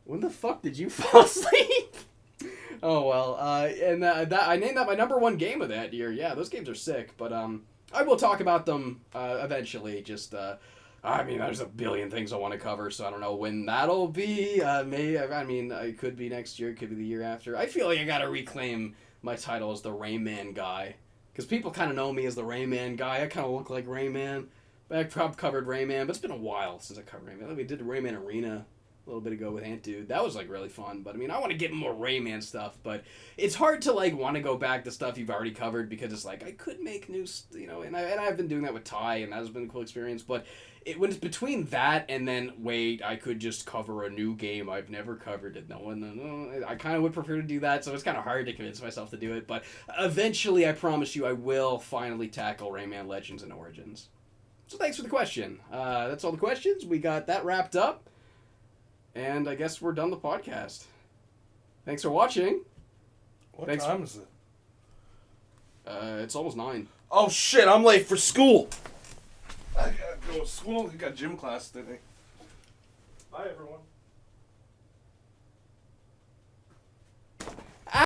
When the fuck did you fall asleep? Oh well, and that I named that my number one game of that year. Yeah, those games are sick, but I will talk about them eventually. Just I mean, there's a billion things I want to cover, so I don't know when that'll be. Maybe it could be next year, it could be the year after. I feel like I gotta reclaim my title as the Rayman guy, Because people kind of know me as the Rayman guy. I kind of look like Rayman. I've covered Rayman, but it's been a while since I covered Rayman. We did the Rayman Arena a little bit ago with Ant Dude. That was like really fun. But I mean, I want to get more Rayman stuff, but it's hard to like want to go back to stuff you've already covered because it's like I could make new, and I've been doing that with Ty, and that has been a cool experience. But when it's between that and then wait, I could just cover a new game I've never covered that no one. I kind of would prefer to do that, so it's kind of hard to convince myself to do it. But eventually, I promise you, I will finally tackle Rayman Legends and Origins. So thanks for the question. That's all the questions. We got that wrapped up. And I guess we're done the podcast. Thanks for watching. What time is it? It's almost 9. Oh shit, I'm late for school. I gotta go to school. I got gym class today. Bye everyone.